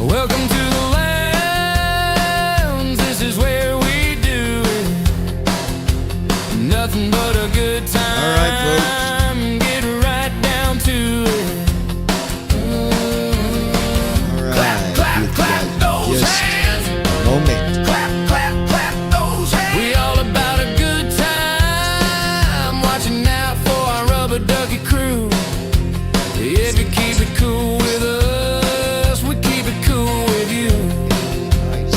Welcome to the lounge, this is where we do it. Nothing but a good time. All right, folks. Get right down to it. All right. Clap, clap those Just hands. a moment. Clap, clap, clap those hands. We all about a good time. Watching out for our rubber ducky crew. If you keep it cool with us, we keep it cool with you. Nice.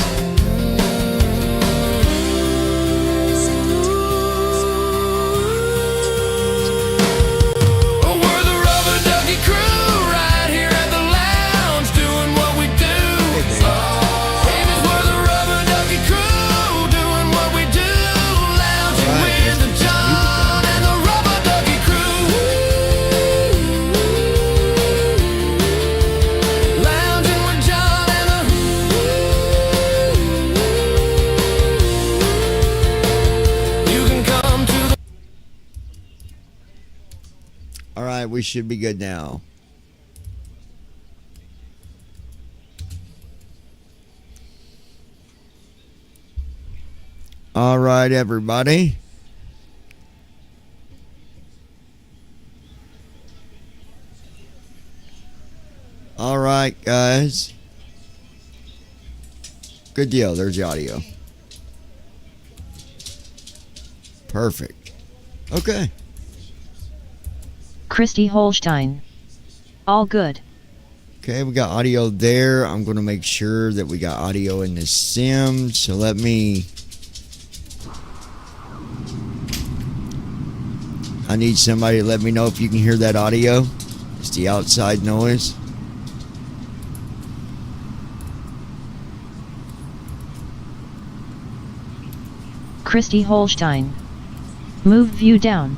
We're the rubber ducky crew right here at the lounge doing what we do. Babies, we're the rubber ducky crew doing what we do. Lounging with the John and the rubber ducky crew. Lounging with John and the You can come to the All right, we should be good now. All right, everybody. All right, guys. Good deal. There's the audio. Perfect. Okay. Christy Holstein. All good. Okay, we got audio there. I'm going to make sure that we got audio in the sim. So let me... I need somebody to let me know if you can hear that audio. It's the outside noise. Christy Holstein. Move view down.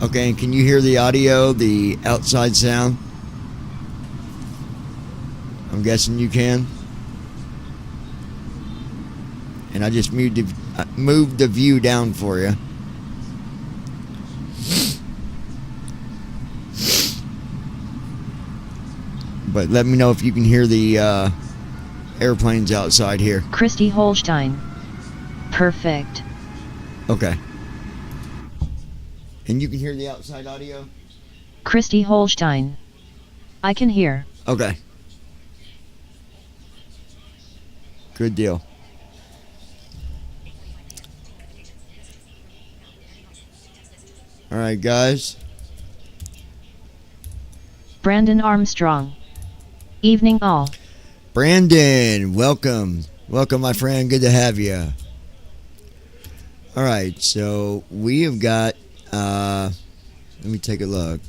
Okay, and can you hear the audio, the outside sound? I'm guessing you can. And I just moved the view down for you. But let me know if you can hear the airplanes outside here. Christy Holstein. Perfect. Okay. And you can hear the outside audio? Christy Holstein. I can hear. Okay. Good deal. All right, guys. Brandon Armstrong. Evening all. Brandon, welcome. Welcome, my friend. Good to have you. All right, so we have got, let me take a look.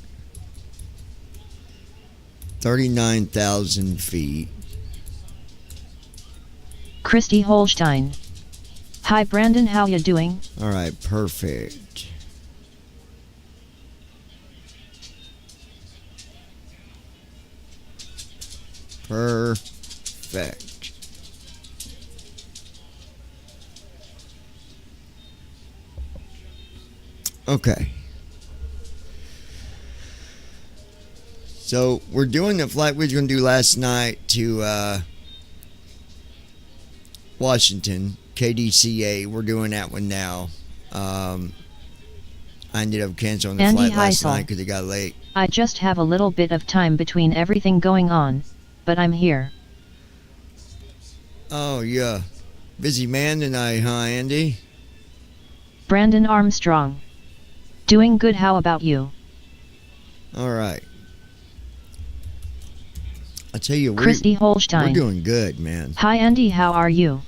39,000 feet. Christy Holstein. Hi Brandon, how ya doing? All right, perfect. Perfect. Okay. So we're doing the flight we were going to do last night to Washington KDCA. We're doing that one now. I ended up canceling the Andy flight last Heisel. night because it got late. I just have a little bit of time between everything going on, but I'm here. Oh, yeah. Busy man tonight, huh, Andy? Brandon Armstrong. Doing good, how about you? All right. I tell you, Christy we're Holstein. doing good, man. Hi Andy, how are you?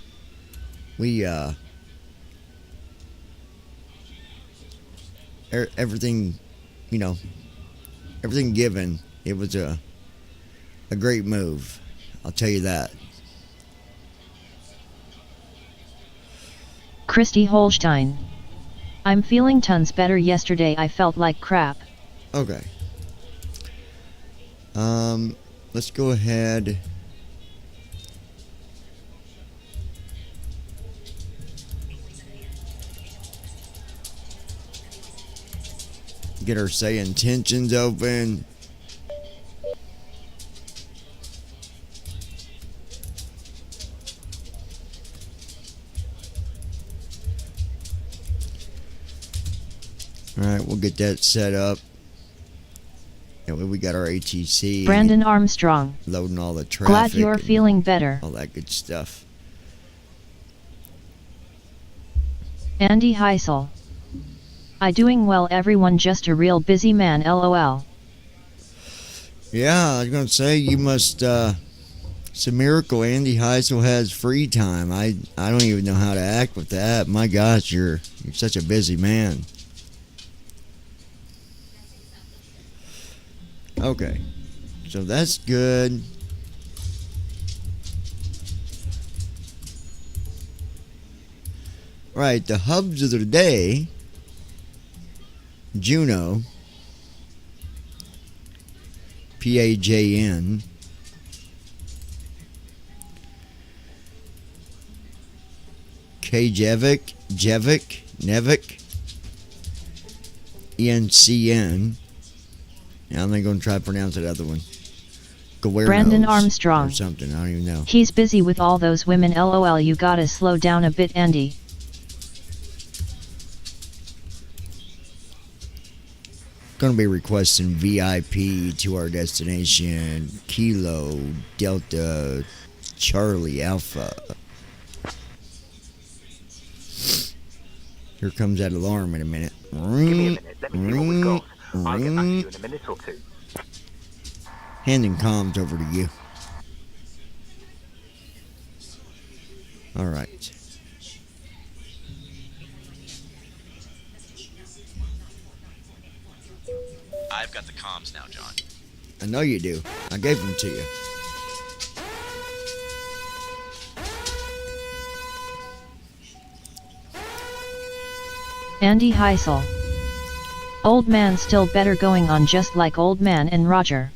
We, everything, you know, everything given, it was a great move. I'll tell you that. Christy Holstein. I'm feeling tons better. Yesterday I felt like crap. Okay. Let's go ahead. Get our say intentions open. Alright, we'll get that set up. That way we got our ATC. Brandon Armstrong. Loading all the traffic. Glad you're feeling better. All that good stuff. Andy Heisel. I doing well everyone, just a real busy man, lol. Yeah, I was gonna say you must it's a miracle Andy Heisel has free time. I don't even know how to act with that. My gosh, you're such a busy man. Okay. So that's good. Right, the hubs of the day. Juno, PAJN, Kjevic, Nevik, ENCN. Now I'm going to try to pronounce that other one. Brandon Armstrong. Or something, I don't even know. He's busy with all those women, lol. You gotta slow down a bit, Andy. Going to be requesting VIP to our destination, Kilo Delta Charlie Alpha. Here comes that alarm in a minute. Give me a minute, let me see what we've got. I'll get back to you in a minute or two. Handing comms over to you. All right. I've got the comms now, John. I know you do. I gave them to you. Andy Heisel. Old man still better, going on just like old man and Roger.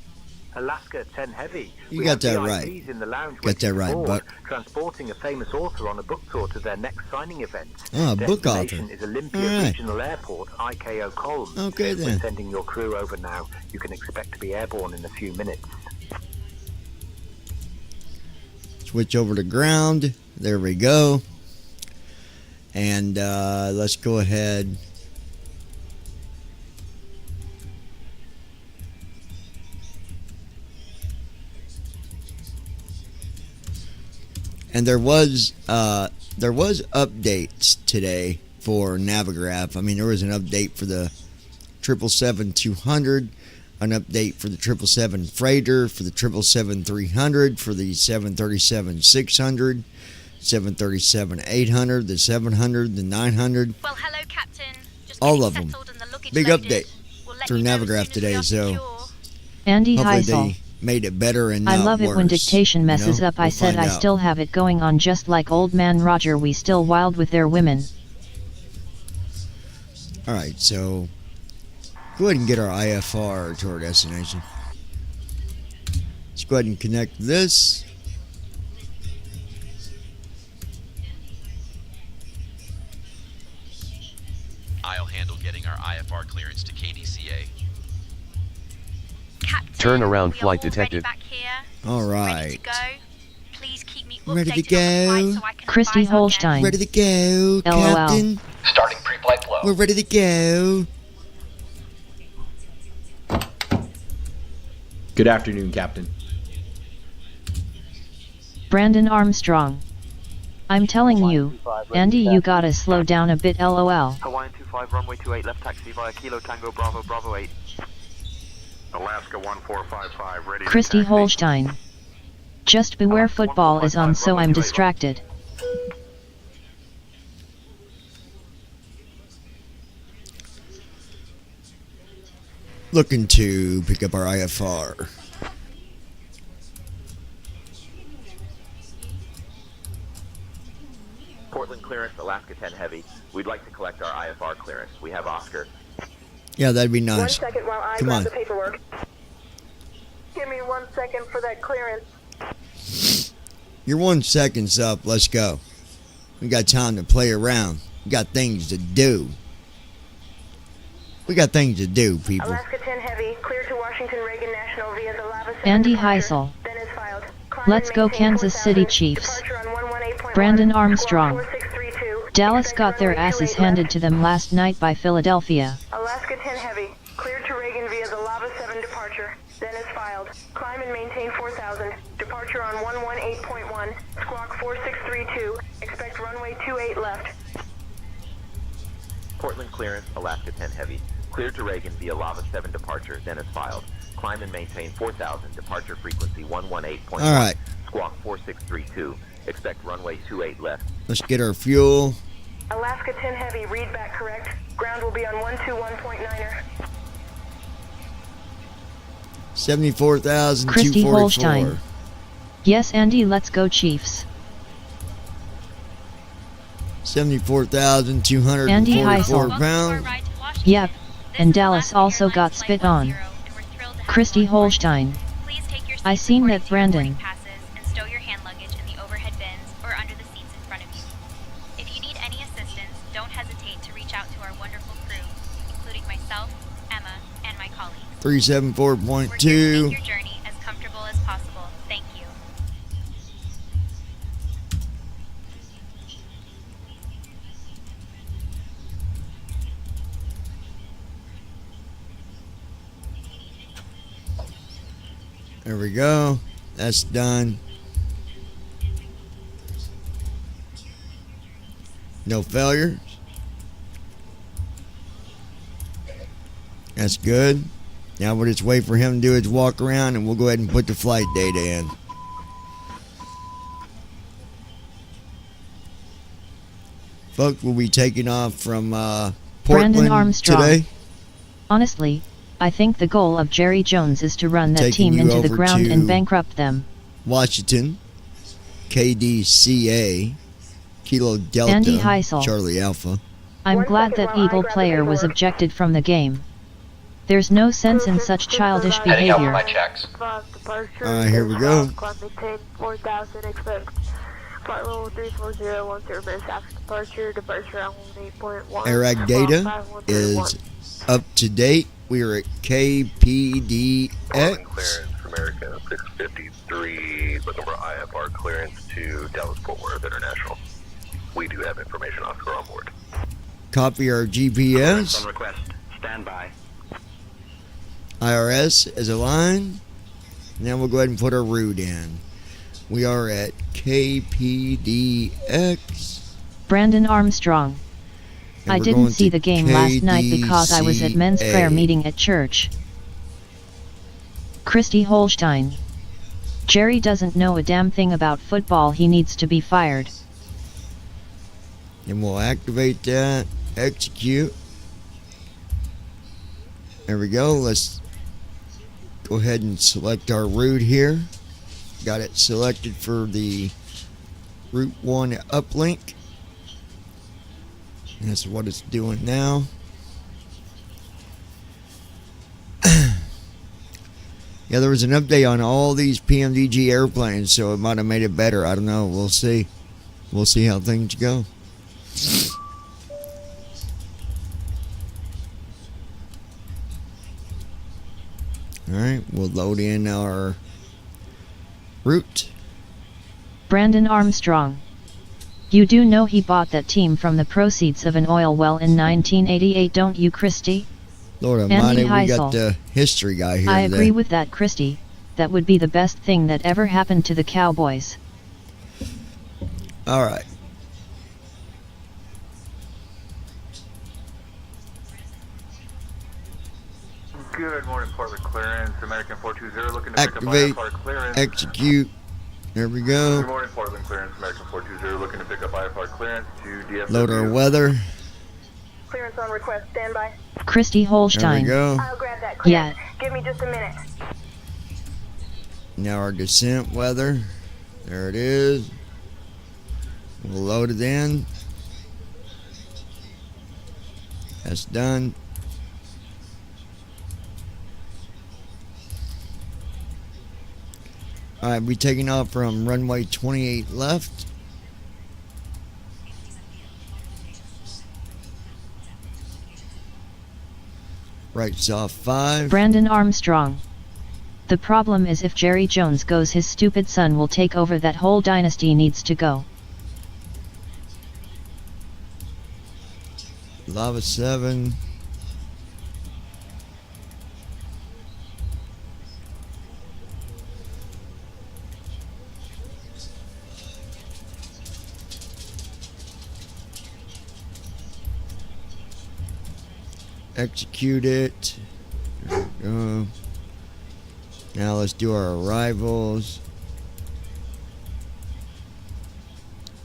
Alaska 10 Heavy. You We got have that VIPs right. in the lounge Got that waiting right, aboard, Buck. transporting a famous author on a book tour to their next signing event. Ah, book author. Destination is Olympia All right. Regional Airport, IKO Column. Okay, We're then. sending your crew over now. You can expect to be airborne in a few minutes. Switch over to ground. There we go. And let's go ahead. And there was updates today for Navigraph. I mean, there was an update for the 777-200, an update for the 777 Freighter, for the 777-300, for the 737-600, 737-800, the 700, the 900. Well, hello, Captain. Just All getting of them. settled and the luggage Big loaded. update We'll let through you know as Navigraph soon as today, we are so secure. Andy hopefully Heisel. they made it better and I not love it when worse, dictation messes you know? up. I We'll said find I out. still have it going on just like old man Roger. We still wild with their women. All right, so go ahead and get our IFR to our destination. Let's go ahead and connect this. I'll handle getting our IFR clearance to KDCA. Captain, Turn around, we are flight all ready detective. back here. All Ready right. to go. Please keep me Ready to updated on the flight go. so I can Christy advise our Holstein. Ready to go, LOL. Captain. Starting pre-flight flow. We're ready to go. Good afternoon, Captain. Brandon Armstrong. I'm telling you, Andy, you gotta slow down a bit, lol. Hawaiian 25, runway 28, left taxi via Kilo Tango Bravo Bravo 8. Alaska 1455, ready to Christy taxi. Holstein. Just beware, football is on, so I'm distracted. Looking to pick up our IFR. Portland clearance, Alaska 10 Heavy. We'd like to collect our IFR clearance. We have Oscar. Yeah, that'd be One nice. second while I Come grab on. the paperwork. Give me 1 second for that clearance. Your 1 second's up. Let's go. We got time to play around. We got things to do. We got things to do, people. Alaska 10 Heavy, clear to Washington Reagan National via the Lava 7 Andy departure. Heisel. Then is filed. Climb Let's and go maintain Kansas 4000. City Chiefs. Departure on 118.1. Brandon Squawk Armstrong. 4632. Dallas Expect got their runway asses 28 handed left. to them last night by Philadelphia. Alaska 10 Heavy, cleared to Reagan via the Lava 7 departure. Then is filed. Climb and maintain 4000. Departure on 118.1. Squawk 4632. Expect runway 28 left. Portland clearance, Alaska 10 Heavy. Cleared to Reagan via Lava 7 departure, then is filed. Climb and maintain 4000, departure frequency 118.1. All right. Squawk 4632. Expect runway 28 left. Let's get our fuel. Alaska 10 Heavy, read back correct. Ground will be on 121.9er. 74,244. Christy Holstein. Yes, Andy, let's go Chiefs. 74,244 Andy Heisel. pounds. Yep, and Dallas also got spit on. Christy Holstein. I seen that Brandon. And stow your hand luggage in the overhead bins or under the seats in front of you. If you need any assistance, don't hesitate to reach out to our wonderful crew, including myself, Emma, and my colleagues. We're here to make 374.2. your journey as comfortable as possible. Thank you. There we go. That's done. No failures. That's good. Now we'll just wait for him to do his walk around and we'll go ahead and put the flight data in. Folks, we'll be taking off from Portland Brandon Armstrong. today. Honestly, I think the goal of Jerry Jones is to run that Taking team you into the over ground to- and bankrupt them. Washington KDCA Kilo Delta Andy Heisel. Charlie Alpha. I'm 1 glad second that while I Eagle grab the player was paperwork. ejected from the game. There's no sense in such childish Heading out for my behavior. checks. Departure. All right, here we go. Climb maintain 4000. Expect flight level 340. 10 minutes after departure. Departure on 118.1. Airag Squawk data 5131. is up to date. We are at KPDX. Clearance for American 653, looking for IFR clearance to Dallas Fort Worth International. We do have information officer on board. Copy our GPS. On request. Stand by. IRS is aligned. Now we'll go ahead and put our route in. We are at KPDX. Brandon Armstrong. and I we're didn't going see to the game last night because I was at men's prayer KDCA. meeting at church. Christy Holstein. Jerry doesn't know a damn thing about football. He needs to be fired. And we'll activate that. Execute. There we go. Let's go ahead and select our route here. Got it selected for the Route 1 uplink. That's what it's doing now. Yeah, there was an update on all these PMDG airplanes, so it might have made it better. I don't know. We'll see. We'll see how things go. Alright, we'll load in our route. Brandon Armstrong. You do know he bought that team from the proceeds of an oil well in 1988, don't you, Christy? Lord Andy Almighty, we Heisel. got the history guy here I today. agree with that, Christy. That would be the best thing that ever happened to the Cowboys. Alright. Good morning, Portland clearance. American 420 looking to pick Activate. up IFR clearance. Execute. There we Good go. morning, Portland clearance. American 420 looking to pick up IFR clearance to DFW. Load our weather. Clearance on request. Stand by. Christy There we Holstein. go. I'll grab that clearance. Yeah. Give me just a minute. Now our descent weather. There it is. We'll load it in. That's done. Alright, we taking off from runway 28 left. Writes off 5. Brandon Armstrong. The problem is if Jerry Jones goes, his stupid son will take over. That whole dynasty needs to go. Lava 7. Execute it. There we go. Now let's do our arrivals.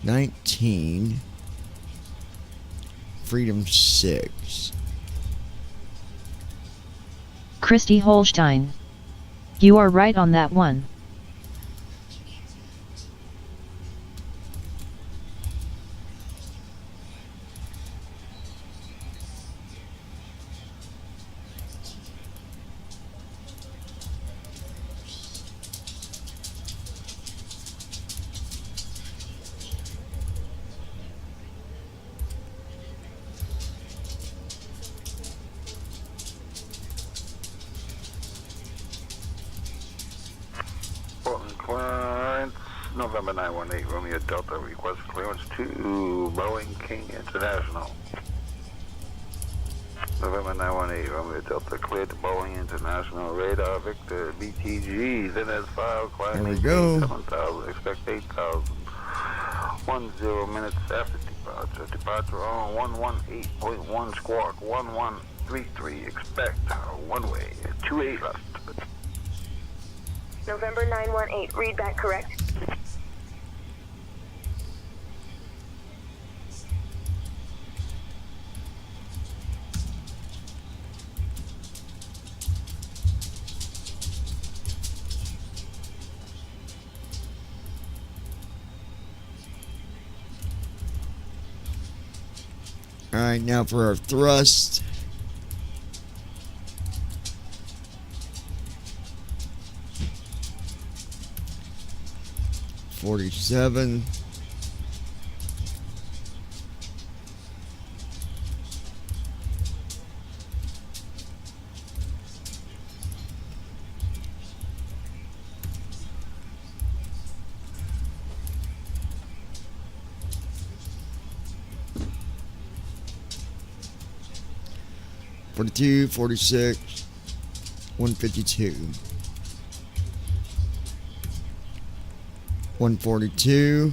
19. Freedom 6. Christy Holstein. You are right on that one. Portland clearance, November 918, Romeo Delta, request clearance to Boeing King International. November 918, Romeo Delta, cleared to Boeing International, radar Victor, BTG, then as filed, climb There we go. 7,000, expect 8,000. 10 minutes after departure. Departure on 118.1 squawk, 1133, expect one way, 28 left. November 918, read back correct. Alright, now for our thrust. $47. $42, $46, $152. $142.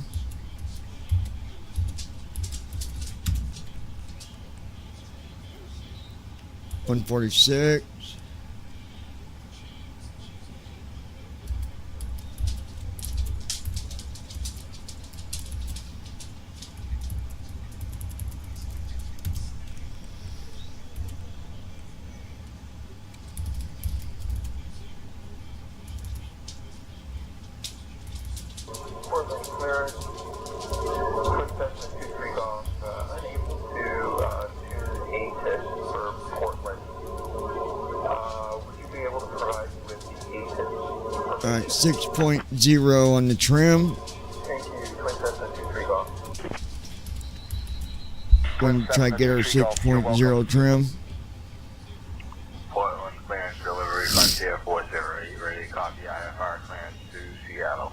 $146. Portland clearance, quick Cessna 23 golf, unable to tune ATIS for Portland. Would you be able to provide me with the ATIS? Alright, 6.0 on the trim. Thank you, Twin Cessna 23 golf. Going to try to get our 6.0 trim. Portland clearance delivery, Frontier 40. You ready to copy IFR clearance to Seattle?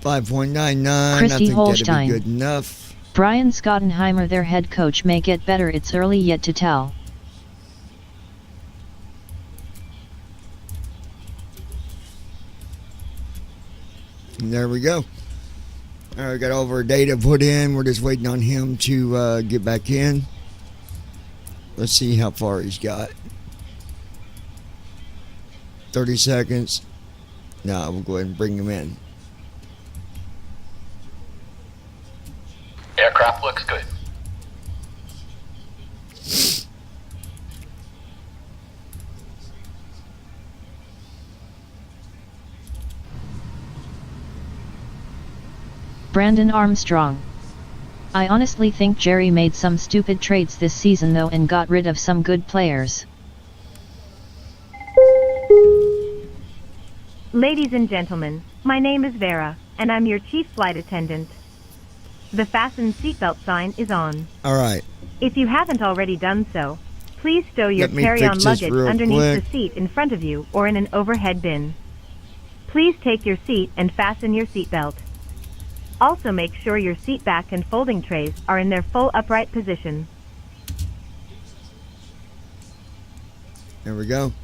$5.99. I Christy think Holstein. that'd be good enough. Brian Schottenheimer, their head coach, may get better. It's early yet to tell. And there we go. All right, got all of our data put in. We're just waiting on him to get back in. Let's see how far he's got. 30 seconds. No, we'll go ahead and bring him in. Aircraft looks good. Brandon Armstrong. I honestly think Jerry made some stupid trades this season though and got rid of some good players. Ladies and gentlemen, my name is Vera, and I'm your chief flight attendant. The fasten seatbelt sign is on. Alright. If you haven't already done so, please stow your Let me carry-on fix this luggage real underneath quick. the seat in front of you or in an overhead bin. Please take your seat and fasten your seatbelt. Also make sure your seat back and folding trays are in their full upright position. There we go.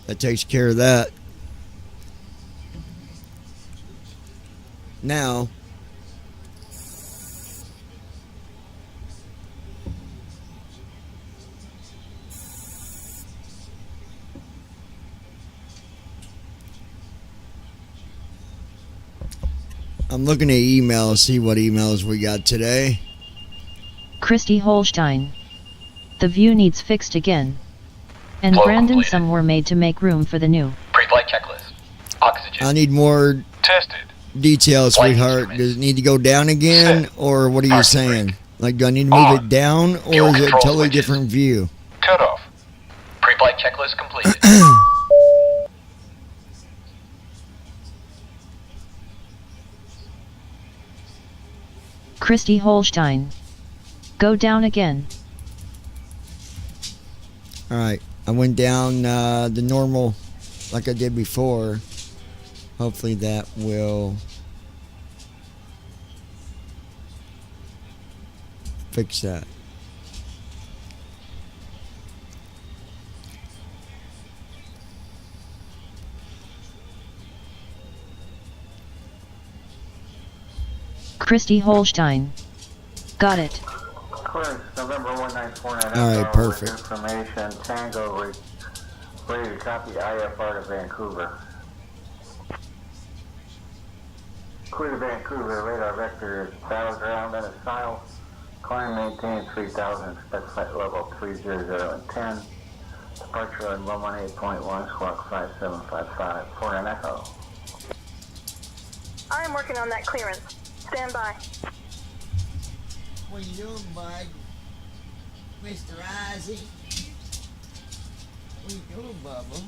That takes care of that. Now, I'm looking at emails, see what emails we got today. Christy Holstein. The view needs fixed again. And Flow Brandon, completed. some were made to make room for the new. Pre-flight checklist. Oxygen. I need more Tested. details, Flight sweetheart. instruments. Does it need to go down again, Set. or what are you Parking saying? brake. Like, do I need to move On. it down, or Fuel is it a control totally switches. different view? Cut off. Pre-flight checklist completed. Christy Holstein. Go down again. Alright, I went down the normal like I did before. Hopefully that will fix that. Christy Holstein. Got it. Clearance, November 1949. All right, perfect. Information, Tango, ready to copy IFR to Vancouver. Clear to Vancouver, radar vector is battleground and is south. Climb maintain 3000, expect flight level 300 and 10. Departure on 118.1, squawk 5755, for an echo. I am working on that clearance. Stand by. What you doing, bud? Mr. Isaac? What you doing, Bubba?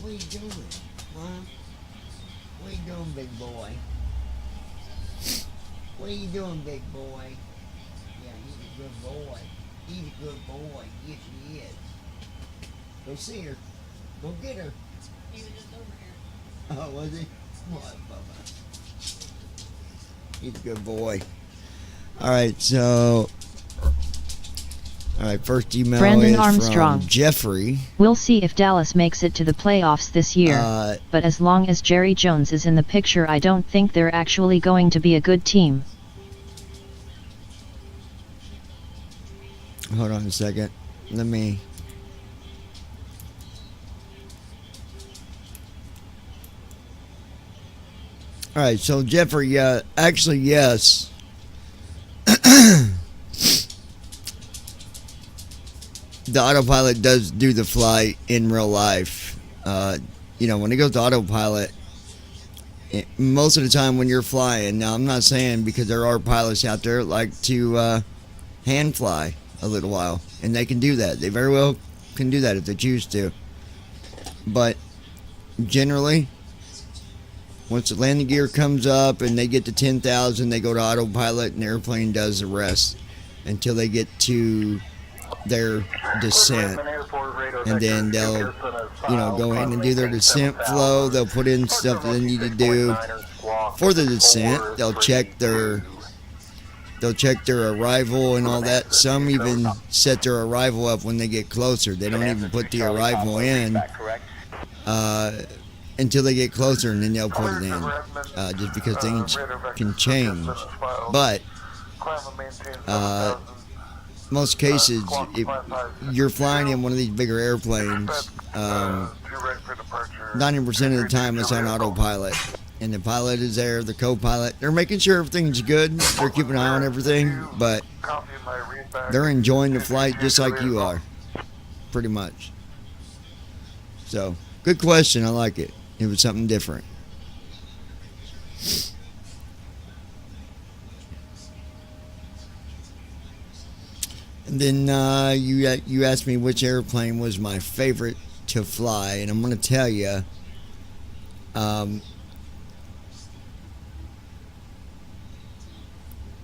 What you doing? Huh? What you doing, big boy? What are you doing, big boy? Yeah, he's a good boy. He's a good boy. Yes, he is. Go see her. Go get her. He was just over here. Oh, was he? What, Bubba? He's a good boy. Alright, so... Alright, first email Brandon is Armstrong. from Jeffrey. We'll see if Dallas makes it to the playoffs this year. But as long as Jerry Jones is in the picture, I don't think they're actually going to be a good team. Hold on a second. Let me... Alright, so Jeffrey, actually, yes. The autopilot does do the flight in real life. You know, when it goes to autopilot, most of the time when you're flying, now I'm not saying, because there are pilots out there that like to hand fly a little while, and they can do that. They very well can do that if they choose to. But generally, once the landing gear comes up and they get to 10,000, they go to autopilot and the airplane does the rest until they get to their descent. And then they'll, you know, go in and do their descent flow. They'll put in stuff that they need to do for the descent. They'll check their arrival and all that. Some even set their arrival up when they get closer. They don't even put the arrival in until they get closer, and then they'll put it in, just because things can change. But most cases, if you're flying in one of these bigger airplanes, 90% of the time it's on autopilot. And the pilot is there, the co-pilot. They're making sure everything's good. They're keeping an eye on everything, but they're enjoying the flight just like you are, pretty much. So, good question. I like it. It was something different. And then you asked me which airplane was my favorite to fly, and I'm going to tell you,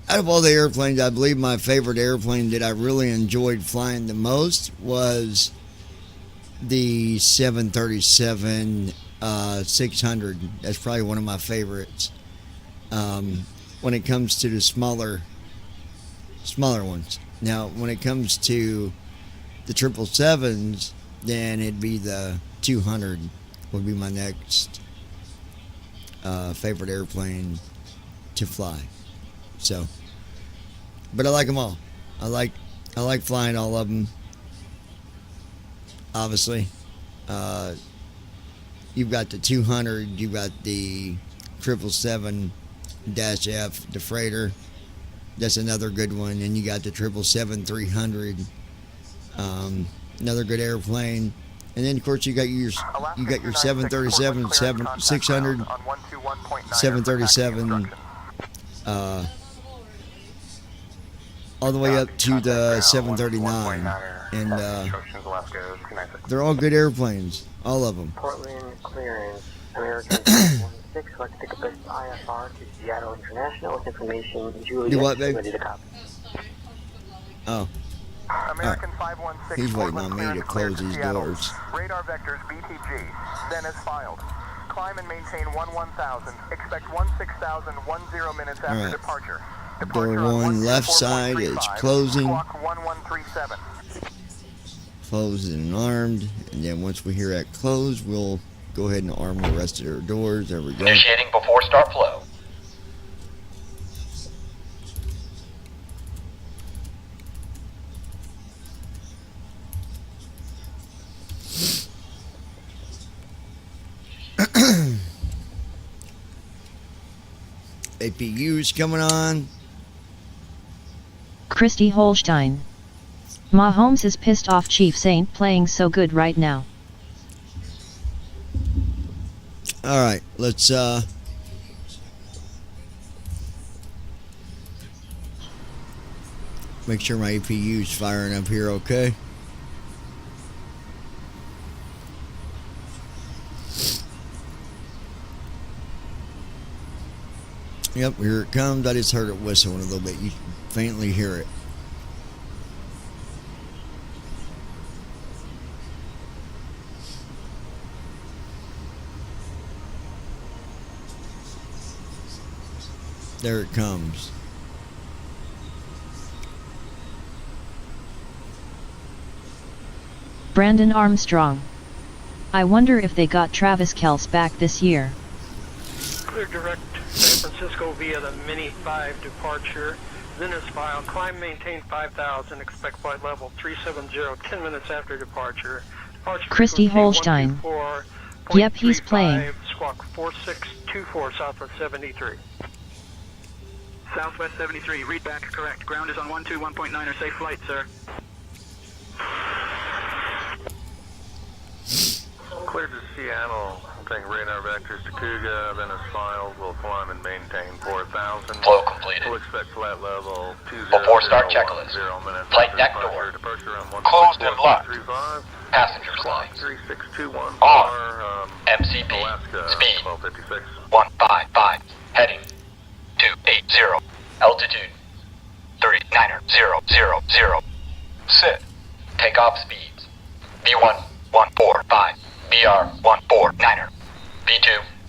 out of all the airplanes, I believe my favorite airplane that I really enjoyed flying the most was the 737 600. That's probably one of my favorites. When it comes to the smaller ones. Now, when it comes to the 777s, then it'd be the 200 would be my next favorite airplane to fly. So, but I like them all. I like flying all of them. Obviously, you've got the 200, you've got the 777-F, the freighter. That's another good one. And you got the 777-300, another good airplane. And then of course you got your 737, 600, 737. All the way up to the 739, and they're all good airplanes, all of them. Portland clearance, American 16, select the best IFR to Seattle International with information. Juliet, Do what, babe? ready to copy. Oh. American Right. 516. He's waiting on me to Portland close cleared these Seattle. doors. Radar vectors BTG. Then as filed. Climb and maintain 11,000. Expect 16,010 minutes after Alright. departure. Door one left side is closing. Clock 1137. Closed and armed. And then once we hear that close, we'll go ahead and arm the rest of their doors. There we go. Initiating before start flow. APU's coming on. Christy Holstein. Mahomes is pissed off Chiefs ain't playing so good right now. Alright, let's make sure my APU's firing up here, okay? Yep, here it comes. I just heard it whistling a little bit. You can faintly hear it. There it comes. Brandon Armstrong. I wonder if they got Travis Kelce back this year. Clear direct San Francisco via the Mini 5 departure. Then is filed. Climb, maintain 5,000. Expect flight level 370. 10 minutes after departure. Departure Christy Holstein. Yep, he's playing. Squawk 4624 Southwest 73. Southwest 73, read back correct. Ground is on 121.9, safe flight, sir. Cleared to Seattle. I'm taking radar vectors to Cougar. Then as filed, we'll climb and maintain 4,000. Flow completed. We'll expect flight level 20. Before start checklist. Flight deck door. Closed and locked. Passenger slides. 3621. On. MCP. Alaska, Speed. 1256. 155. Heading. 280. Altitude. 39,000. Sit. Takeoff speeds. B1 145. BR 149er. B2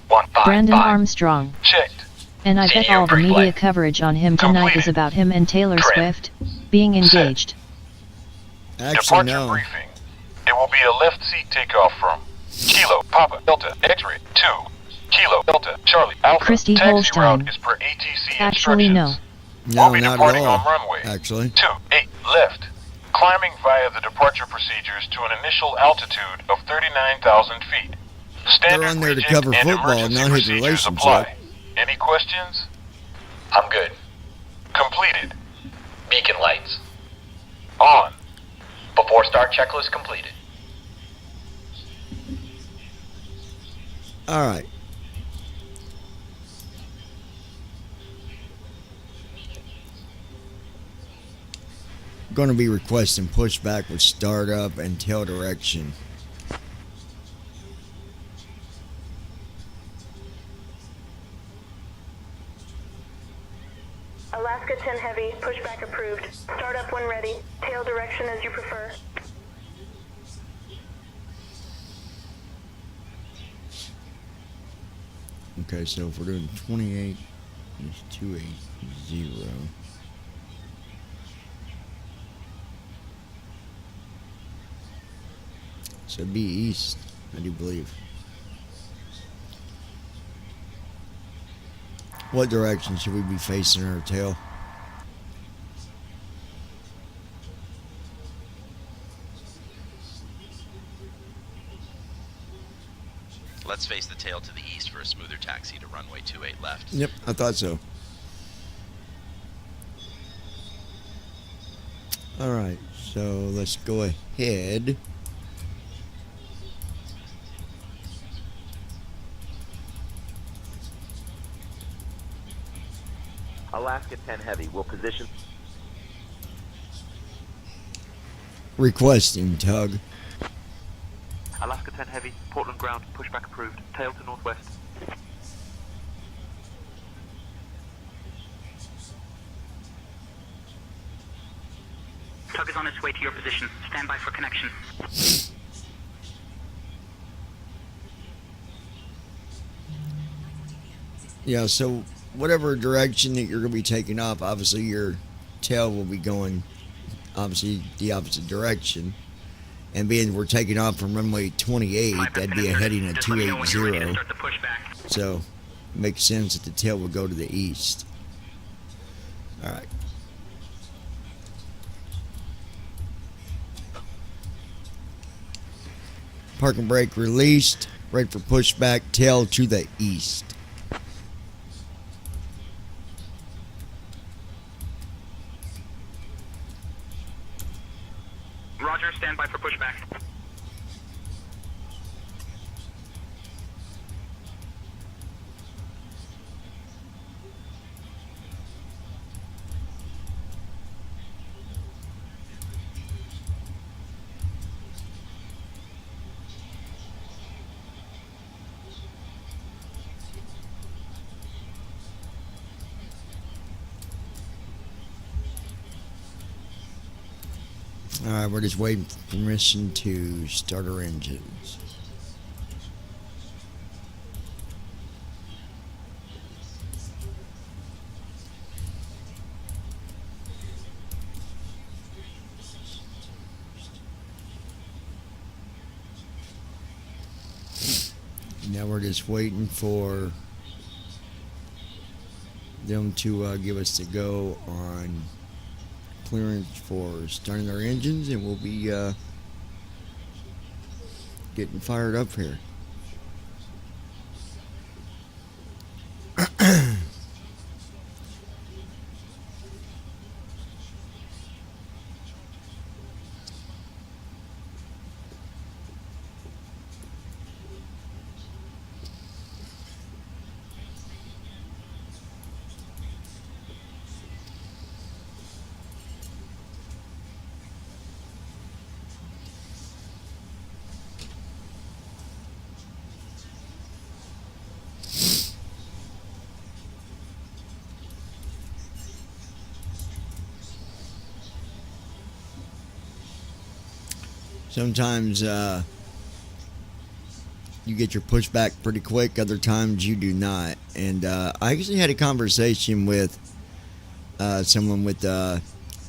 155. Brandon Armstrong. Checked. And I bet Senior all the media pre-flight. coverage on him tonight Completed. is about him and Taylor Trim. Swift being engaged. Actually, Departure no. briefing. It will be a left seat takeoff from Kilo Papa Delta X-ray 2 Kilo Delta Charlie Alpha. Christy Taxi Holstein. route is per ATC Actually, no. instructions. No, We'll be not at departing all. on runway Actually. 28 left. Climbing via the departure procedures to an initial altitude of 39,000 feet. Standard They're on there to reject cover and football, emergency not his procedures relationship. apply. Any questions? I'm good. Completed. Beacon lights. On. Before start checklist completed. All right. Going to be requesting pushback with startup and tail direction. Alaska 10 Heavy, pushback approved. Start up when ready. Tail direction as you prefer. Okay, so if we're doing 28, it's 280. So it'd be east, I do believe. What direction should we be facing our tail? Let's face the tail to the east for a smoother taxi to runway 28 left. Yep, I thought so. Alright, so let's go ahead. Alaska 10 Heavy will position. Requesting tug. Alaska 10 Heavy, Portland ground, pushback approved. Tail to northwest. Tug is on its way to your position. Stand by for connection. Yeah, so whatever direction that you're going to be taking off, obviously your tail will be going obviously the opposite direction. And being we're taking off from runway 28, that'd be a heading of 280. So it makes sense that the tail will go to the east. Alright. Parking brake released. Ready for pushback. Tail to the east. Roger, stand by for pushback. Alright, we're just waiting for permission to start our engines. Now we're just waiting for them to give us the go on clearance for starting our engines, and we'll be getting fired up here. Sometimes you get your pushback pretty quick, other times you do not. And I actually had a conversation with someone with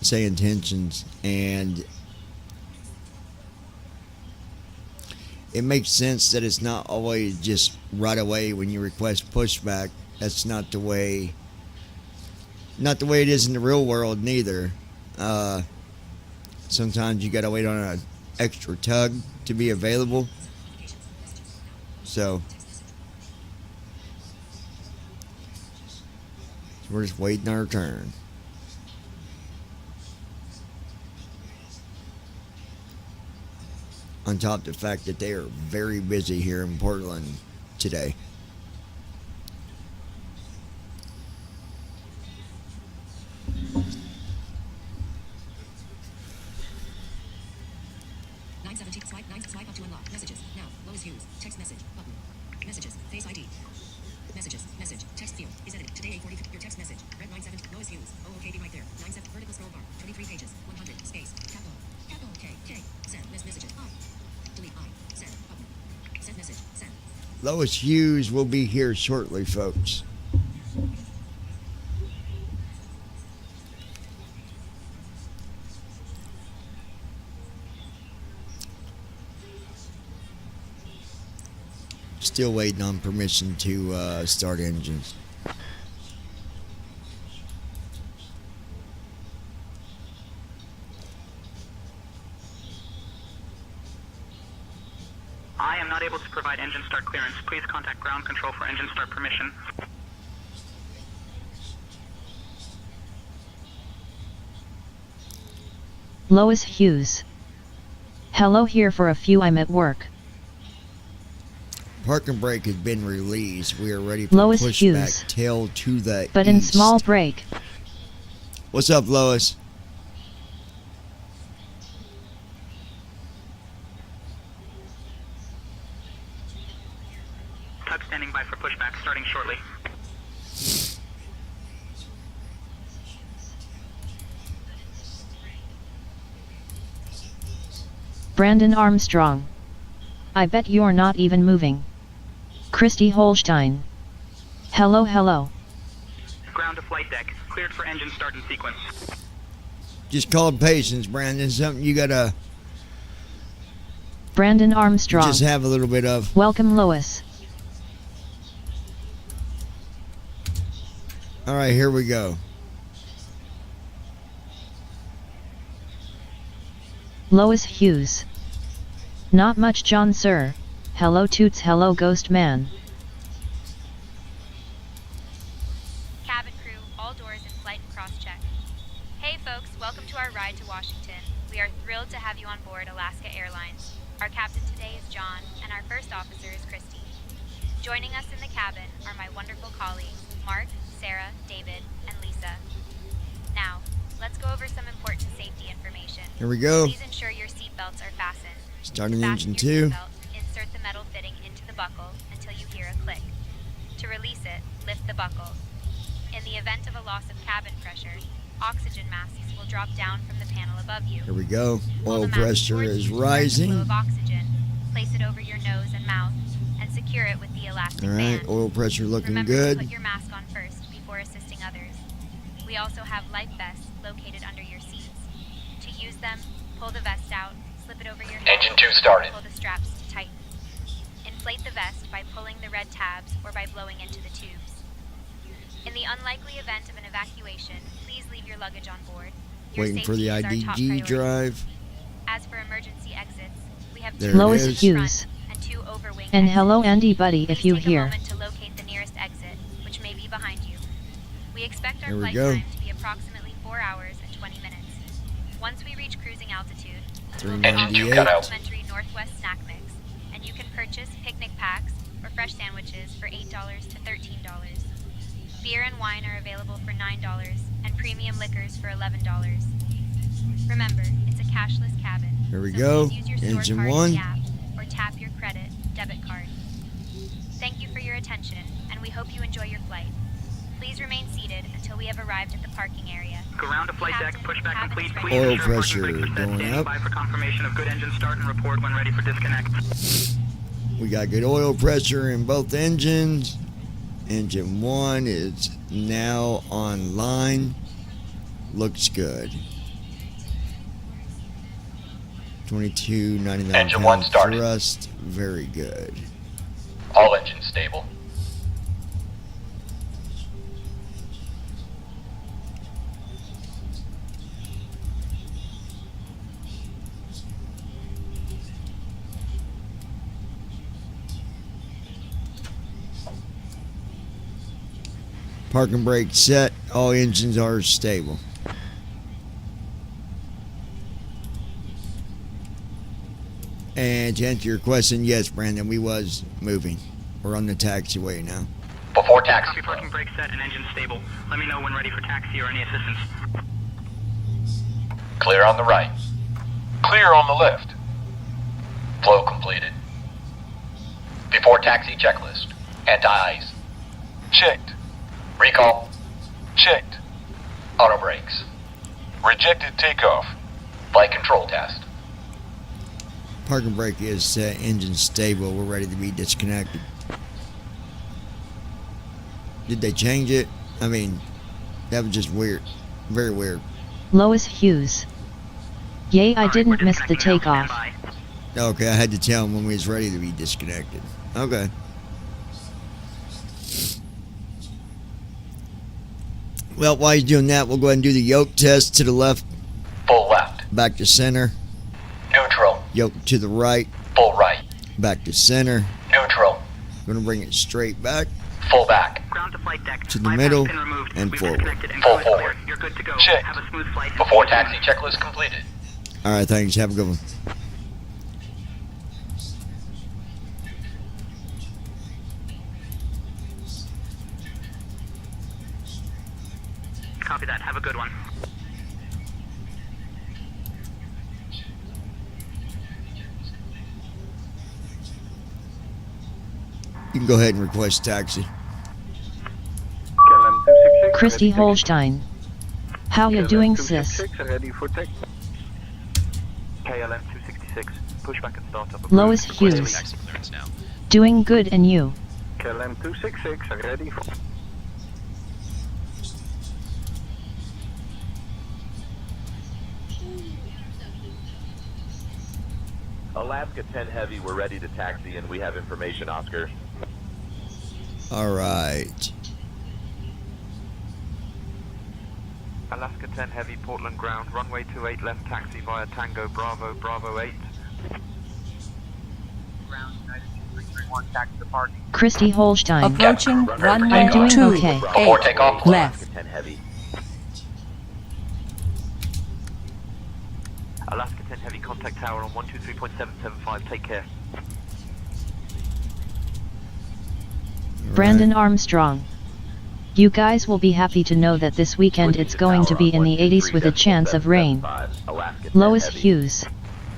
say intentions, and it makes sense that it's not always just right away when you request pushback. That's not the way it is in the real world neither. sometimes you gotta wait on an extra tug to be available. So we're just waiting our turn. On top of the fact that they are very busy here in Portland today. Swipe up to unlock. Messages. Now. Lois Hughes. Text message. Button. Messages. Face ID. Messages. Message. Text field. Is edited. Today 8:40. Your text message. Red 97. Lois Hughes. OOKD right there. 97. Vertical scroll bar. 23 pages. 100. Space. Cap O. Cap O. K. K. Send. Messages. I. Delete. I. Send. Button. Send message. Send. Lois Hughes will be here shortly, folks. Still waiting on permission to start engines. I am not able to provide engine start clearance. Please contact ground control for engine start permission. Lois Hughes. Hello, here for a few. I'm at work. Parking brake has been released. We are ready for Lois pushback Hughes. tail to the But east. in small break. What's up, Lois? Tug standing by for pushback starting shortly. Brandon Armstrong. I bet you're not even moving. Christy Holstein. Hello, hello. Ground to flight deck. Cleared for engine start in sequence. Just called patience, Brandon. Something you gotta Brandon Armstrong. just have a little bit of. Welcome, Lois. All right, here we go. Lois Hughes. Not much, John, sir. Hello, Toots. Hello, Ghost Man. Cabin crew, all doors in flight and cross-check. Hey folks, welcome to our ride to Washington. We are thrilled to have you on board Alaska Airlines. Our captain today is John, and our first officer is Christy. Joining us in the cabin are my wonderful colleagues, Mark, Sarah, David, and Lisa. Now, let's go over some important safety information. Here we go. Please ensure your seatbelts are fastened. Starting To engine fasten your 2. seatbelt, insert the metal fitting into the buckle until you hear a click. To release it, lift the buckle. In the event of a loss of cabin pressure, oxygen masks will drop down from the panel above you. Here we go. Pull Oil the mask pressure towards is you to start the flow rising. of oxygen. Place it over your nose and mouth, and secure it with the elastic All right, band. oil pressure looking Remember good. to put your mask on first before assisting others. We also have life vests located under your seats. To use them, pull the vest out, slip it over your head, Engine 2 started. and pull the straps to tighten. Inflate the vest by pulling the red tabs or by blowing into the tubes. In the unlikely event of an evacuation, please leave your luggage on board. Your Waiting for the safety is our top IDG priority. drive. As for emergency exits, we have There two it Lois is. Hughes. and two overwing And exits. hello, Andy Buddy, if Please you take a hear. moment to locate the nearest exit, which may be behind you. We expect our Here we flight go. time to be approximately 4 hours and 20 minutes. Once we reach cruising altitude, we'll Engine offer two a cut out. complimentary Northwest snack mix, and you can purchase picnic packs or fresh sandwiches for $8 to $13. Beer and wine are available for $9, and premium liquors for $11. Remember, it's a cashless cabin. Here we so go. please use your store Engine card in 1. the app or tap your credit, debit card. Thank you for your attention, and we hope you enjoy your flight. Please remain seated until we have arrived at the parking area. Ground to flight deck. Captain, Pushback cabin complete. is Please ready. Oil ensure parking pressure brake is set. going Standing up. by for confirmation of good engine start and report when ready for disconnect. We got good oil pressure in both engines. Engine 1 is now online. Looks good. 22.99 Engine 1 pound started. thrust. Very good. All engines stable. Parking brake set. All engines are stable. And to answer your question, yes, Brandon, we was moving. We're on the taxiway now. Before taxi. Copy, parking brake set and engine stable. Let me know when ready for taxi or any assistance. Clear on the right. Clear on the left. Flow completed. Before taxi checklist. Anti-ice. Checked. Recall. Checked. Auto brakes. Rejected takeoff. Flight control test. Parking brake is set. Engine stable. We're ready to be disconnected. Did they change it? I mean, that was just weird. Very weird. Lois Hughes. Yay, I didn't miss the takeoff. Okay, I had to tell him when we was ready to be disconnected. Okay. Well, while he's doing that, we'll go ahead and do the yoke test to the left. Full left. Back to center. Neutral. Yoke to the right. Full right. Back to center. Neutral. Gonna bring it straight back. Full back. Ground to flight deck. To the middle Pin removed. and We've forward. disconnected and Full crew is clear. forward. You're good to go. Check. Have a smooth flight. Before taxi checklist completed. All right, thanks. Have a good one. Copy that. Have a good one. You can go ahead and request taxi. Christy Holstein. How you doing, sis? Ready for taxi. KLM 266. Pushback and startup. Lois Hughes. Taxi clearance now. Doing good, and you? KLM 266. Ready for. Alaska 10 Heavy, we're ready to taxi and we have information, Oscar. All right. Alaska 10 Heavy, Portland ground, runway 28 left, taxi via Tango Bravo, Bravo 8. Ground United 331, taxi departing. Christy Holstein. Approaching runway I'm doing okay. Before takeoff. Alaska 10 Heavy. Alaska 10 Heavy, contact tower on 123.775, take care. Brandon Armstrong. You guys will be happy to know that this weekend it's going to be in the 80s with a chance of rain. Lois Hughes.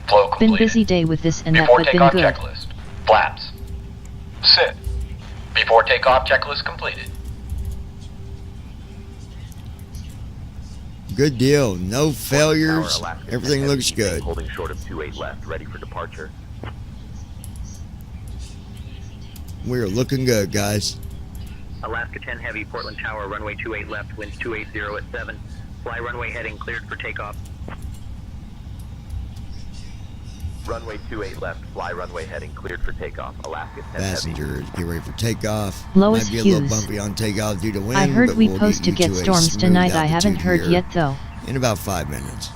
Flow Been completed. busy day with this and that, Before but been takeoff good. checklist. Flaps. Set. Before takeoff checklist completed. Good deal. No failures. Tower, Alaska 10 Everything Heavy, looks good. Holding short of 28 left, ready for departure. We're looking good, guys. Alaska 10 Heavy, Portland Tower, runway 28 left, winds 280 at 7. Fly runway heading cleared for takeoff. Runway 28 left, fly runway heading cleared for takeoff. Alaska 10 Heavy. Passengers, get ready for takeoff. Lois Might be a little Hughes. bumpy on takeoff due to wind, I heard but we we'll post to you get a storms smooth tonight. I haven't altitude heard here yet though. in about 5 minutes.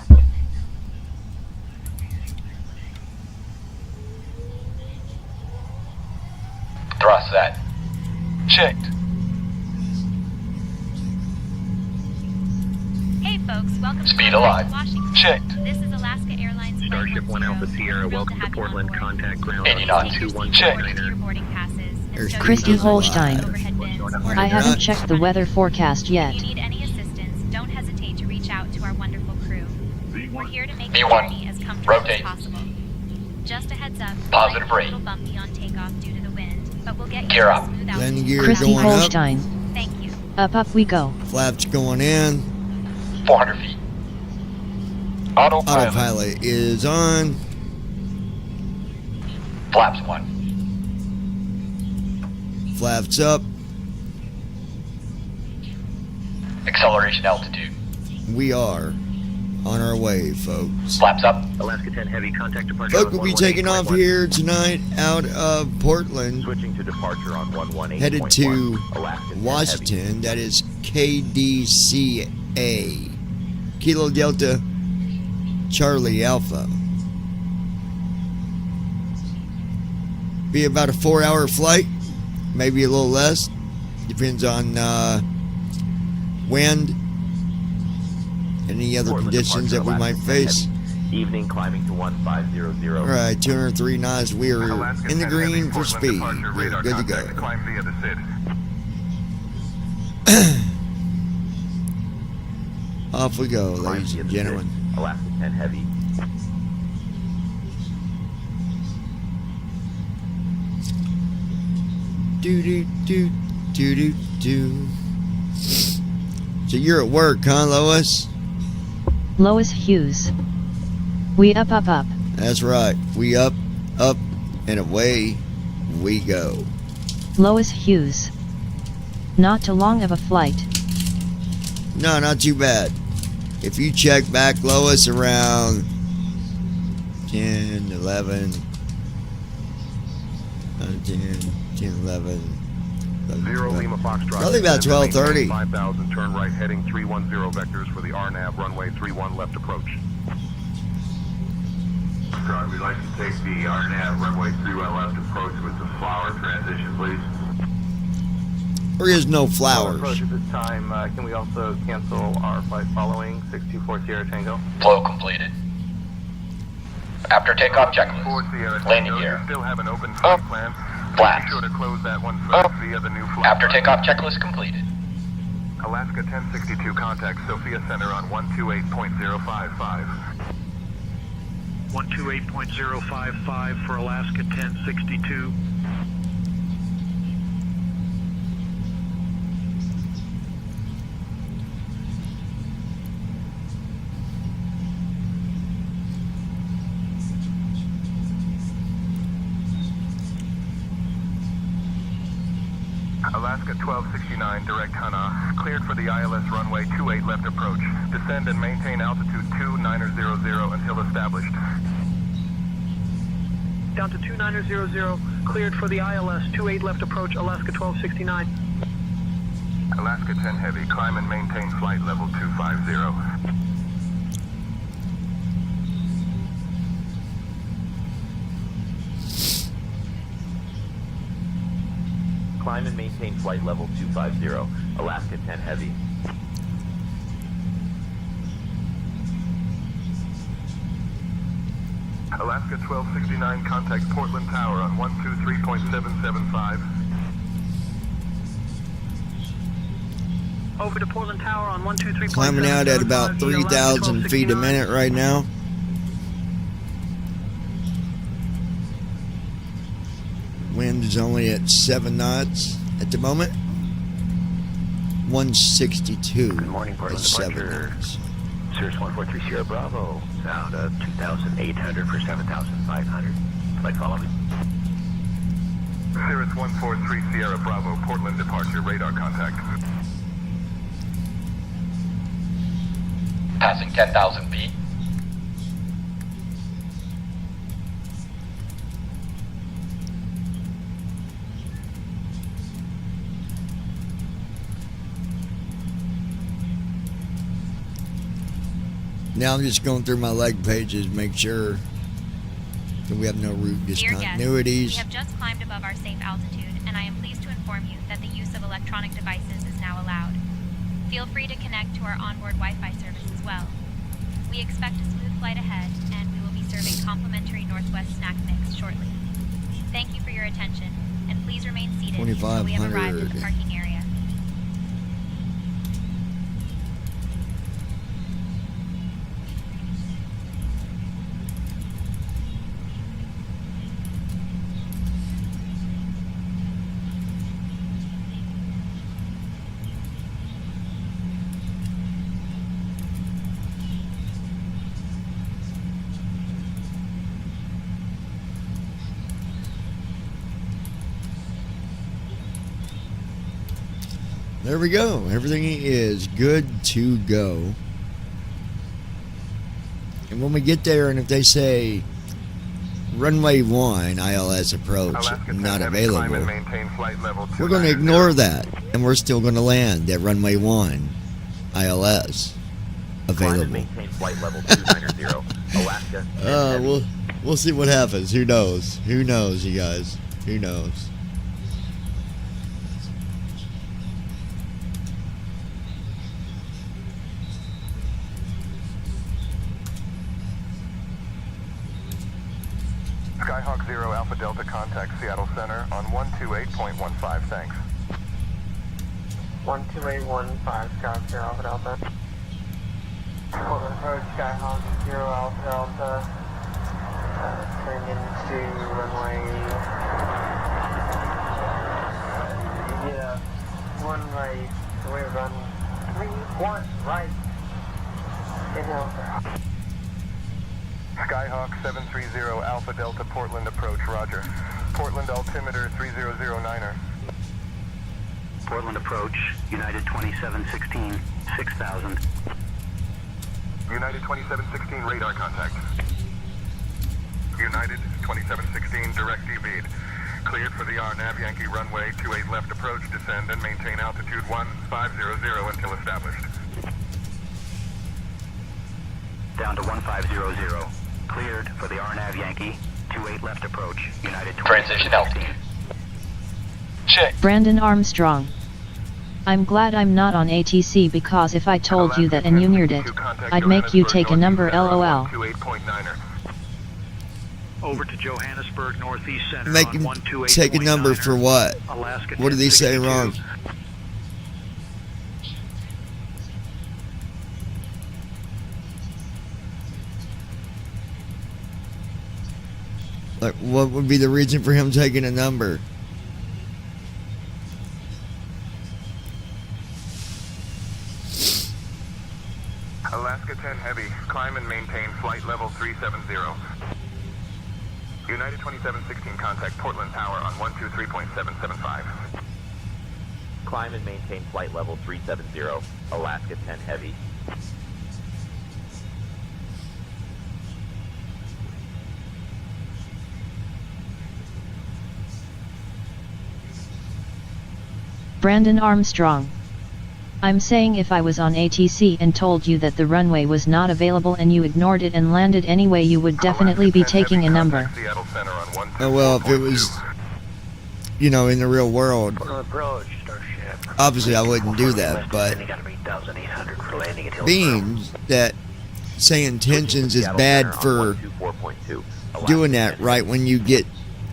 Thrust set. Checked. Hey folks, welcome Speed to alive. Washington. Checked. This is Alaska Airlines Flight Starship 1 Alpha Sierra, welcome to Portland, contact ground on 89. 21.9er. boarding passes. and Christy show Holstein. overhead bins. I haven't checked the weather forecast yet. If you need any assistance, don't hesitate to reach out to our wonderful crew. We're here to make the B1. journey as comfortable Rotate. as possible. Just a heads up, Positive flight is rate. a little bumpy on takeoff due to the wind, but we'll get you Gear to a up. smooth Landing altitude. gear Christy going up. Holstein. Thank you. Up we go. Flaps going in. 400 feet. Autopilot. Autopilot is on. Flaps 1. Flaps up. Acceleration altitude. We are on our way, folks. Flaps up. Alaska 10 Heavy, contact departure. Folks, we'll be taking off here tonight out of Portland, Switching to departure on 118.1. headed to Alaska 10 Heavy. Washington. That is KDCA. Kilo Delta Charlie Alpha. Be about a 4-hour flight, maybe a little less. Depends on wind, any other Portland conditions that departure, we might Alaska face. 10 heavy. Evening climbing to 1500. All right, 203 knots. We are Alaska in the 10 green heavy, for Portland speed. departure, We're radar good to contact, go. climb via the SID. Off we go, Climb ladies via and the gentlemen. SID. Alaska 10 heavy. Do do do do do do. So you're at work, huh, Lois? Lois Hughes. We up, up, up. That's right. We up, and away we go. Lois Hughes. Not too long of a flight. No, not too bad. If you check back, Lois, around 10, 11, 10, 11. 0 Lima Foxtrot. Probably about 12:30. 5,000, turn right, heading 310 vectors for the RNAV runway 31 left approach. We'd like to take the RNAV runway 31 left approach with the flower transition, please. There is no flowers. Approach at this time. Can we also cancel our flight following 624 Sierra Tango? Flow completed. After takeoff checklist. Landing gear. You still have an open flight plan. Flaps. Be sure to close that one first via the new flight. After takeoff checklist completed. Alaska 1062, contact Sophia Center on 128.055. 128.055 for Alaska 1062. Alaska 1269, direct Hana. Cleared for the ILS runway 28 left approach. Descend and maintain altitude 2900 until established. Down to 2900, cleared for the ILS 28 left approach, Alaska 1269. Alaska 10 heavy, climb and maintain flight level 250. Climb and maintain flight level 250. Alaska 10 heavy. Alaska 1269, contact Portland Tower on 123.775. Over to Portland Tower on 123. Climbing out at about 3,000 feet a minute right now. Wind is only at 7 knots at the moment. 162. Good morning, Portland at 7 departure. knots. Cirrus 143 Sierra Bravo. Sound 2,800 for 7,500. Flight follow me. Cirrus 143 Sierra Bravo, Portland departure, radar contact. Passing 10,000 feet. Now I'm just going through my leg pages, make sure that we have no route Dear guests, discontinuities. we have just climbed above our safe altitude, and I am pleased to inform you that the use of electronic devices is now allowed. Feel free to connect to our onboard Wi-Fi service as well. We expect a smooth flight ahead, and we will be serving complimentary Northwest snack mix shortly. Thank you for your attention, and please remain seated until we have arrived at the 2,500. parking area. There we go. Everything is good to go. And when we get there, and if they say runway 1 ILS approach Alaska 10 not heavy, climb and available, maintain flight level we're going to 290. ignore that, and we're still going to land at runway 1 ILS Climb and available. maintain flight level 290. Alaska 10 heavy. We'll see what happens. Who knows? Who knows, you guys? Who knows? Skyhawk 0 Alpha Delta contact Seattle Center on 128.15, thanks. 12815, Skyhawk 0 Alpha Delta. Portland Approach, Skyhawk 0 Alpha Delta. Turning into runway... runway run 31 right. Skyhawk 730 Alpha Delta Portland approach, roger. Portland altimeter 3009er. Portland approach, United 2716, 6000. United 2716 radar contact. United 2716 direct evade. Cleared for the RNAV Yankee runway 28 left approach, descend and maintain altitude 1500 until established. Down to 1500. Cleared for the RNAV Yankee, 28 left approach, United Transition altitude. Check. Brandon Armstrong. I'm glad I'm not on ATC because if I told you that and you neared it, I'd make you take a number LOL. 28.9er. Over to Johannesburg Northeast Center Make on him 128.9er. take a number for what? Alaska What did he say 1062. wrong? Like, what would be the reason for him taking a number? Alaska 10 Heavy, climb and maintain flight level 370. United 2716 contact Portland Tower on 123.775. Climb and maintain flight level 370, Alaska 10 Heavy. Brandon Armstrong. I'm saying if I was on ATC and told you that the runway was not available and you ignored it and landed anyway, you would definitely be taking a number. Oh well, if it was, you know, in the real world, obviously I wouldn't do that, but being that saying tensions is bad for doing that right when you get,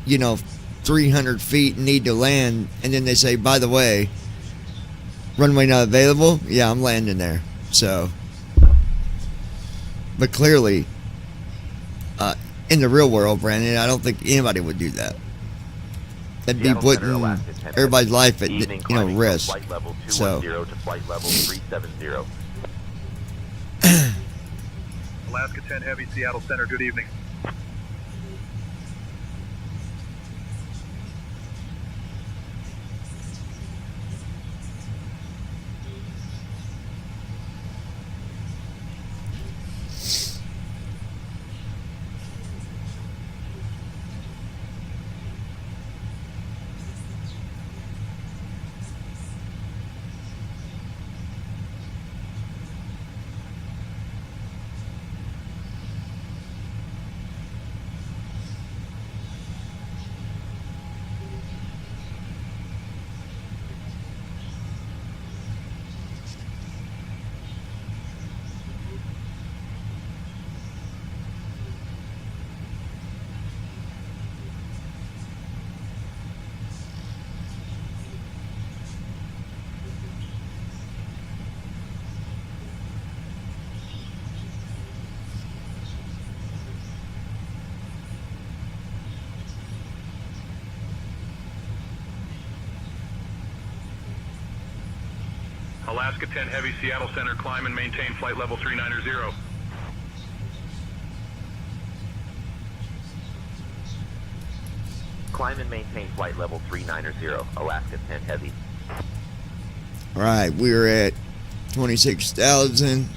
you know, 300 feet and need to land, and then they say, by the way, runway not available, yeah, I'm landing there. So, but clearly, in the real world, Brandon, I don't think anybody would do that. That'd be putting everybody's life at, you know, risk. So, to flight level 370. Alaska 10 Heavy, Seattle Center, good evening. Alaska 10 Heavy, Seattle Center, climb and maintain flight level 390. Climb and maintain flight level 390, Alaska 10 Heavy. all right, we're at 26,000.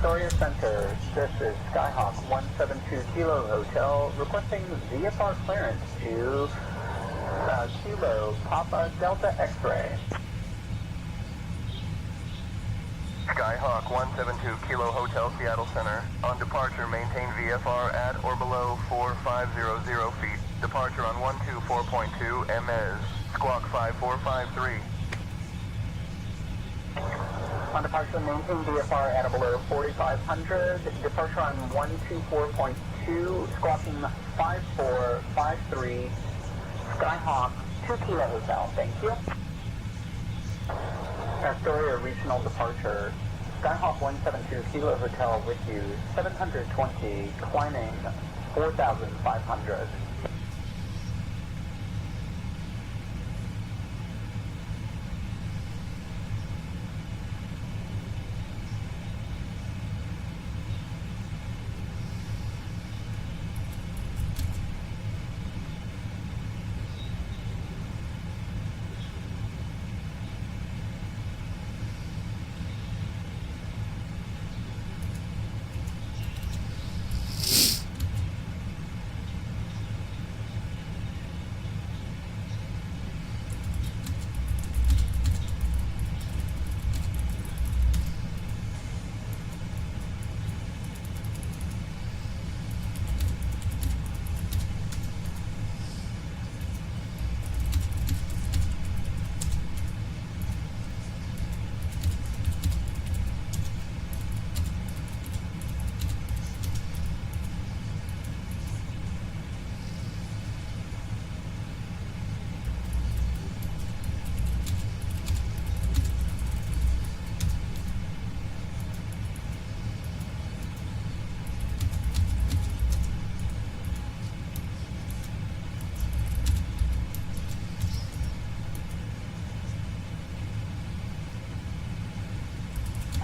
Astoria Center, this is Skyhawk 172 Kilo Hotel requesting VFR clearance to Kilo Papa Delta X-Ray. Skyhawk 172 Kilo Hotel Seattle Center. On departure, maintain VFR at or below 4500 feet. Departure on 124.2 MS. Squawk 5453. On departure, maintain VFR at or below 4500. Departure on 124.2, squawking 5453. Skyhawk 2 Kilo Hotel, thank you. Astoria Regional Departure. Skyhawk 172 Kilo Hotel with you, 720, climbing 4,500.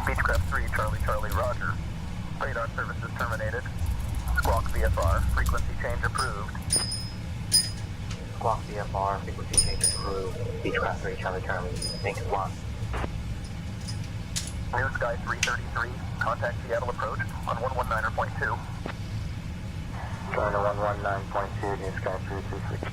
Beechcraft 3, Charlie, Roger. Radar services terminated. Squawk VFR, frequency change approved. Squawk VFR, frequency change approved. Beechcraft 3, Charlie, make it 1. New Sky 333, contact Seattle approach on 119.2. Going to 119.2, New Sky 333.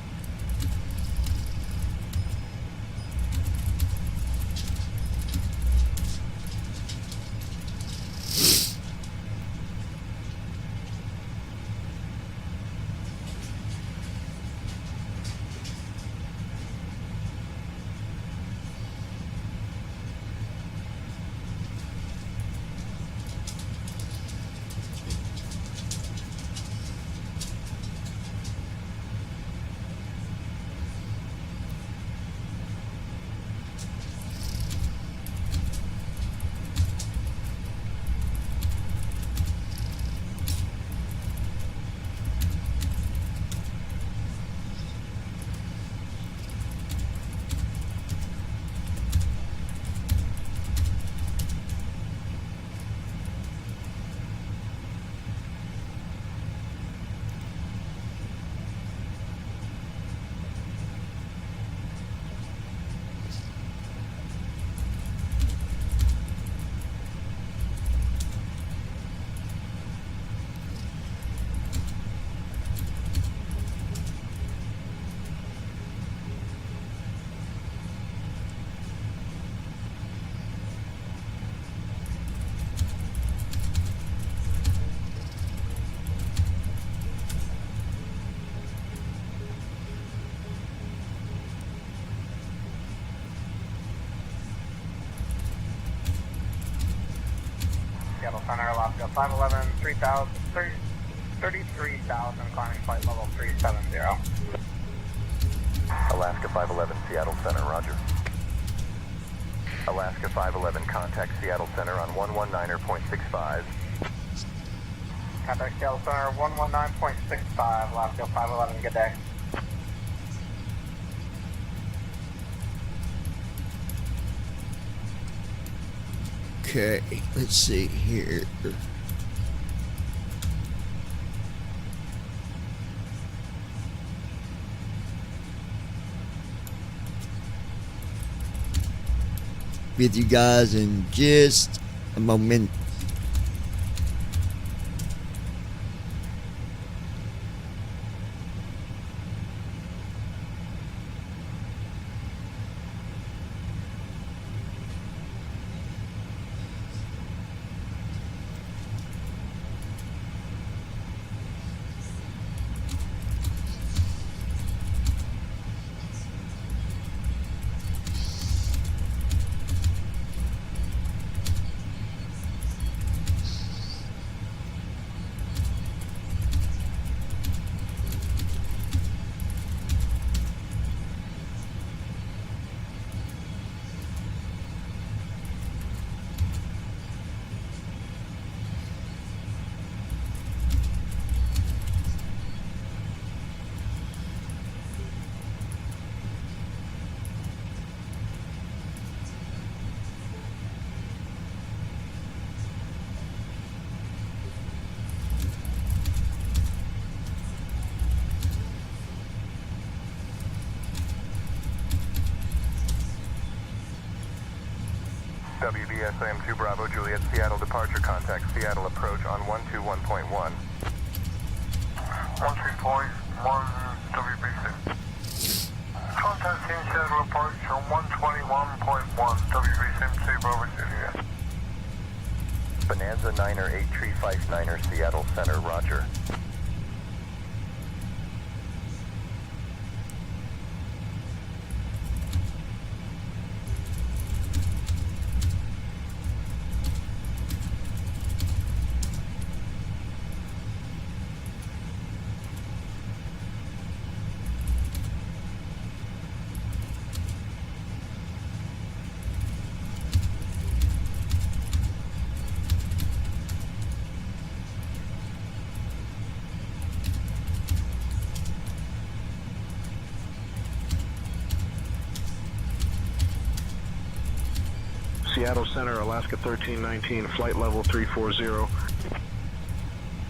Seattle Center, Alaska 511, 33,000, climbing flight level 370. Alaska 511, Seattle Center, Roger. Alaska 511, contact Seattle Center on 119.65. Contact Seattle Center 119.65, Alaska 511, good day. Okay, let's see here. With you guys in just a moment. WBSM 2 Bravo Juliet Seattle departure contact Seattle approach on 121.1. 131 WBSM. Contact Team Seattle approach on 121.1 WBSM 2 Bravo Juliet. Bonanza Niner 8 Tree Fife Niner Seattle Center, roger. Seattle Center, Alaska 1319, flight level 340.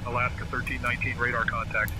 Alaska 1319, radar contact.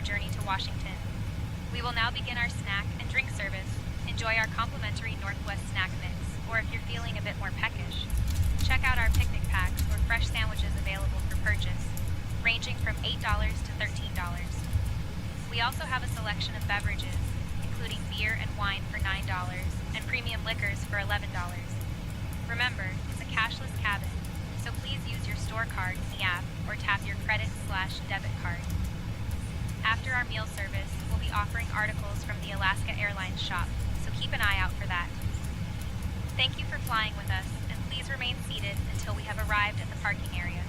journey to Washington. We will now begin our snack and drink service. Enjoy our complimentary Northwest snack mix, or if you're feeling a bit more peckish, check out our picnic packs or fresh sandwiches available for purchase, ranging from $8 to $13. We also have a selection of beverages, including beer and wine for $9 and premium liquors for $11. Remember, it's a cashless cabin, so please use your store card in the app or tap your credit/debit card. After our meal service, we'll be offering articles from the Alaska Airlines shop, so keep an eye out for that. Thank you for flying with us, and please remain seated until we have arrived at the parking area.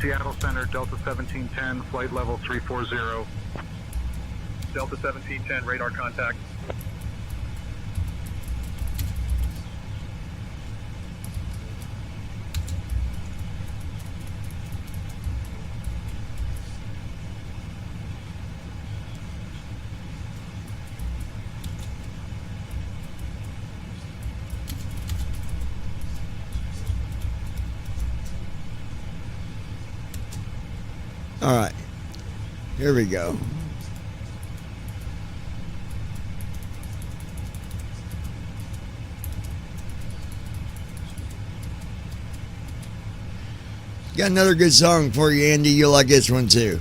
Seattle Center, Delta 1710, flight level 340. Delta 1710, radar contact. All right. Here we go. Got another good song for you, Andy. You'll like this one too.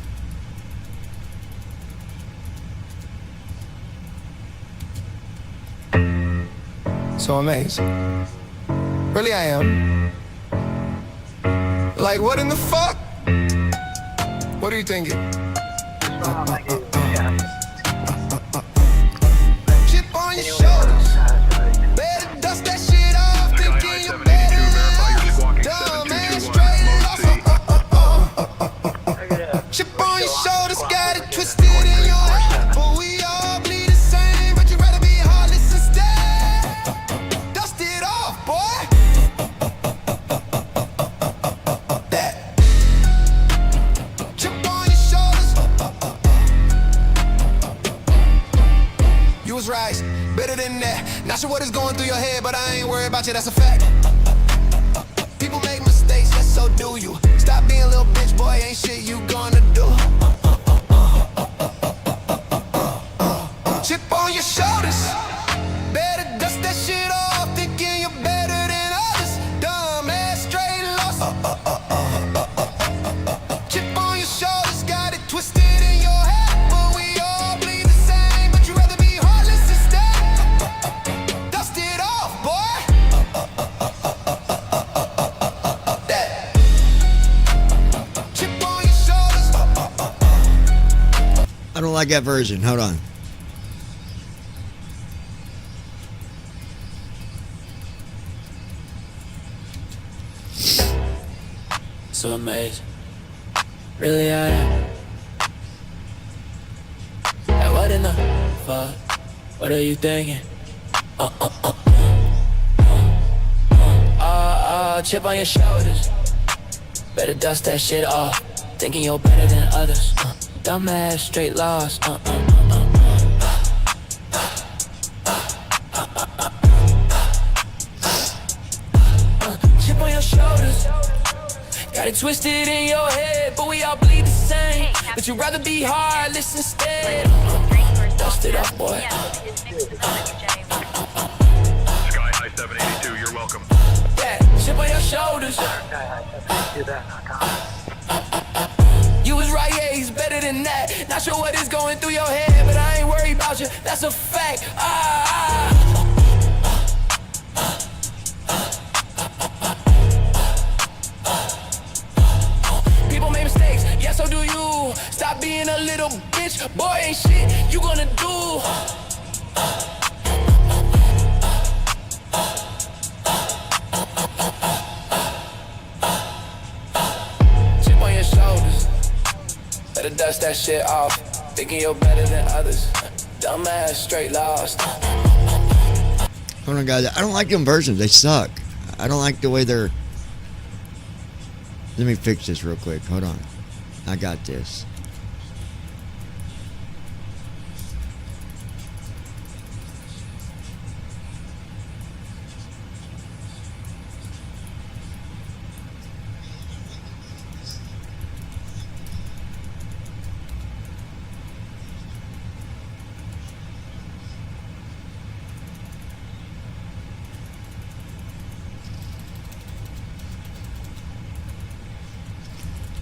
So amazing. Really, I am. Like, what in the fuck? What are you thinking? Chip on your shoulders. Better dust that shit off. Thinking you're better than others. Dumb and straight lost. Chip on your shoulders. Got it twisted in your head. But we all bleed the same. But you'd rather be heartless instead. Dust it off, boy. Right, better than that. Not sure what is going through your head, but I ain't worried about you, that's a fact. People make mistakes, yes, so do you. Stop being a little bitch, boy, ain't shit you gonna do. Chip on your shoulders. Better dust that shit off, thinking you're better than others. Dumb ass, straight lost. Chip on your shoulders, got it twisted in your head, but we all bleed the same. But you rather be heartless instead. Dust it off, boy. Chip on your shoulders. I don't like that version. Hold on. So amazing. Really, I am. And what in the fuck? What are you thinking? Chip on your shoulders. Better dust that shit off. Thinking you're better than others. Dumbass, straight lost. Chip on your shoulders. Got it twisted in your head, but we all bleed the same. But you'd rather be heartless instead. Dust it off, boy. Sky High 782, you're welcome. Yeah, chip on your shoulders. You was right, yeah, he's better than that. Not sure what is going through your head, but I ain't worried about you, that's a fact. People make mistakes, yeah, so do you. Stop being a little bitch, boy, ain't shit you gonna do. Chip on your shoulders. Better dust that shit off. Thinking you're better than others. Dumbass, straight lost. Hold on, guys. I don't like them versions. They suck. I don't like the way they're... Let me fix this real quick. Hold on. I got this.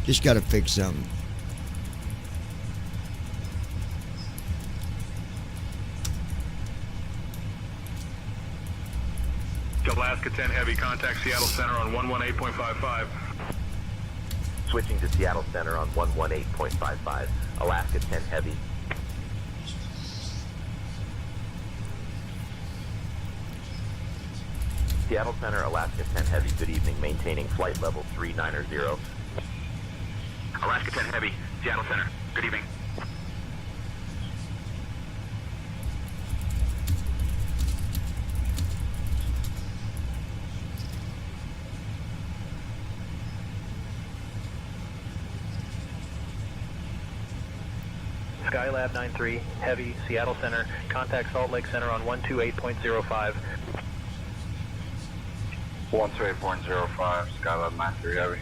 Just gotta fix something. Alaska 10 Heavy, contact Seattle Center on 118.55. Switching to Seattle Center on 118.55. Alaska 10 Heavy. Seattle Center, Alaska 10 Heavy, good evening, maintaining flight level 390. Alaska 10 Heavy, Seattle Center, good evening. Skylab 93, Heavy, Seattle Center, contact Salt Lake Center on 128.05. 128.05, Skylab 93 Heavy.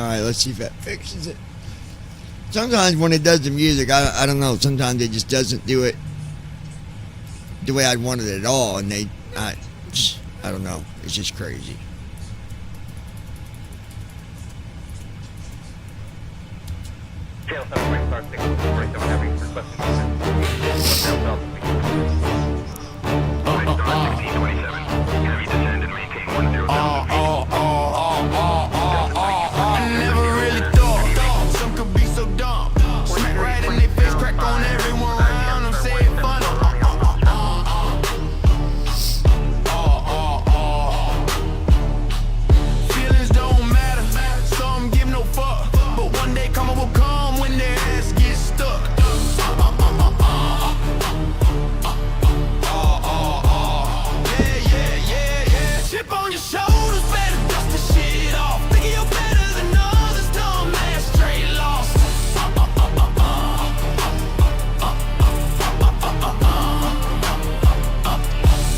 right, let's see if that fixes it. Sometimes when it does the music, I don't know. Sometimes it just doesn't do it the way I'd want it at all, and I don't know. It's just crazy. Channel 7, right star 6, 47 Heavy, requesting Right star 1627, Heavy descend and maintain 10,000 I never really thought some could be so dumb. Smack right in their face, crack on everyone around them, say it fun. Feelings don't matter, some give no fuck. But one day karma will come when their ass gets stuck. Yeah. Chip on your shoulders, better dust the shit off. Thinking you're better than others, dumb ass, straight lost.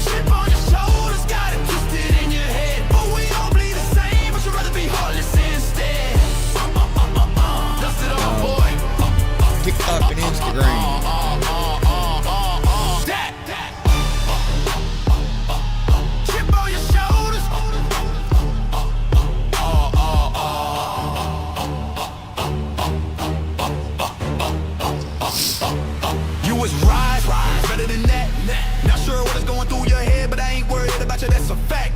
Chip on your shoulders, got it twisted in your head. But we all bleed the same, but you'd rather be heartless instead. Dust it off, boy. TikTok and Instagram. Chip on your shoulders. You was right, better than that. Not sure what is going through your head, but I ain't worried about you, that's a fact.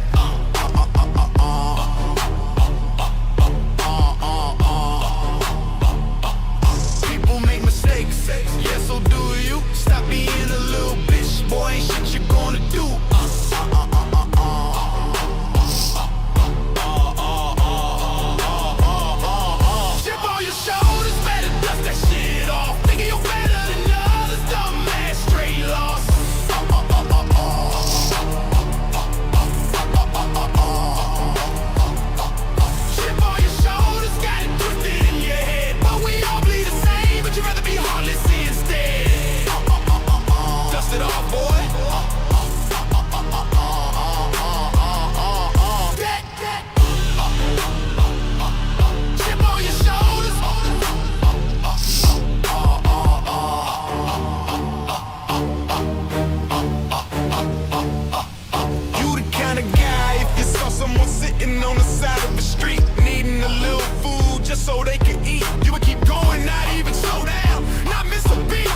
People make mistakes, yeah, so do you. Stop being a little bitch, boy, ain't shit you gonna do. Chip on your shoulders, better dust that shit off. Thinking you're better than others, dumb ass, straight lost. Chip on your shoulders, got it twisted in your head. But we all bleed the same, but you'd rather be heartless instead. Dust it off, boy. Chip on your shoulders. You the kind of guy, if you saw someone sitting on the side of the street, needing a little food just so they can eat, you would keep going, not even slow down, not miss a beat.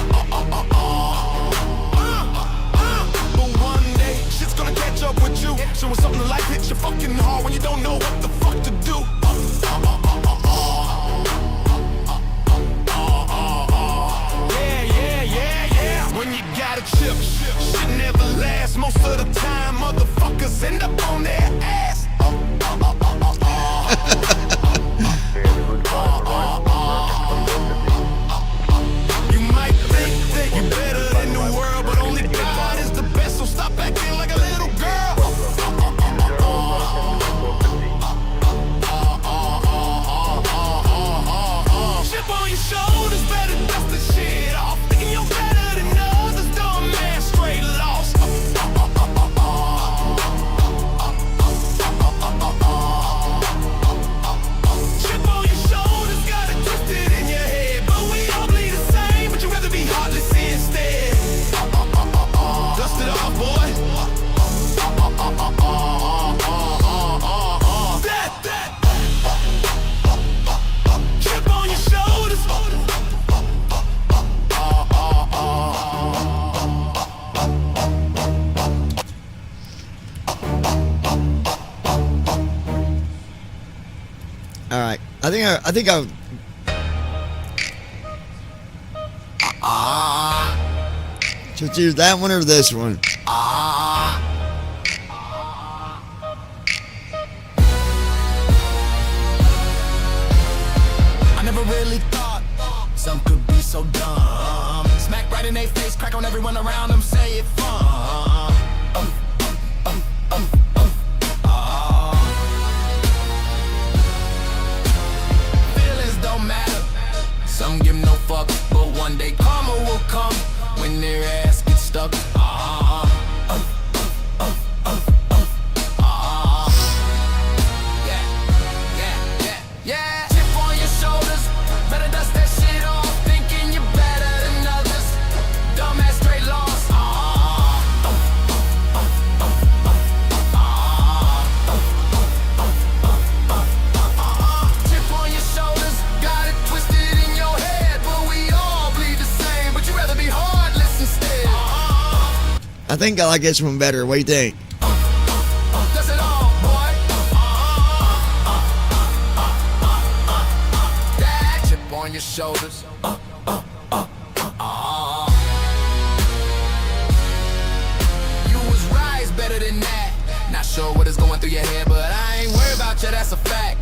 But one day, shit's gonna catch up with you. Showing something to life hits you fucking hard when you don't know what the fuck to do. Yeah. When you got a chip, shit never lasts. Most of the time, motherfuckers end up on their ass. You might think that you're better than the world, but only God is the best, so stop acting like a little girl. Chip on your shoulders, better dust the shit off. Thinking you're better than others, dumb man, straight lost. Chip on your shoulders, got it twisted in your head. But we all bleed the same, but you'd rather be heartless instead. Dust it off, boy. Chip on your shoulders. All right. I think I. So it's either that one or this one. I never really thought some could be so dumb. Smack right in their face, crack on everyone around them, say it fun. Feelings don't matter, some give no fuck, but one day karma will come when their ass gets stuck. Yeah. Chip I think I like this one better. What do you think? Does it all, boy. That chip on your shoulders. You was rise better than that. Not sure what is going through your head, but I ain't worried about you, that's a fact.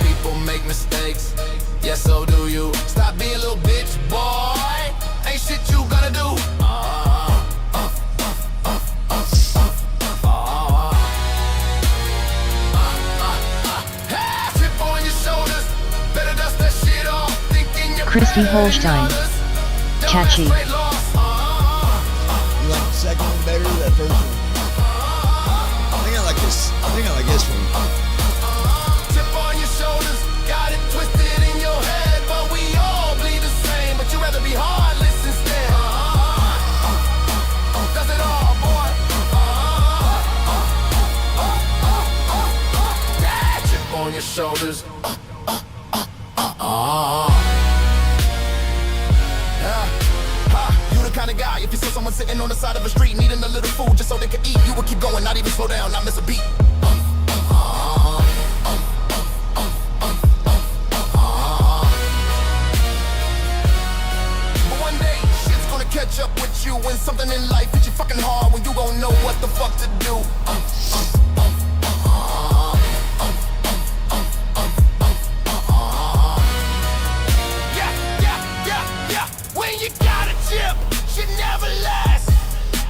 People make mistakes, yes, so do you. Stop being a little bitch, boy. Ain't shit you gonna do. Chip on your shoulders, better dust that shit off. Thinking you're Christy Holstein. Catchy. You like the second one better or that first one? I think I like this. I think I like this one. Chip on your shoulders, got it twisted in your head, but we all bleed the same. But you rather be heartless instead. Does it all, boy. That chip on your shoulders. You the kind of guy, if you saw someone sitting on the side of a street needing a little food just so they could eat, you would keep going, not even slow down, not miss a beat. But one day, shit's gonna catch up with you when something in life hits you fucking hard, when you gon' know what the fuck to do. When you got a chip, shit never lasts.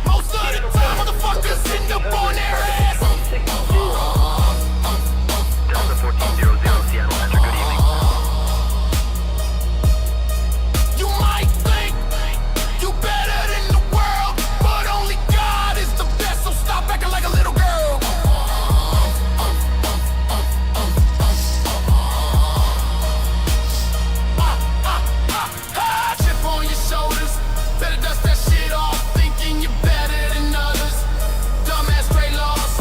Most of the time, motherfuckers end up on their ass. Delta 1400 Seattle Metro, good evening. You might think you better than the world, but only God is the best, so stop acting like a little girl. Chip on your shoulders, better dust that shit off, thinking you're better than others. Dumbass straight loss.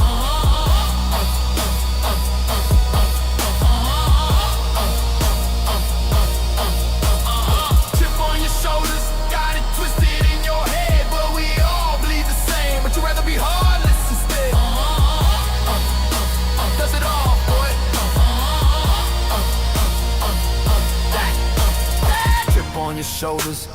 Chip on your shoulders, got it twisted in your head, but we all bleed the same. But you rather be heartless instead. Does it all, boy. That chip on your shoulders.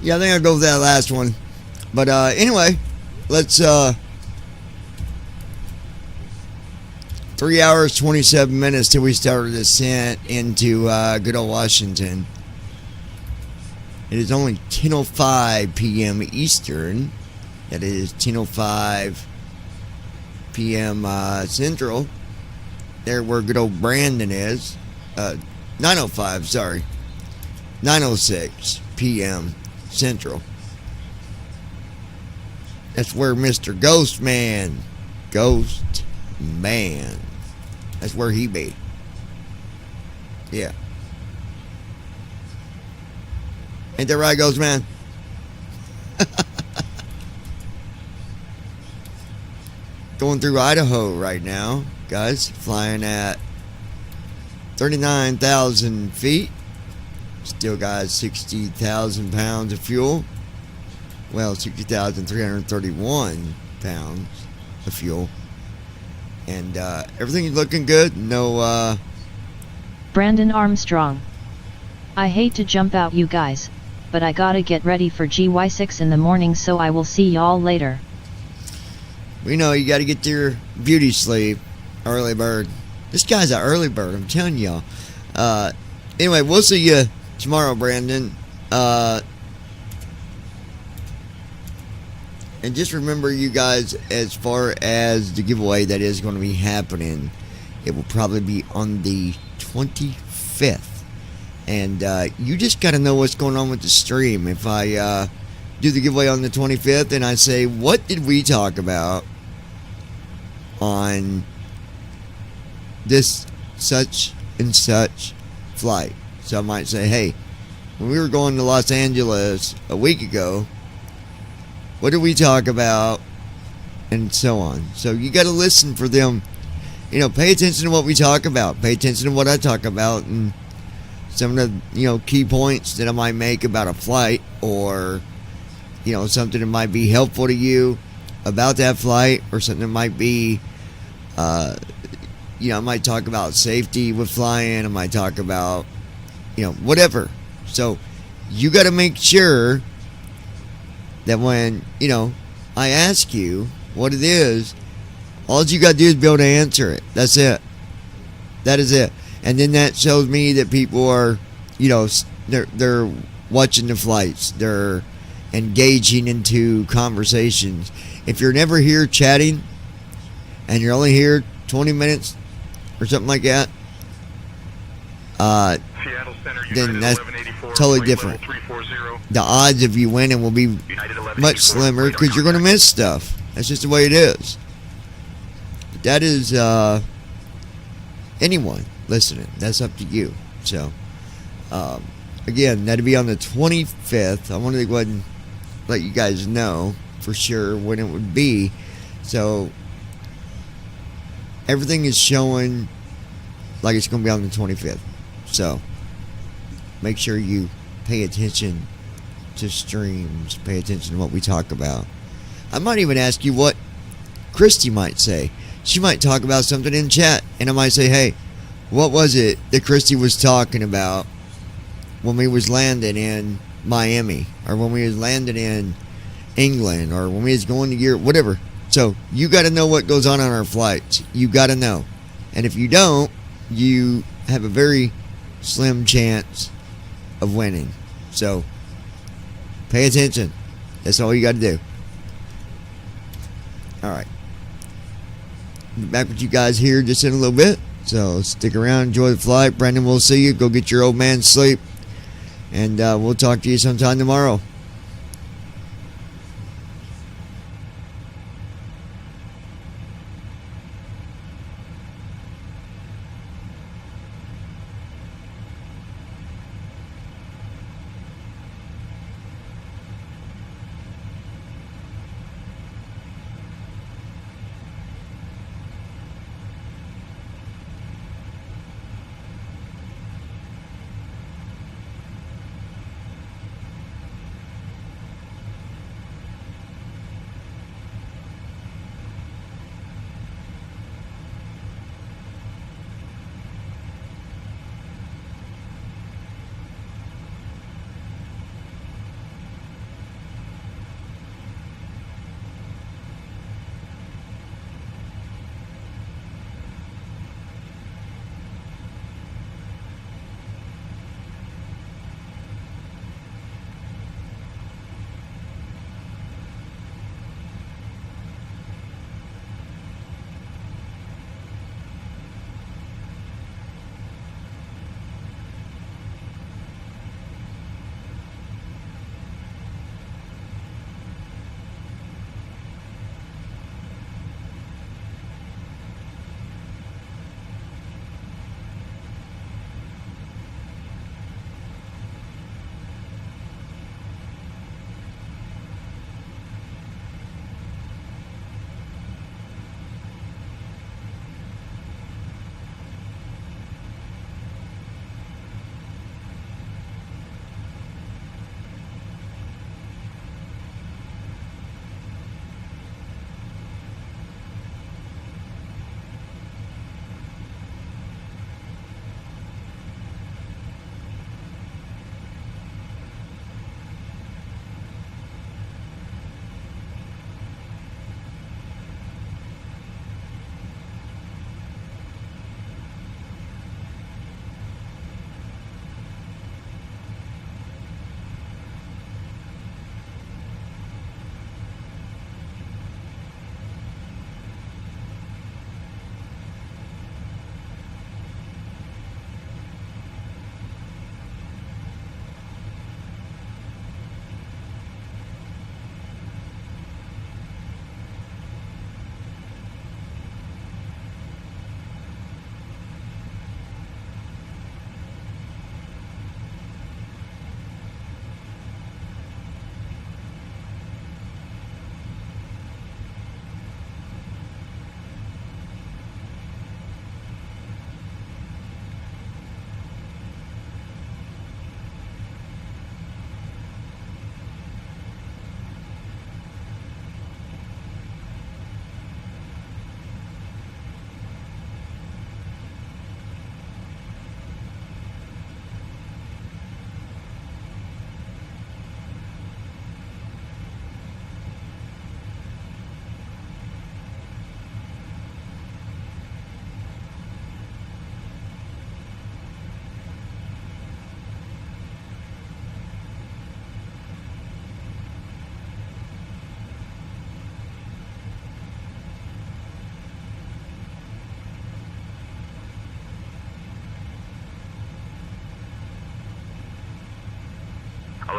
Yeah, I think I'll go with that last one. But anyway, let's 3 hours 27 minutes till we start our descent into good old Washington. It is only 10:05 p.m. Eastern. That is 10:05 p.m. Central. There where good old Brandon is. 9:05, sorry. 9:06 p.m. Central. That's where Mr. Ghost Man. That's where he be. Yeah. Ain't that right, Ghost Man? Going through Idaho right now, guys. Flying at 39,000 feet. Still got 60,000 pounds of fuel. Well, 60,331 pounds of fuel. And everything's looking good. No, Brandon Armstrong. I hate to jump out you guys, but I gotta get ready for GY6 in the morning, so I will see y'all later. we know you got to get to your beauty sleep. Early bird. This guy's an early bird, I'm telling y'all. Anyway, we'll see you tomorrow, Brandon. And just remember, you guys, as far as the giveaway that is going to be happening, it will probably be on the 25th. And you just got to know what's going on with the stream. If I do the giveaway on the 25th and I say, what did we talk about on this such and such flight? So I might say, hey, when we were going to Los Angeles a week ago, What do we talk about? And so on. So you got to listen for them. Pay attention to what we talk about. Pay attention to what I talk about, and some of the key points that I might make about a flight, or something that might be helpful to you about that flight, or something that might be I might talk about safety with flying. I might talk about whatever. So you got to make sure that when I ask you what it is, all you got to do is be able to answer it. That's it. That is it. And then that shows me that people are, they're watching the flights. They're engaging into conversations. If you're never here chatting and you're only here 20 minutes or something like that, then that's totally different. The odds of you winning will be much slimmer because you're going to miss stuff. That's just the way it is. But that is anyone listening. That's up to you. So, again, that'll be on the 25th. I wanted to go ahead and let you guys know for sure when it would be. So, everything is showing like it's going to be on the 25th. So, make sure you pay attention to streams. Pay attention to what we talk about. I might even ask you what Christy might say. She might talk about something in chat, and I might say, hey, what was it that Christy was talking about when we was landing in Miami, or when we was landing in England, or when we was going to Europe, whatever. So you got to know what goes on our flights. You got to know. And if you don't, you have a very slim chance of winning. So pay attention. That's all you got to do. All right. Be back with you guys here just in a little bit. So stick around, enjoy the flight. Brandon, we'll see you. Go get your old man sleep. And we'll talk to you sometime tomorrow.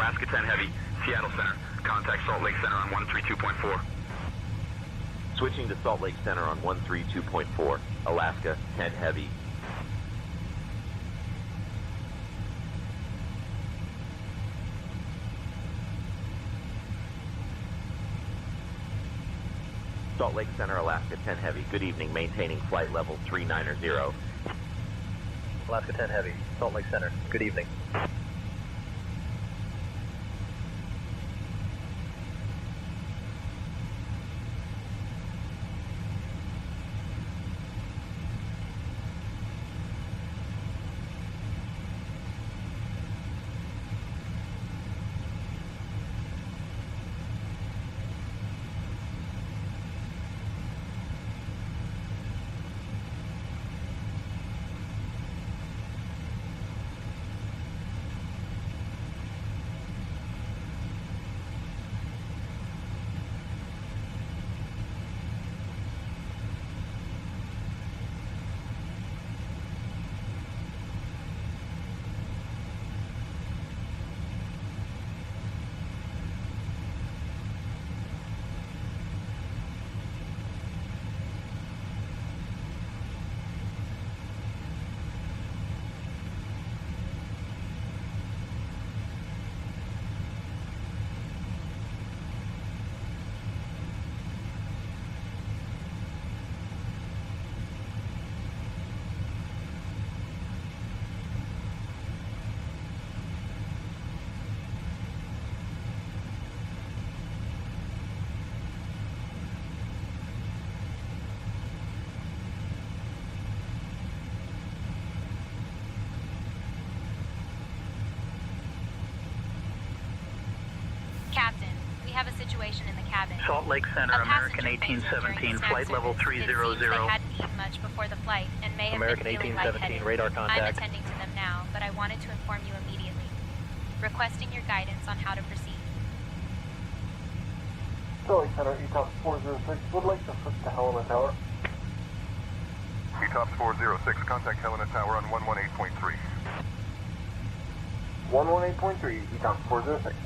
Alaska 10 Heavy, Seattle Center. Contact Salt Lake Center on 132.4. Switching to Salt Lake Center on 132.4. Alaska 10 Heavy. Salt Lake Center, Alaska 10 Heavy. Good evening, maintaining flight level 390. Alaska 10 Heavy, Salt Lake Center. Good evening. Captain, we have a situation in the cabin. Salt Lake Center, A American passenger fainted 1817, during snack flight level service. It seems 300. they hadn't eaten much before the flight and may have American been feeling 1817, lightheaded. radar I'm contact. attending to them now, but I wanted to inform you immediately. Requesting your guidance on how to proceed. Salt Lake Center, ETOPS 406, would like to switch to Helena Tower. ETOPS 406, contact Helena Tower on 118.3. 118.3, ETOPS 406.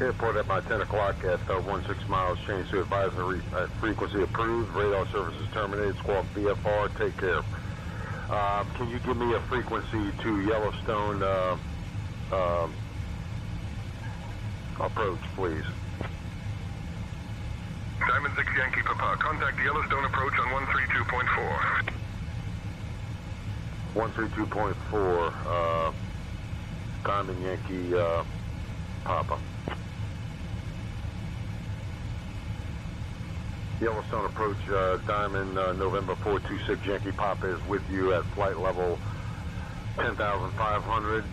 Airport at my 10 o'clock at 16 miles, change to advisory frequency approved, radar services terminated, squawk VFR, take care. Can you give me a frequency to Yellowstone approach, please? Diamond 6 Yankee Papa, contact Yellowstone approach on 132.4. 132.4, Diamond Yankee Papa. Yellowstone approach, Diamond November 426 Yankee Papa is with you at flight level 10,500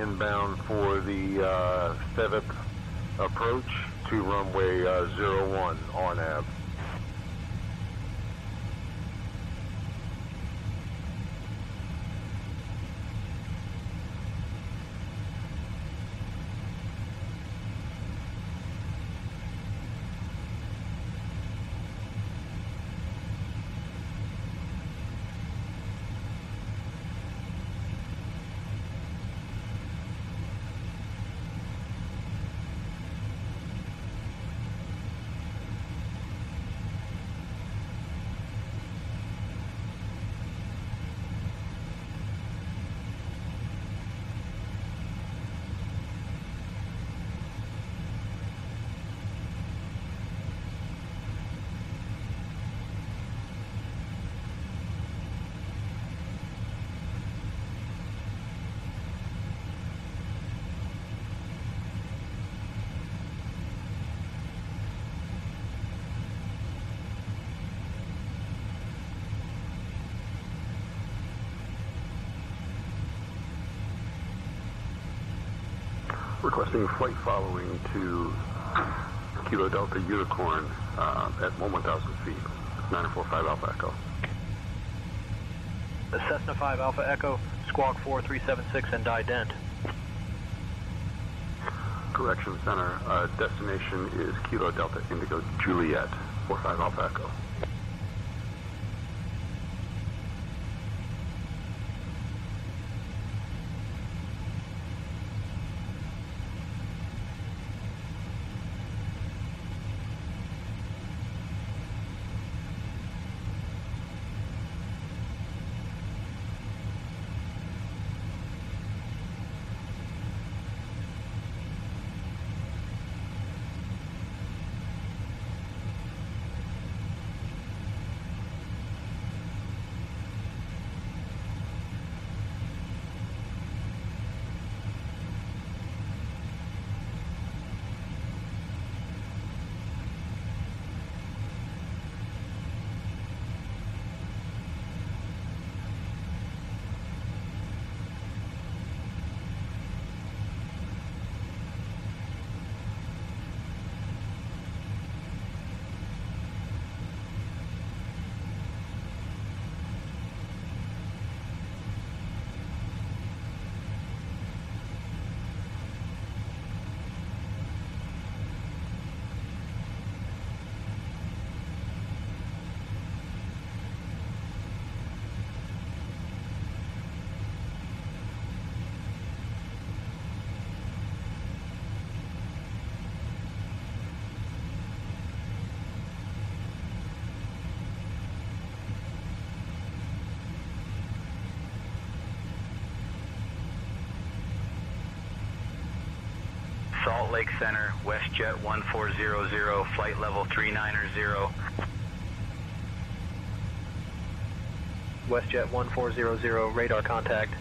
inbound for the FEVIP approach to runway 01 RNAV. Requesting flight following to Kilo Delta Unicorn at 1,000 feet, 945 Alpha Echo. The Cessna 5 Alpha Echo, squawk 4376 and ident. Correction Center, destination is Kilo Delta Indigo Juliet, 45 Alpha Echo. Salt Lake Center, WestJet 1400, flight level 390. WestJet 1400, radar contact.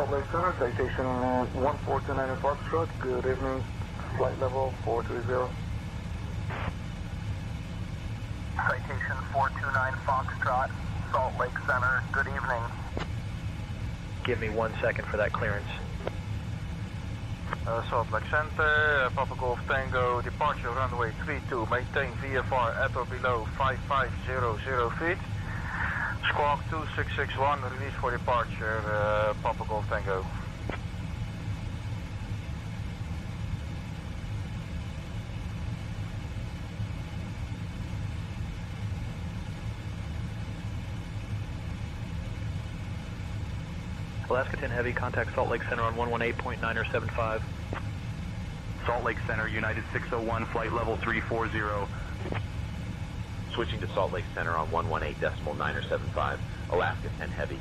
Salt Lake Center, citation 1429 Foxtrot. Good evening, flight level 430. Citation 429 Foxtrot, Salt Lake Center. Good evening. Give me 1 second for that clearance. Salt Lake Center, Papa Golf Tango, departure runway 32, maintain VFR at or below 5500 feet. Squawk 2661, release for departure, Papa Golf Tango. Alaska 10 Heavy, contact Salt Lake Center on 118.975. Salt Lake Center, United 601, flight level 340. Switching to Salt Lake Center on 118.975. Alaska 10 Heavy.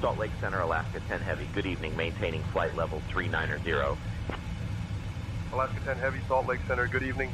Salt Lake Center, Alaska 10 Heavy. Good evening, maintaining flight level 390. Alaska 10 Heavy, Salt Lake Center, good evening.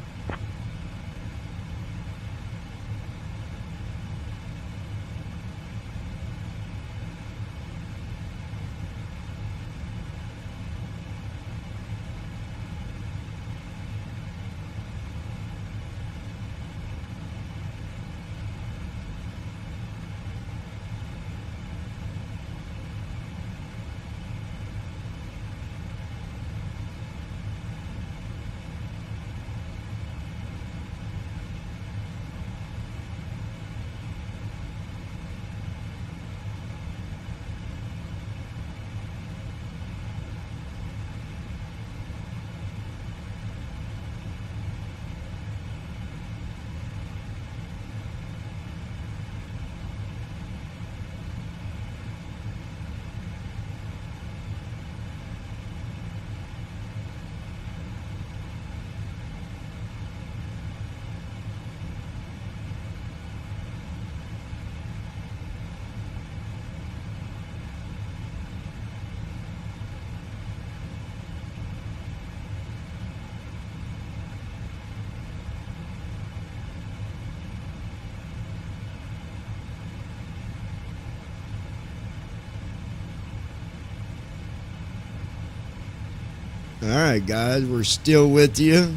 All right, guys, we're still with you.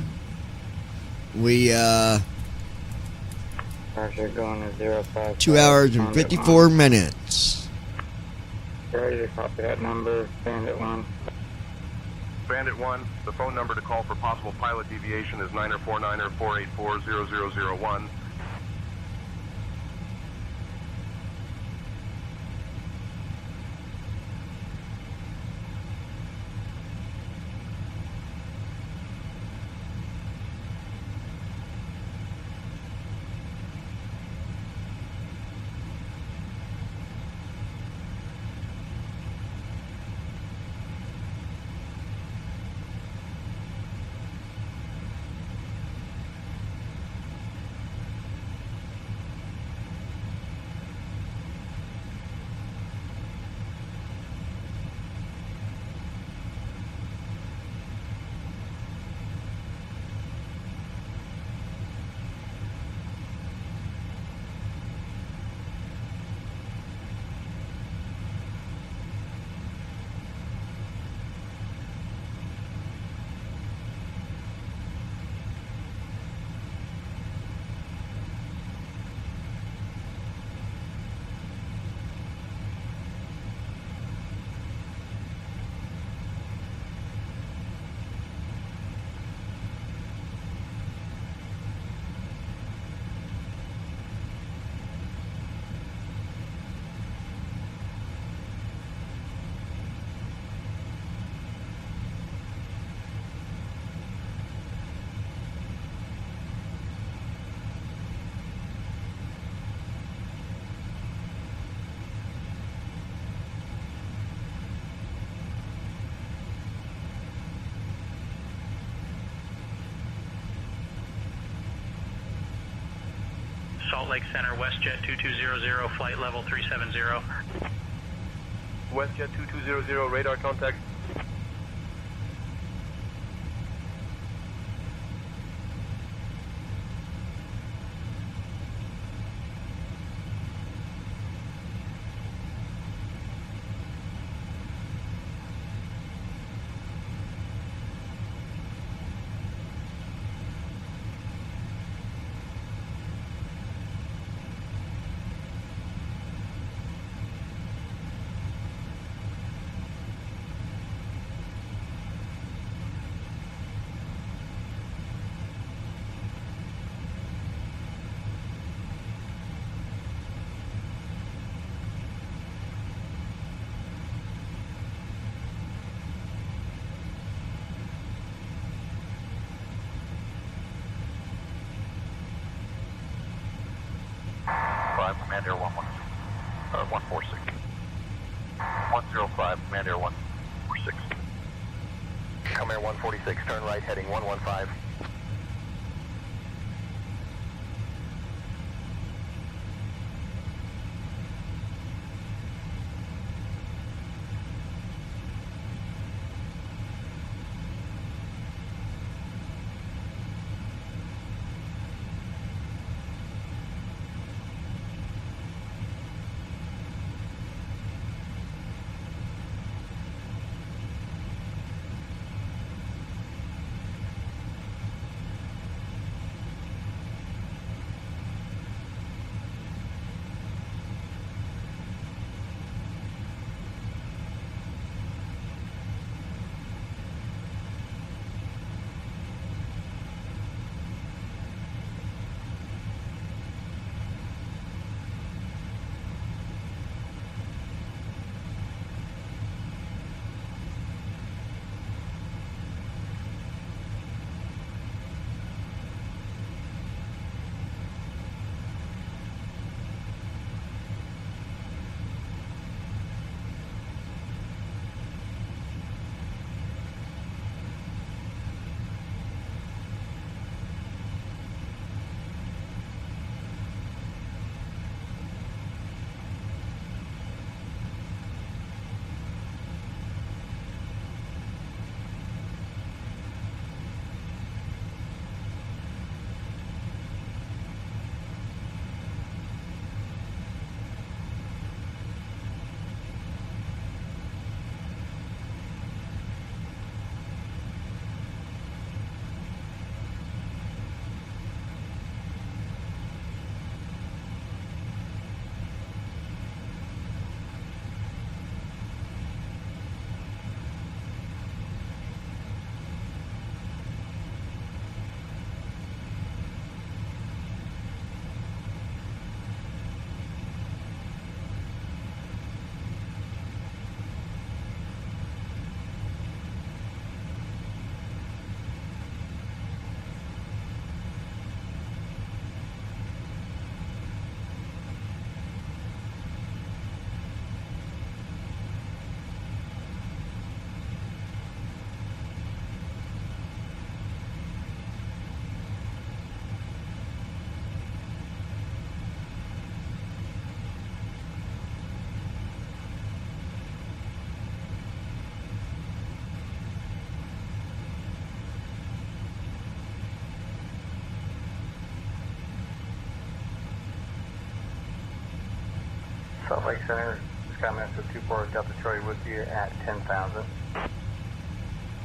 We 2 hours and 54 minutes. Ready to copy that number, Bandit 1. Bandit 1, the phone number to call for possible pilot deviation is 949-484-0001. Salt Lake Center, WestJet 2200, flight level 370. WestJet 2200, radar contact. Command Air 146. 105, Command Air 146. Come Air 146, turn right heading 115. Salt Lake Center, Skymaster 24 Delta Charlie with you at 10,000.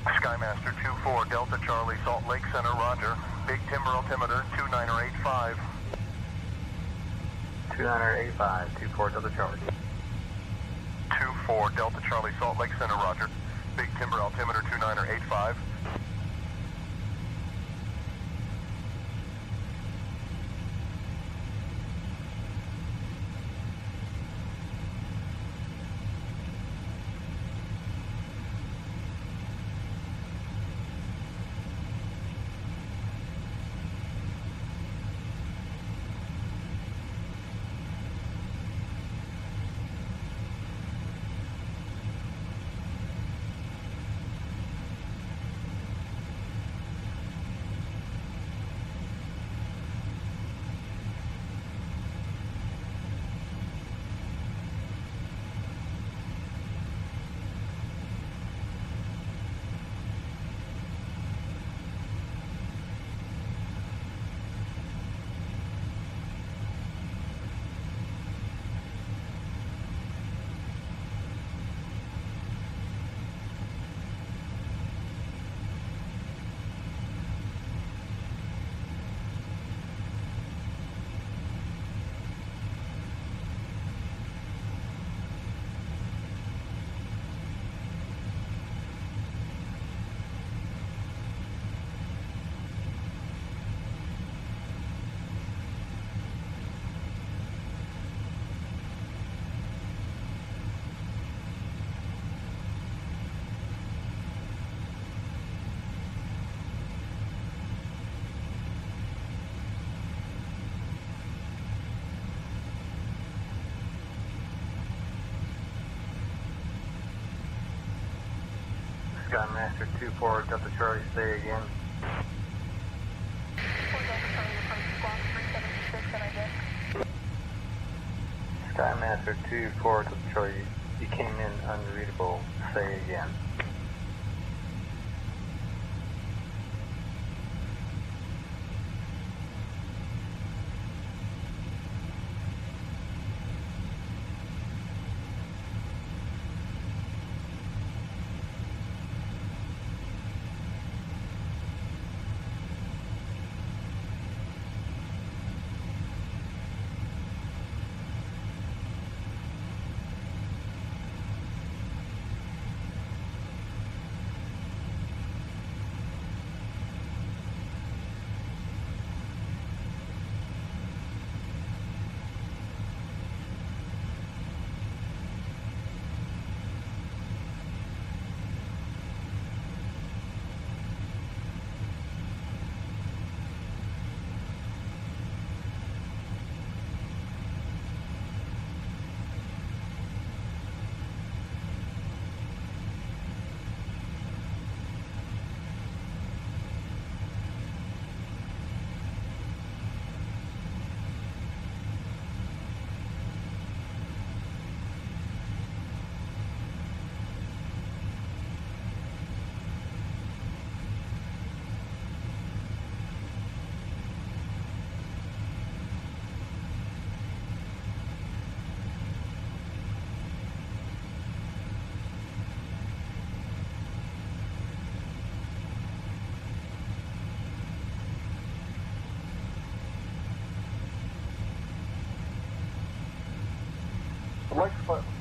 Skymaster 24 Delta Charlie, Salt Lake Center, roger. Big timber altimeter 2985. 2985, 24 Delta Charlie. 24 Delta Charlie, Salt Lake Center, roger. Big timber altimeter 2985. Skymaster 2-4 Delta Charlie, say again. Skymaster 2-4 Delta Charlie, you came in unreadable, say again.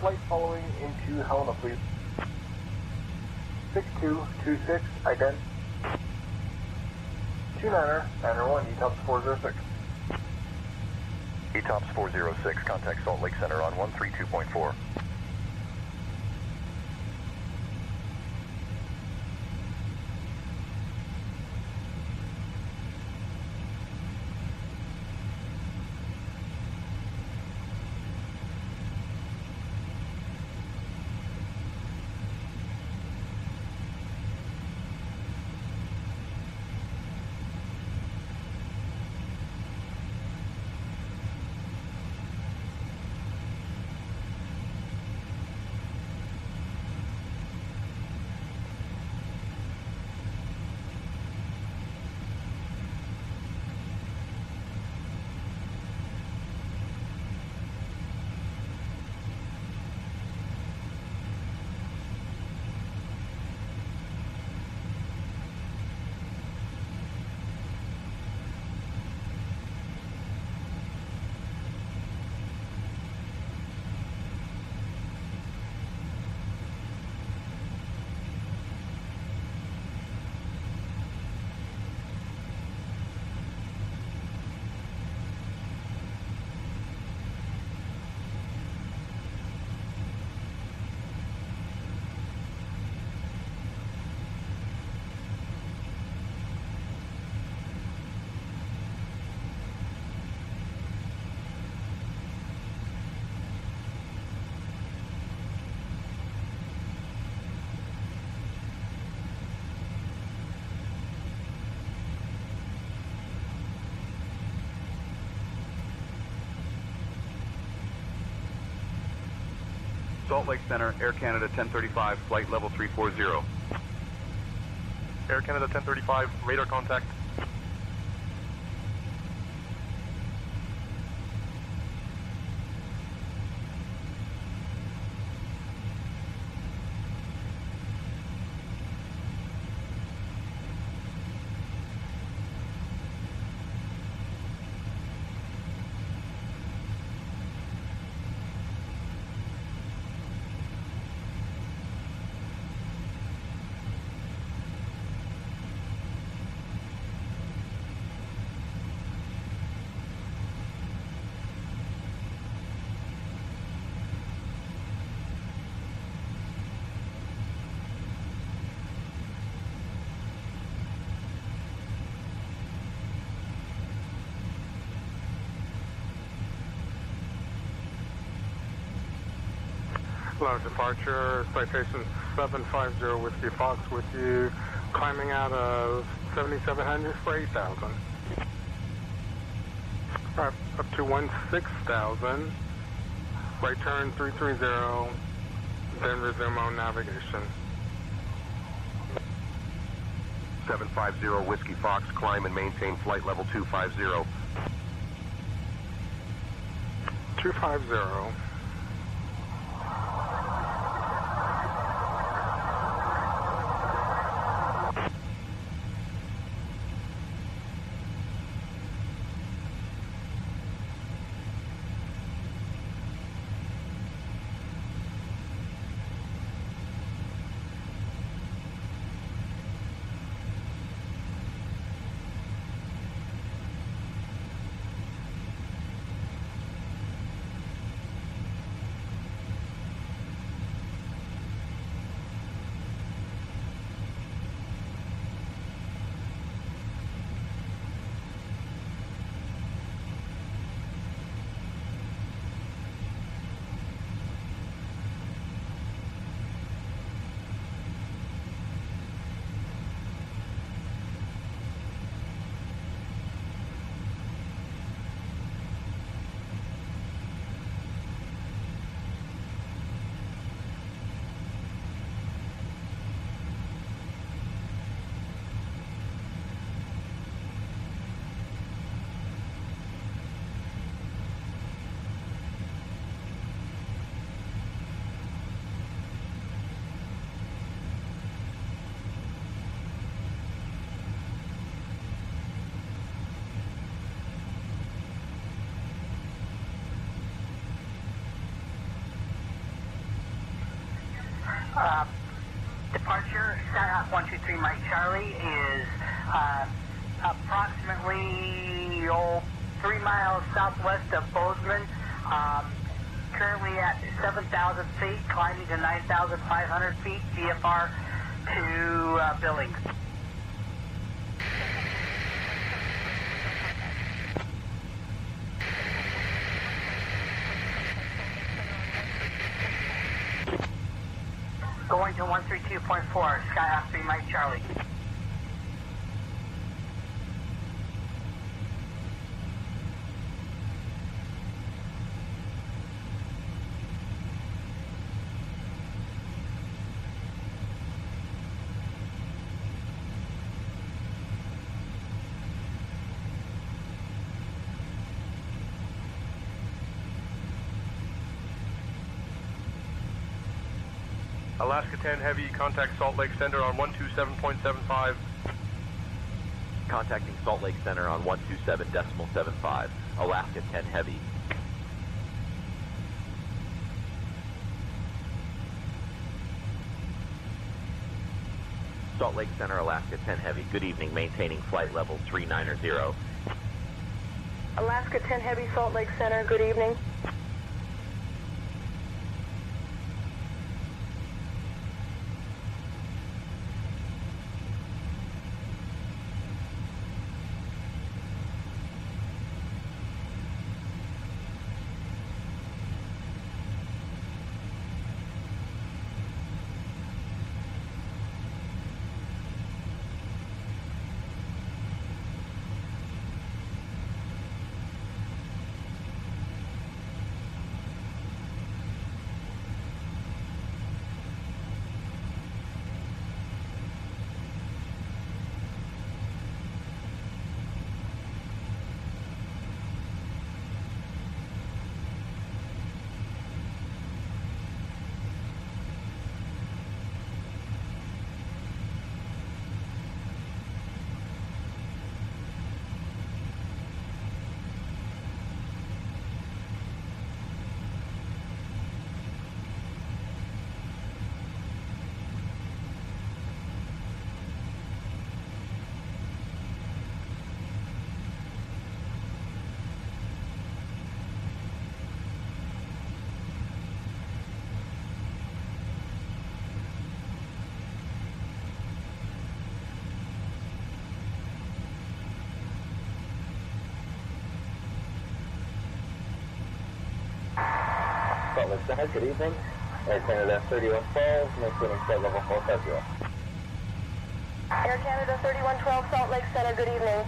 Flight following into Helena, please. 6226, ident. 29er, 901, ETOPS 406. ETOPS 406, contact Salt Lake Center on 132.4. Salt Lake Center, Air Canada 1035, flight level 340. Air Canada 1035, radar contact. Lounge departure, citation 750 Whiskey Fox with you, climbing out of 7700 for 8,000. Up to 16,000, right turn 330, then resume on navigation. 750 Whiskey Fox, climb and maintain flight level 250. 250. Departure, 123 Mike Charlie is approximately 3 miles southwest of Bozeman. Currently at 7,000 feet, climbing to 9,500 feet, VFR to Billings. Going to 132.4, Skyhawk 3 Mike Charlie. Alaska 10 Heavy, contact Salt Lake Center on 127.75. Contacting Salt Lake Center on 127.75. Alaska 10 Heavy. Salt Lake Center, Alaska 10 Heavy. Good evening, maintaining flight level 390. Alaska 10 Heavy, Salt Lake Center, good evening. Salt Lake Center, good evening. Air Canada 3112, maintaining flight level 450. Air Canada 3112, Salt Lake Center, good evening.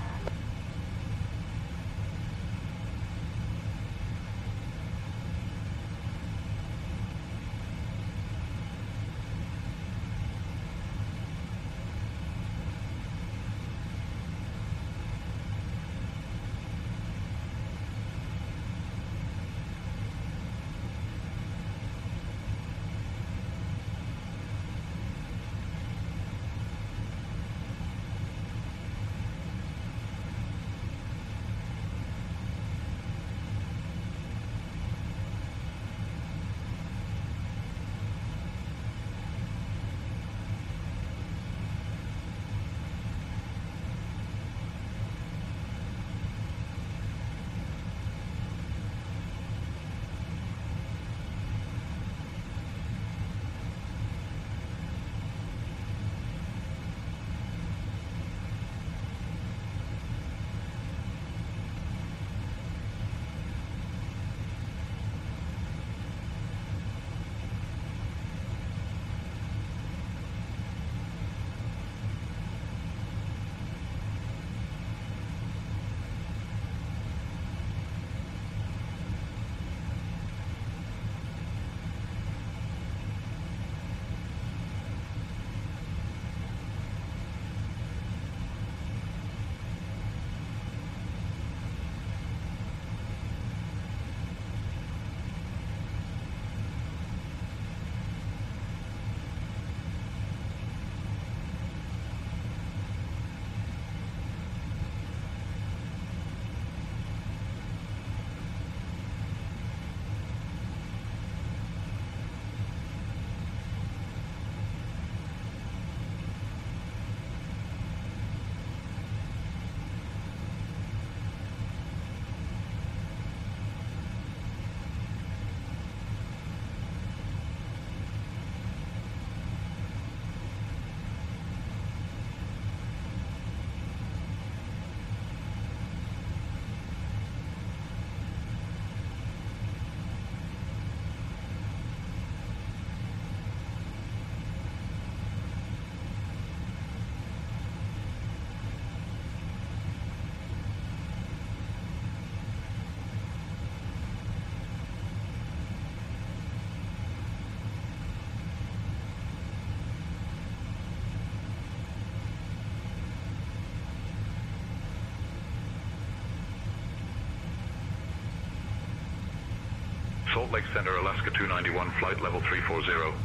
Salt Lake Center, Alaska 291, flight level 340.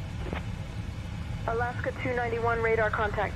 Alaska 291, radar contact.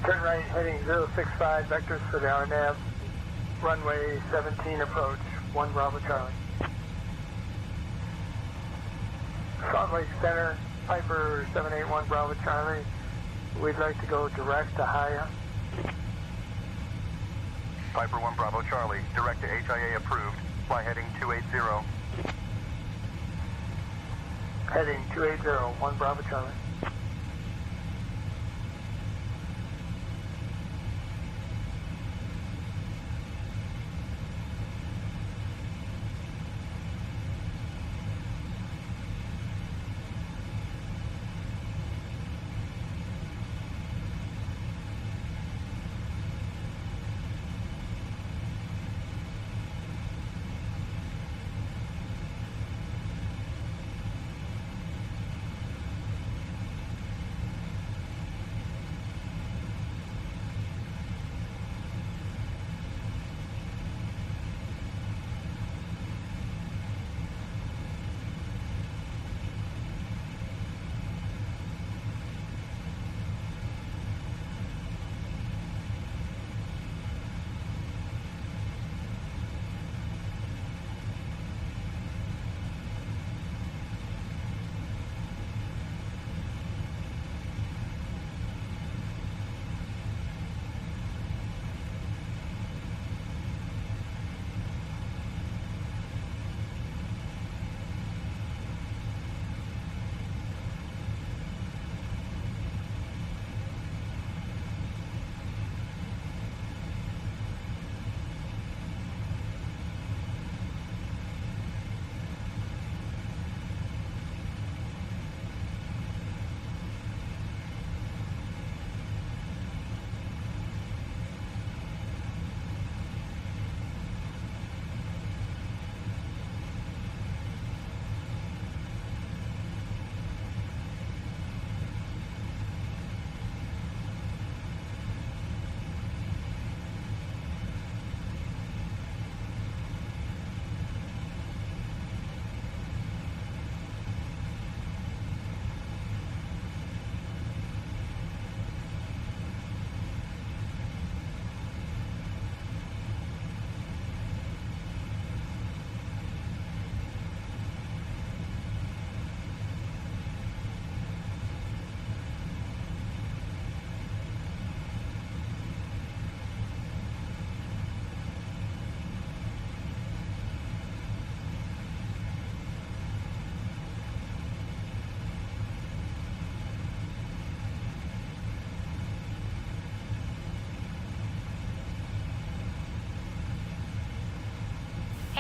Turn right heading 065, vectors for the RNAV. Runway 17 approach, 1 Bravo Charlie. Salt Lake Center, Piper 781 Bravo Charlie. We'd like to go direct to Haya. Piper 1 Bravo Charlie, direct to HIA approved. Fly heading 280. Heading 280, 1 Bravo Charlie.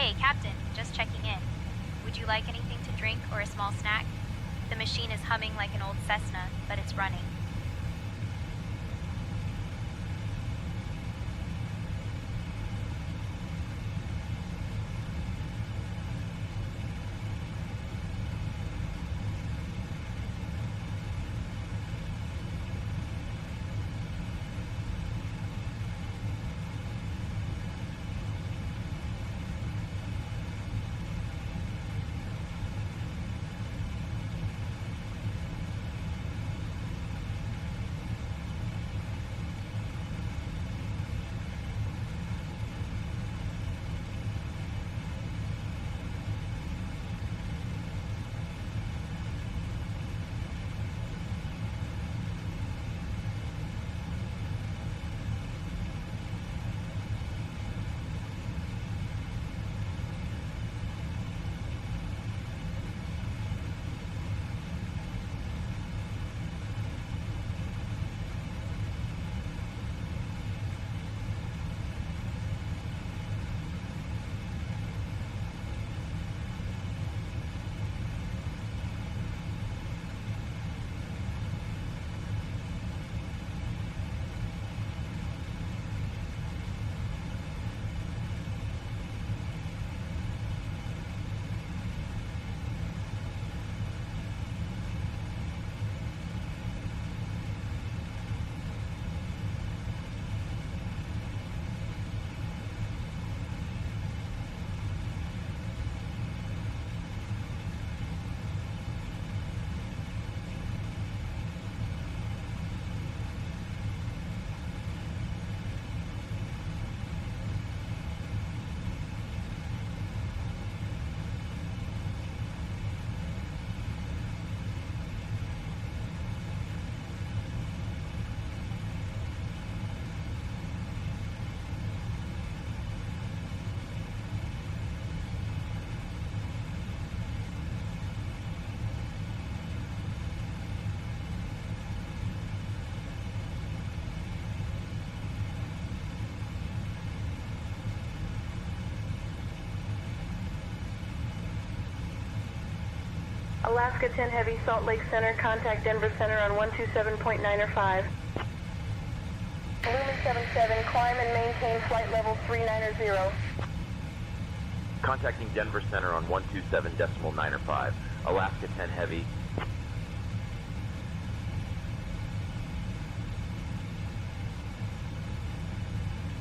Hey, Captain, just checking in. Would you like anything to drink or a small snack? The machine is humming like an old Cessna, but it's running. Alaska 10 Heavy, Salt Lake Center, contact Denver Center on 127.9 or 5. Lumen 77, climb and maintain flight level 390. Contacting Denver Center on 127.9 or 5. Alaska 10 Heavy.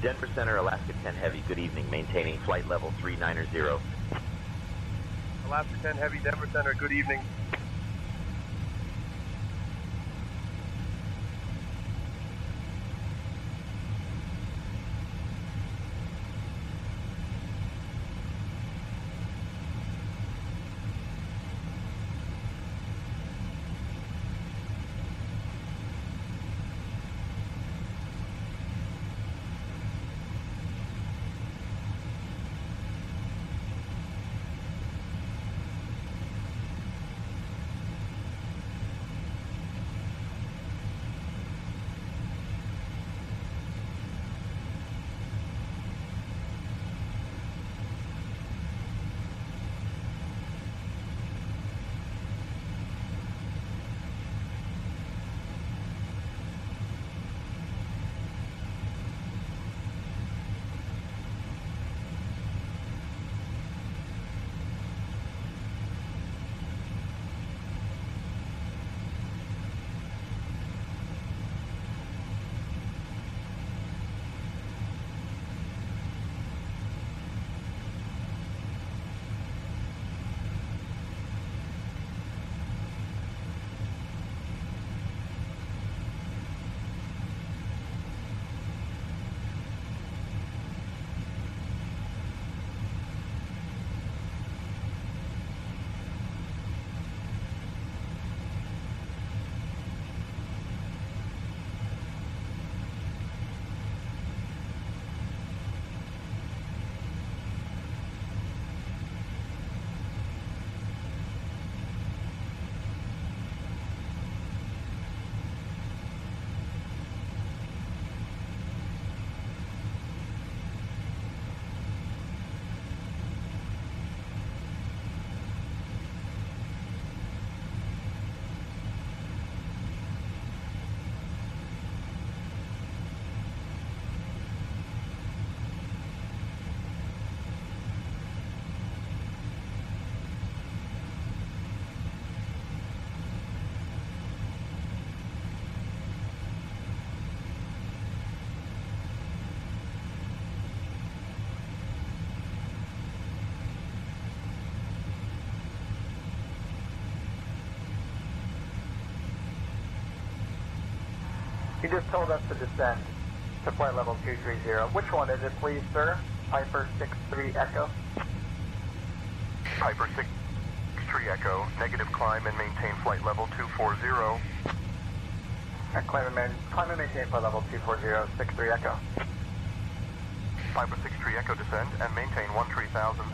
Denver Center, Alaska 10 Heavy, good evening. Maintaining flight level 390. Alaska 10 Heavy, Denver Center, good evening. You just told us to descend to flight level 230. Which one is it, please, sir? Piper 63 Echo. Piper 63 Echo, negative climb and maintain flight level 240. Climb and maintain flight level 240, 63 Echo. Piper 63 Echo, descend and maintain 13,000.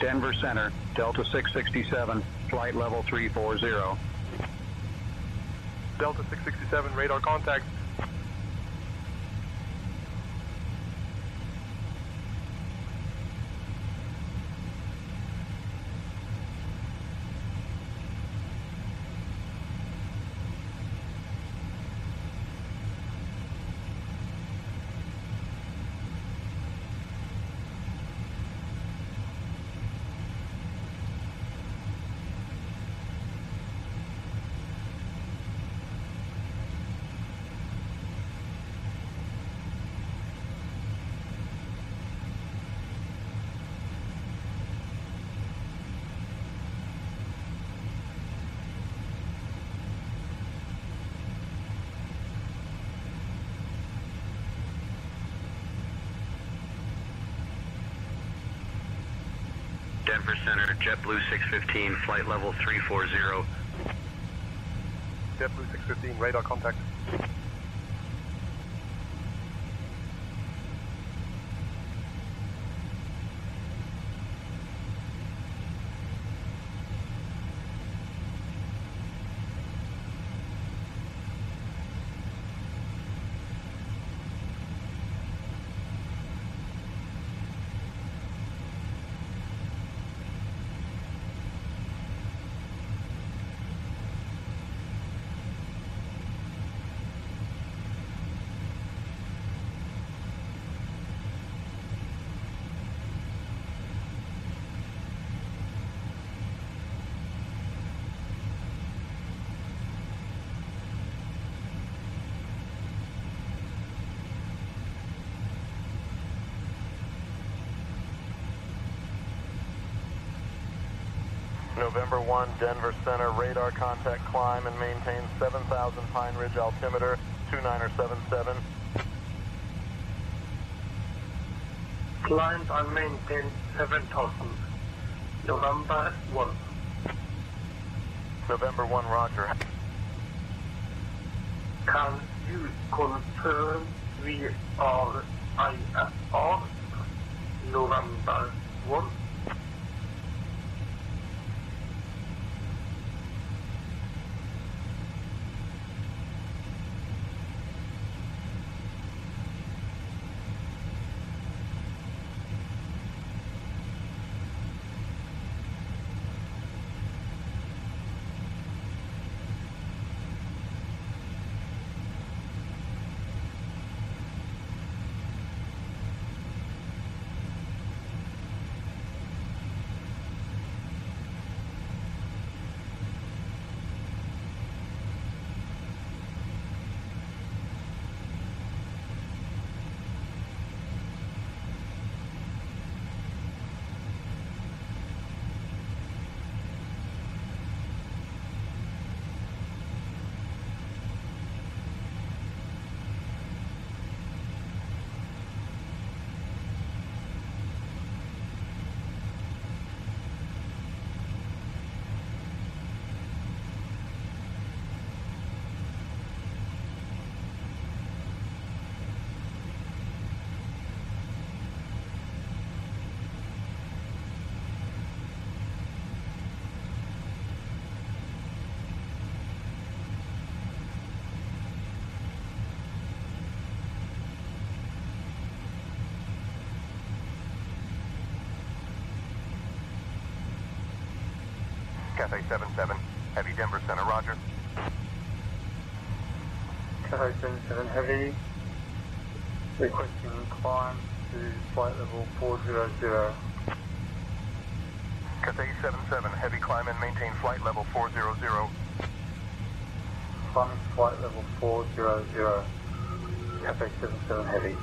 Denver Center, Delta 667, flight level 340. Delta 667, radar contact. Denver Center, JetBlue 615, flight level 340. JetBlue 615, radar contact. November 1, Denver Center, radar contact, climb and maintain 7,000 Pine Ridge altimeter, 2977. Climb and maintain 7,000. November 1. November 1, roger. Can you confirm we are IFR? November 1. Cafe 77, Heavy Denver Center, roger. Cafe 77 Heavy, requesting climb to flight level 400. Cafe 77, heavy climb and maintain flight level 400. Climb flight level 400. Cafe 77 Heavy.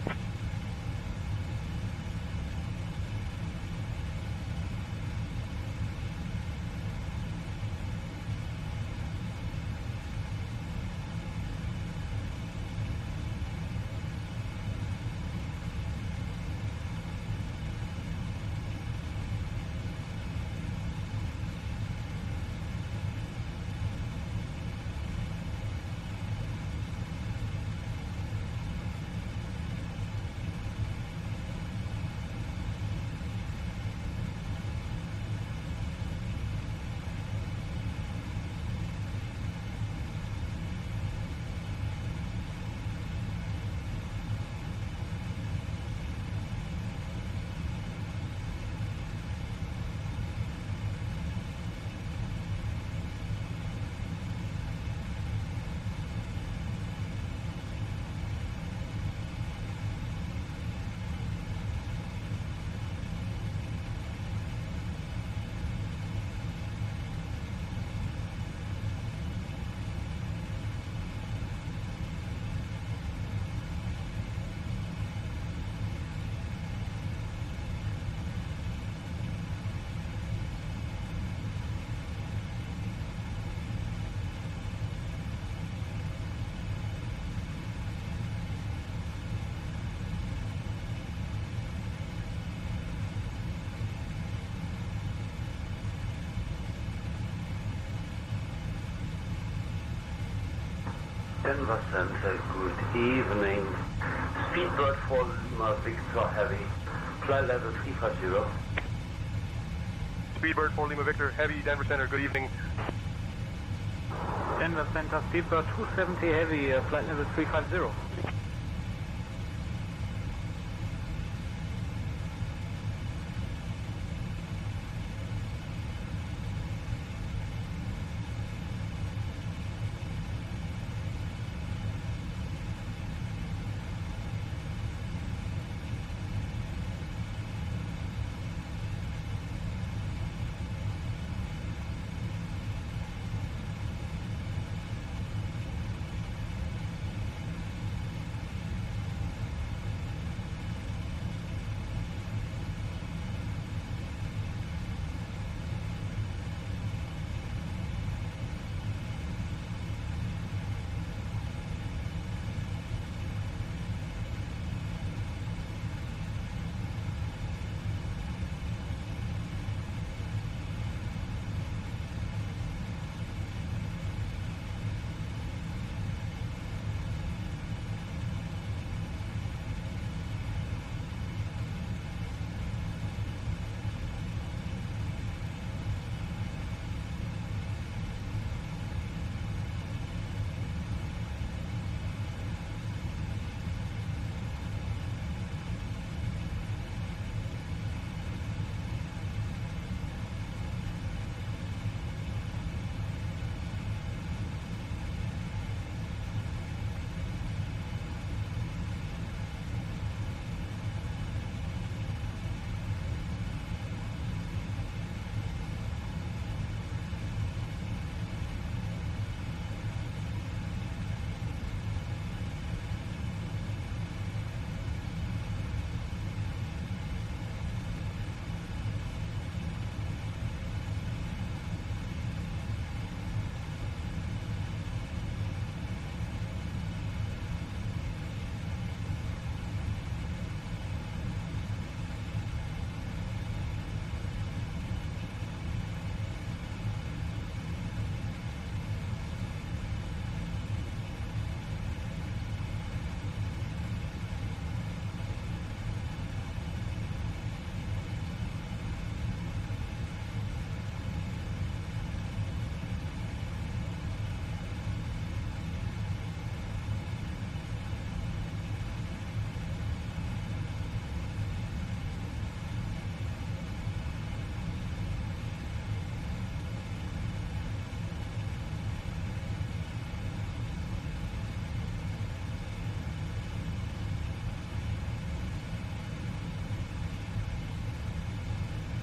Denver Center, good evening. Speedbird for Lima Victor Heavy, flight level 350. Speedbird for Lima Victor, Heavy, Denver Center, good evening. Denver Center, Speedbird 270 Heavy, flight level 350.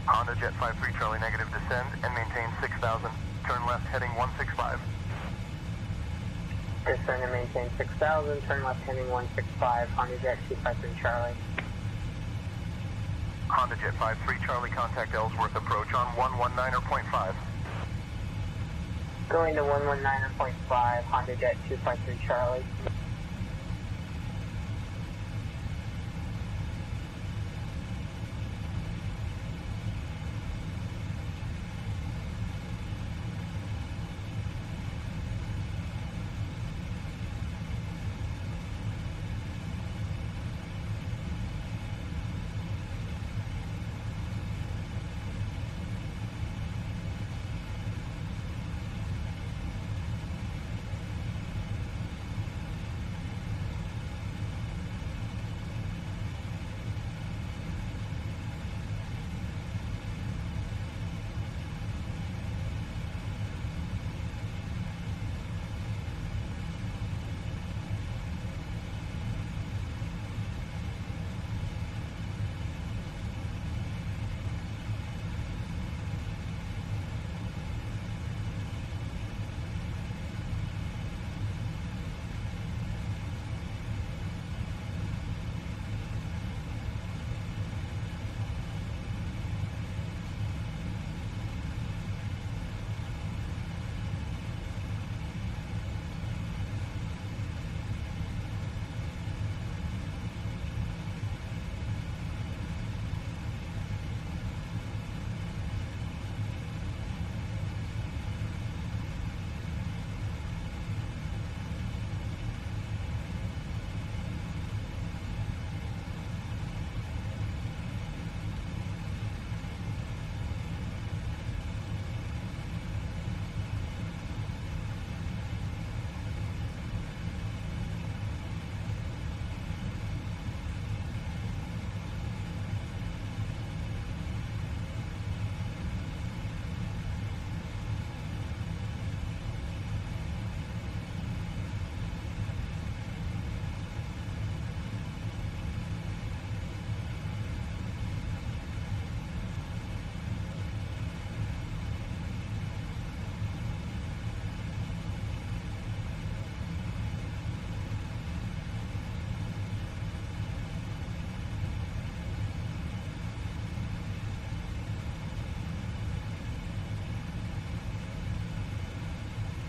Honda Jet 53 Charlie negative, descend and maintain 6,000. Turn left heading 165. Descend and maintain 6,000, turn left heading 165, Honda Jet 253 Charlie. Honda Jet 53 Charlie, contact Ellsworth approach on 119.5. Going to 119.5, Honda Jet 253 Charlie.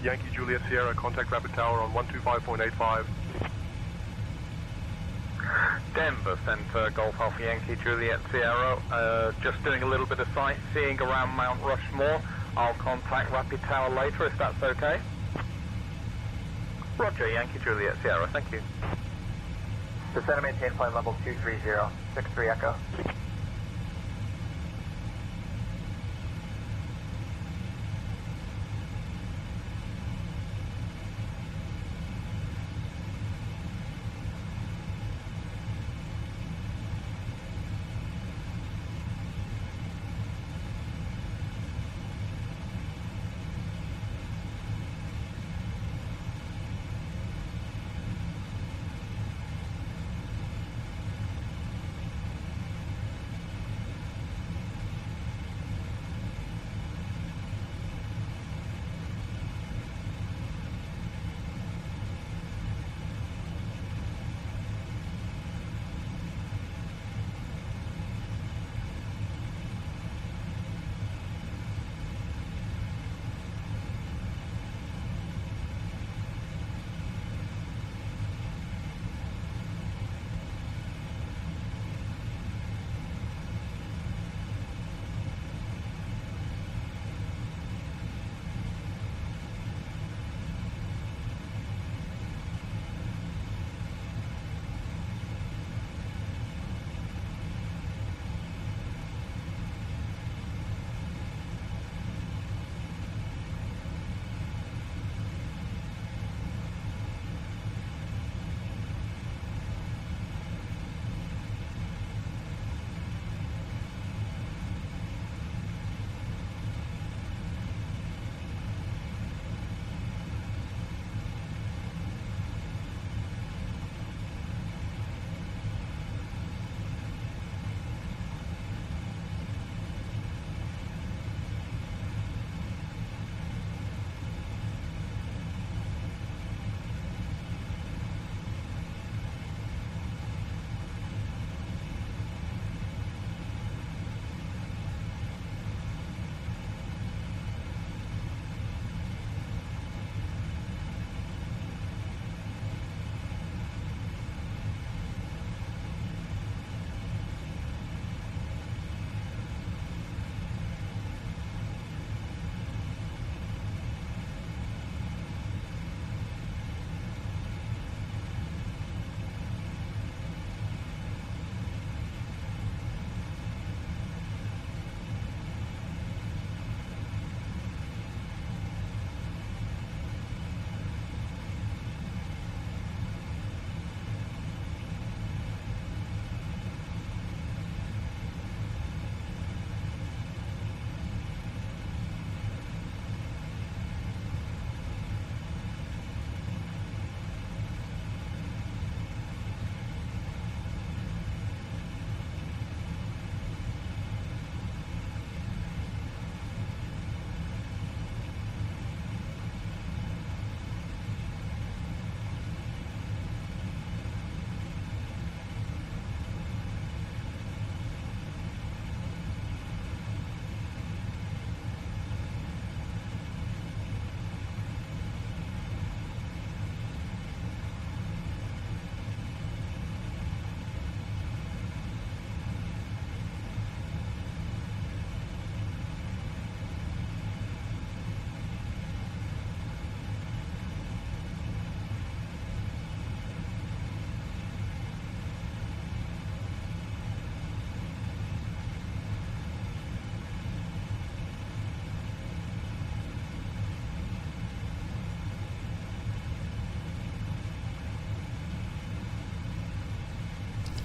Yankee Juliet Sierra, contact Rapid Tower on 125.85. Denver Center, Golf Alpha Yankee Juliet Sierra, just doing a little bit of sightseeing around Mount Rushmore. I'll contact Rapid Tower later if that's okay. Roger, Yankee Juliet Sierra, thank you. Descend and maintain flight level 230, 63 Echo.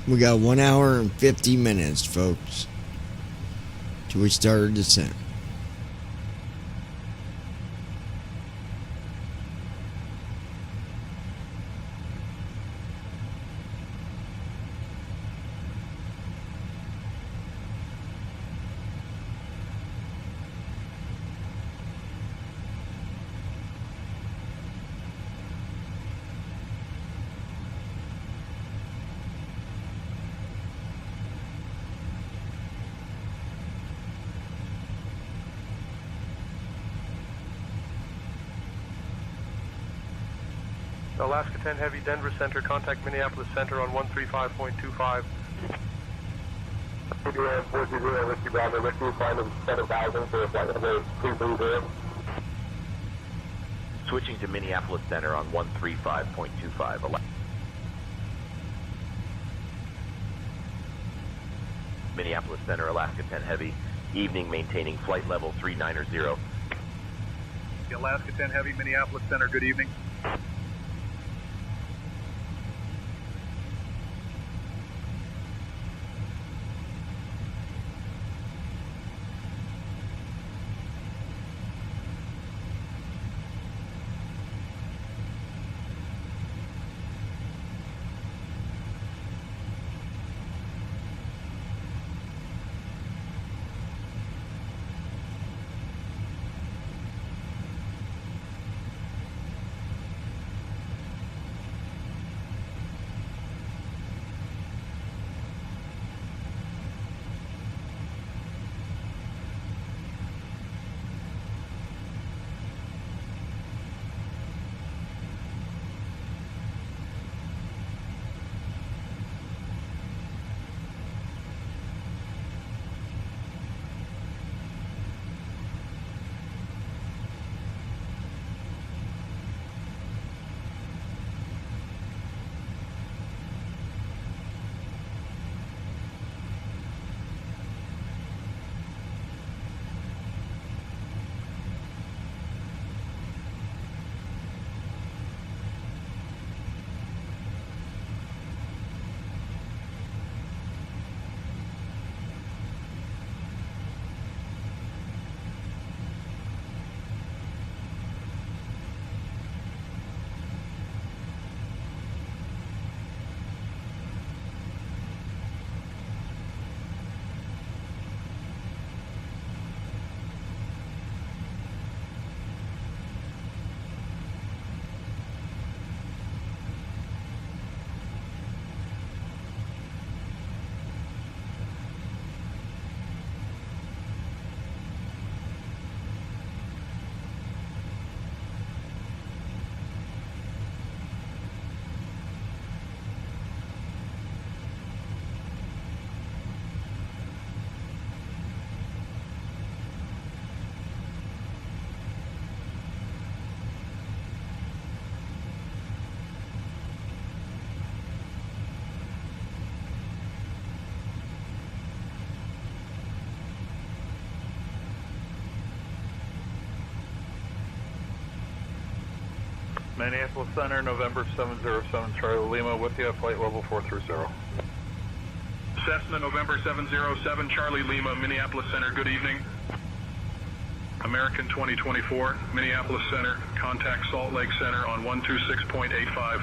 We got 1 hour and 50 minutes, folks, till we start our descent. Alaska 10 Heavy, Denver Center, contact Minneapolis Center on 135.25. CBS 420, Whiskey Bravo, Whiskey, flight of 7,000 for flight number 230. Switching to Minneapolis Center on 135.25. Minneapolis Center, Alaska 10 Heavy, evening maintaining flight level 390. Alaska 10 Heavy, Minneapolis Center, good evening. Minneapolis Center, November 707, Charlie Lima, with you, flight level 430. Cessna, November 707, Charlie Lima, Minneapolis Center, good evening. American 2024, Minneapolis Center, contact Salt Lake Center on 126.85.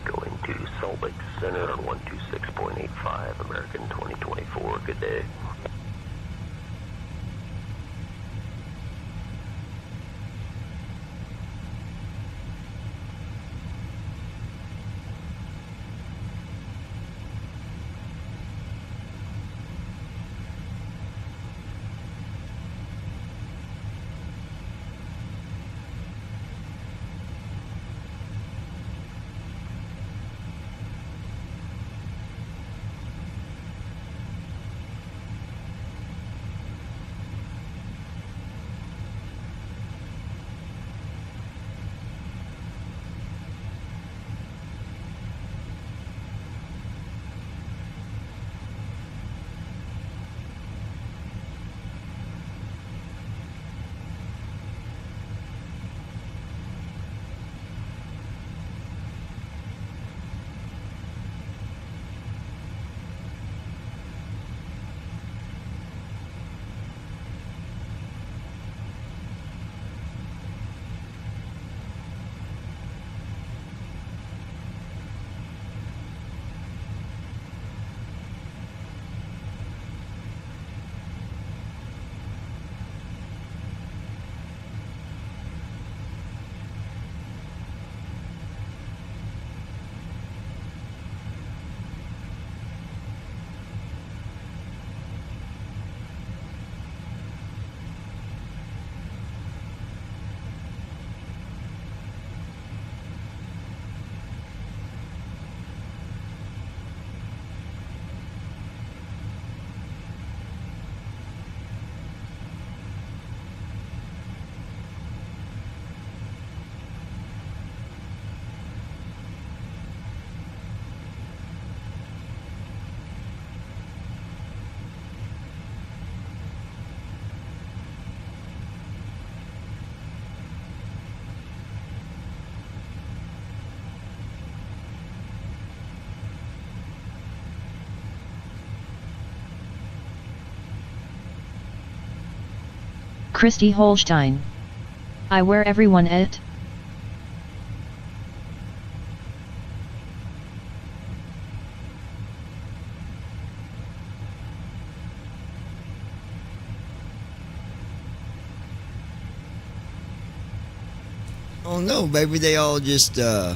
Going to Salt Lake Center on 126.85, American 2024, good day. Christy Holstein. I where everyone at? Oh no, maybe they all just well,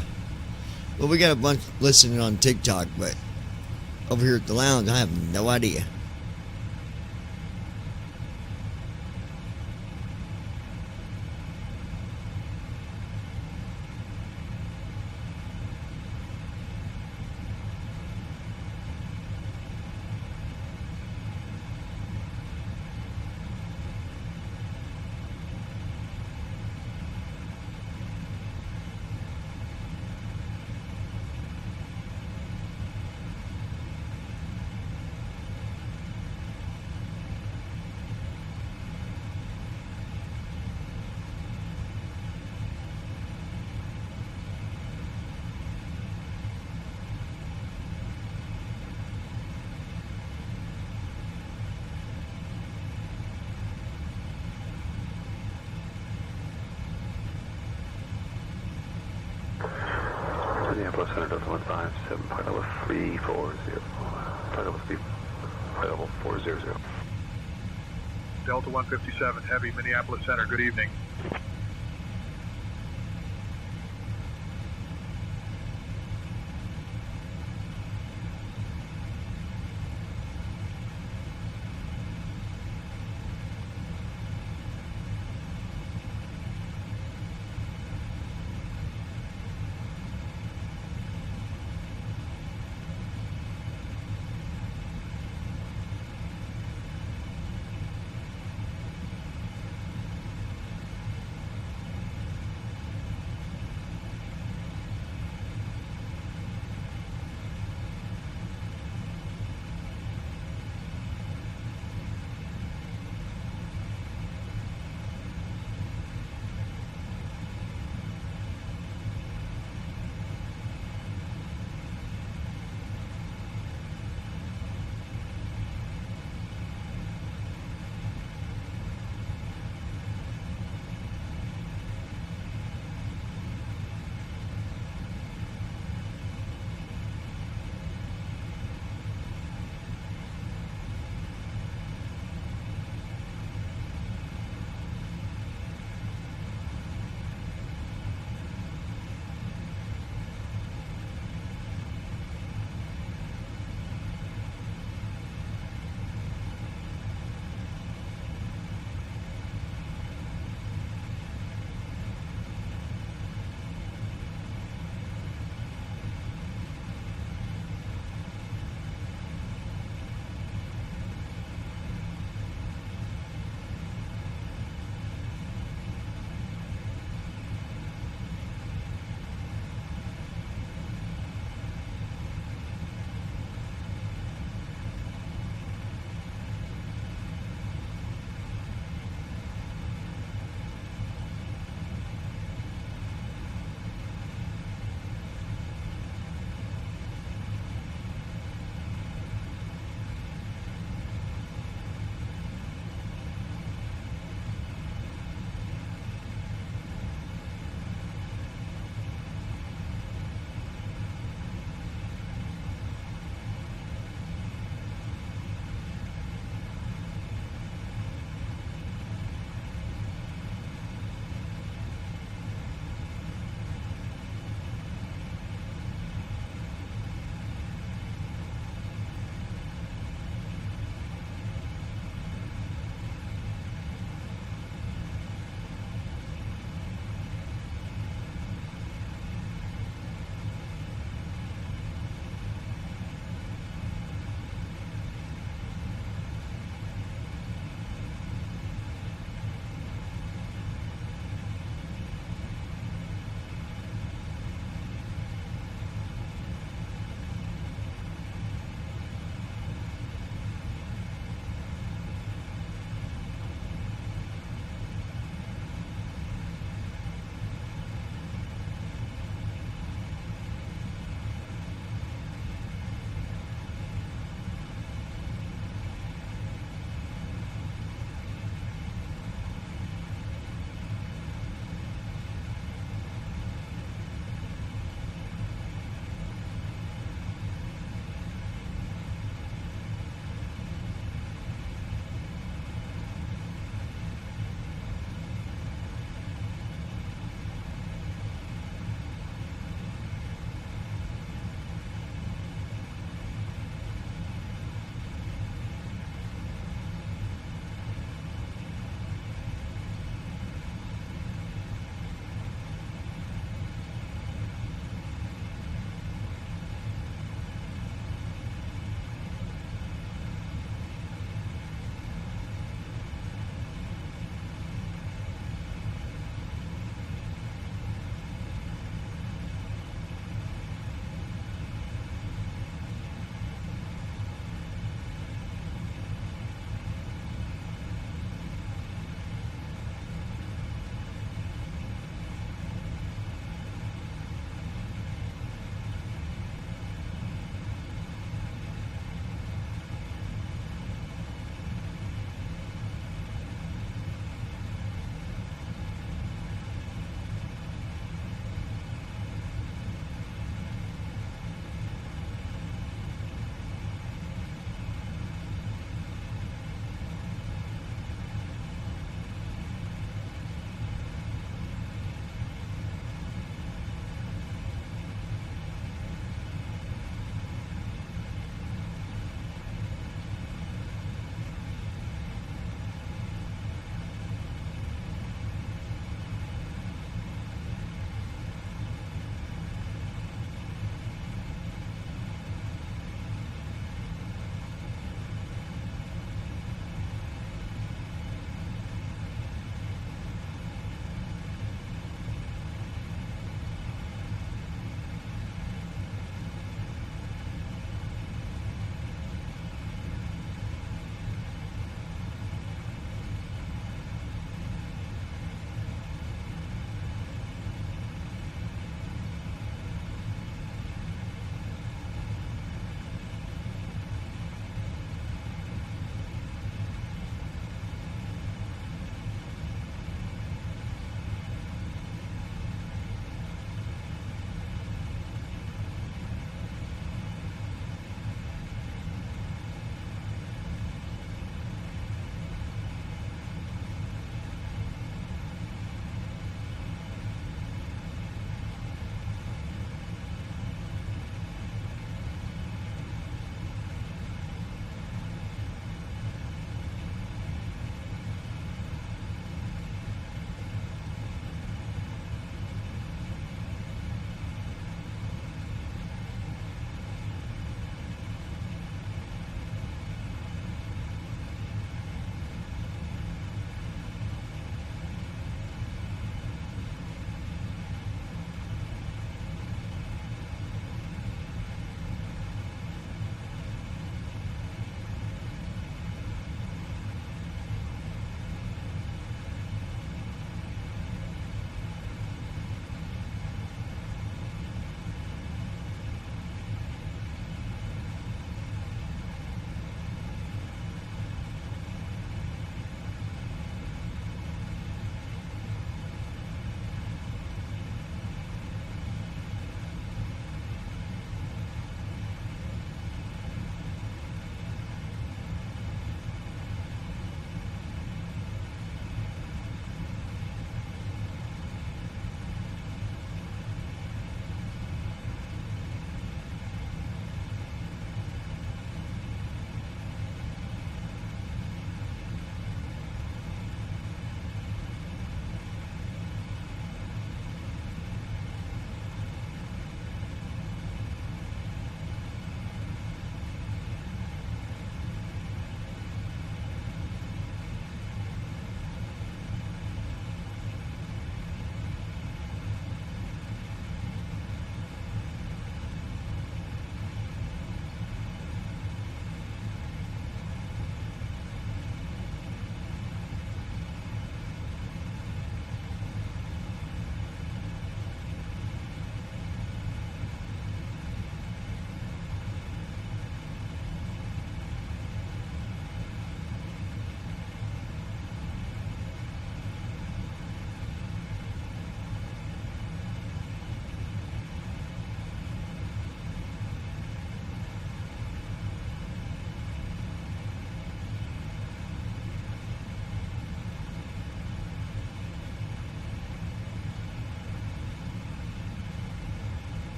we got a bunch listening on TikTok, but over here at the lounge I have no idea. Minneapolis Center, Delta 157, flight level 340. Flight level 3, flight level 400. Delta 157, heavy, Minneapolis Center, good evening.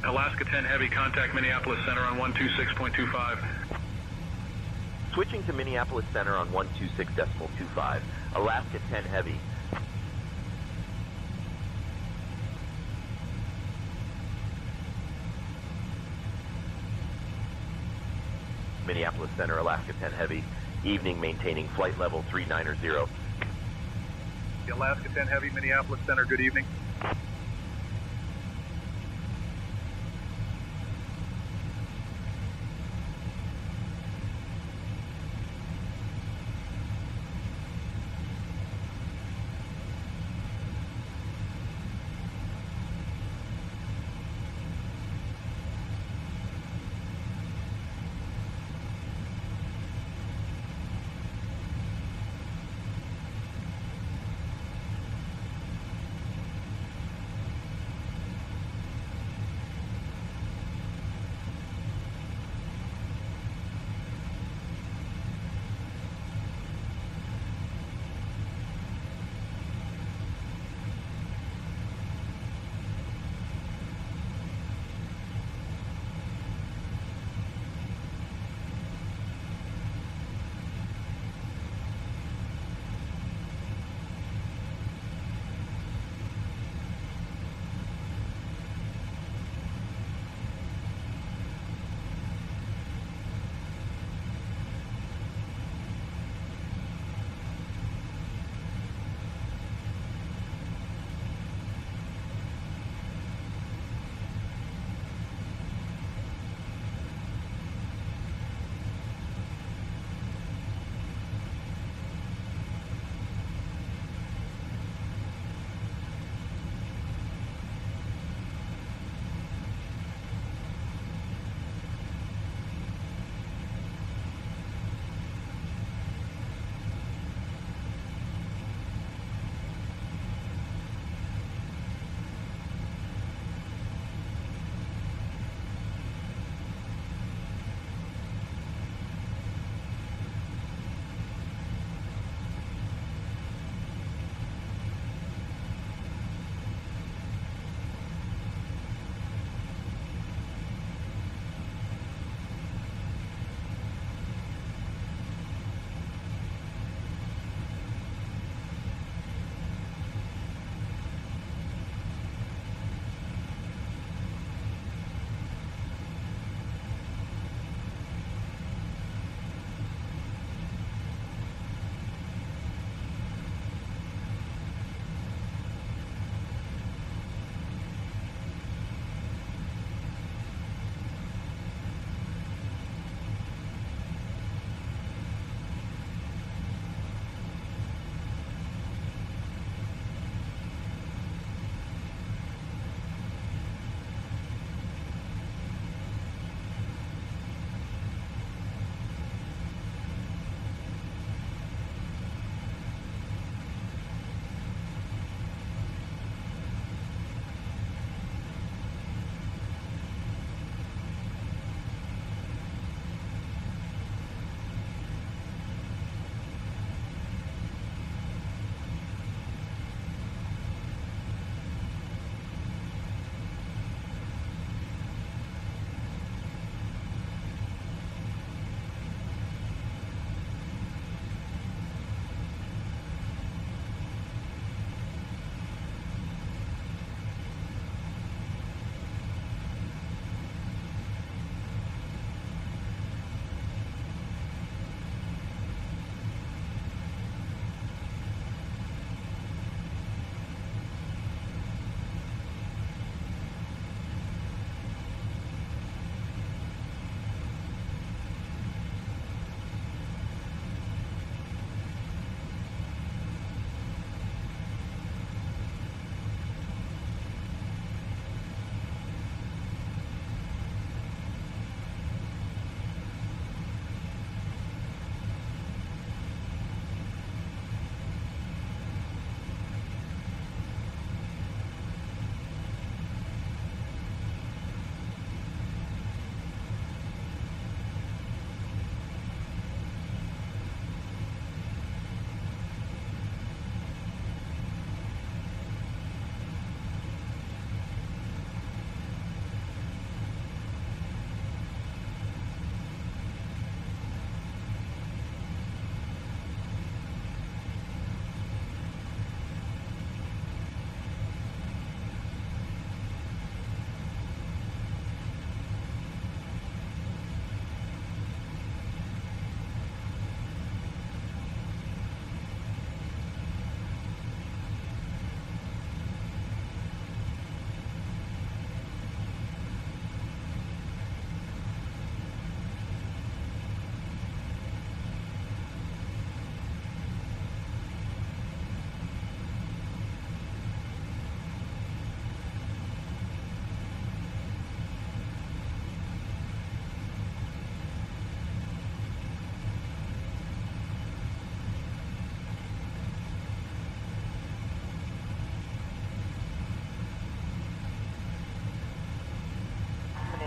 Alaska 10 Heavy, contact Minneapolis Center on 126.25. Switching to Minneapolis Center on 126.25. Alaska 10 Heavy. Minneapolis Center, Alaska 10 Heavy. Evening, maintaining flight level 390. Alaska 10 Heavy, Minneapolis Center, good evening.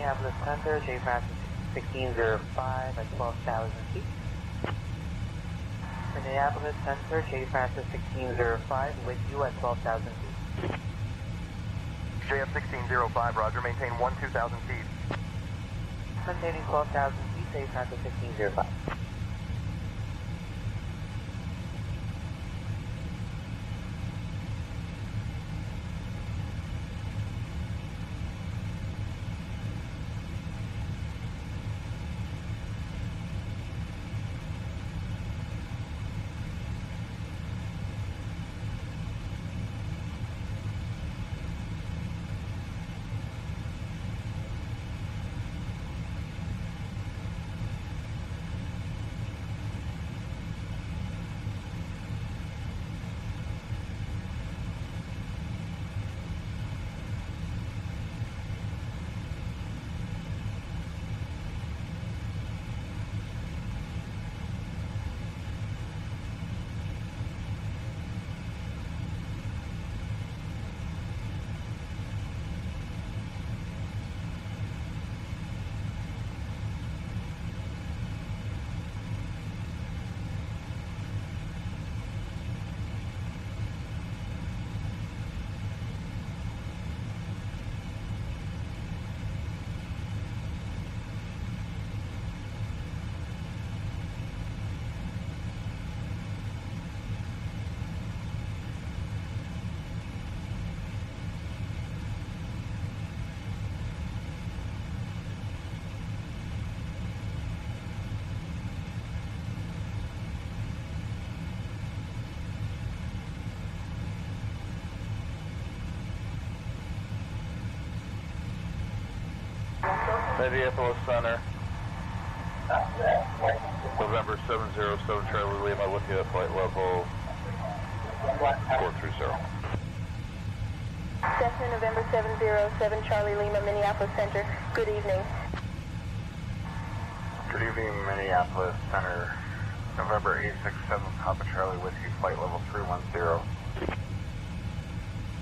Minneapolis Center, J. Francis 1605 at 12,000 feet. Minneapolis Center, J. Francis 1605 with you at 12,000 feet. JF 1605, roger, maintain 12,000 feet. Maintaining 12,000 feet, J. Francis 1605. Minneapolis Center, November 707 Charlie Lima, with you at flight level 430. Cessna November 707 Charlie Lima, Minneapolis Center. Good evening. Good evening, Minneapolis Center. November 867 Papa Charlie with you, flight level 310.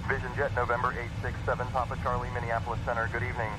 Vision Jet November 867 Papa Charlie, Minneapolis Center, good evening.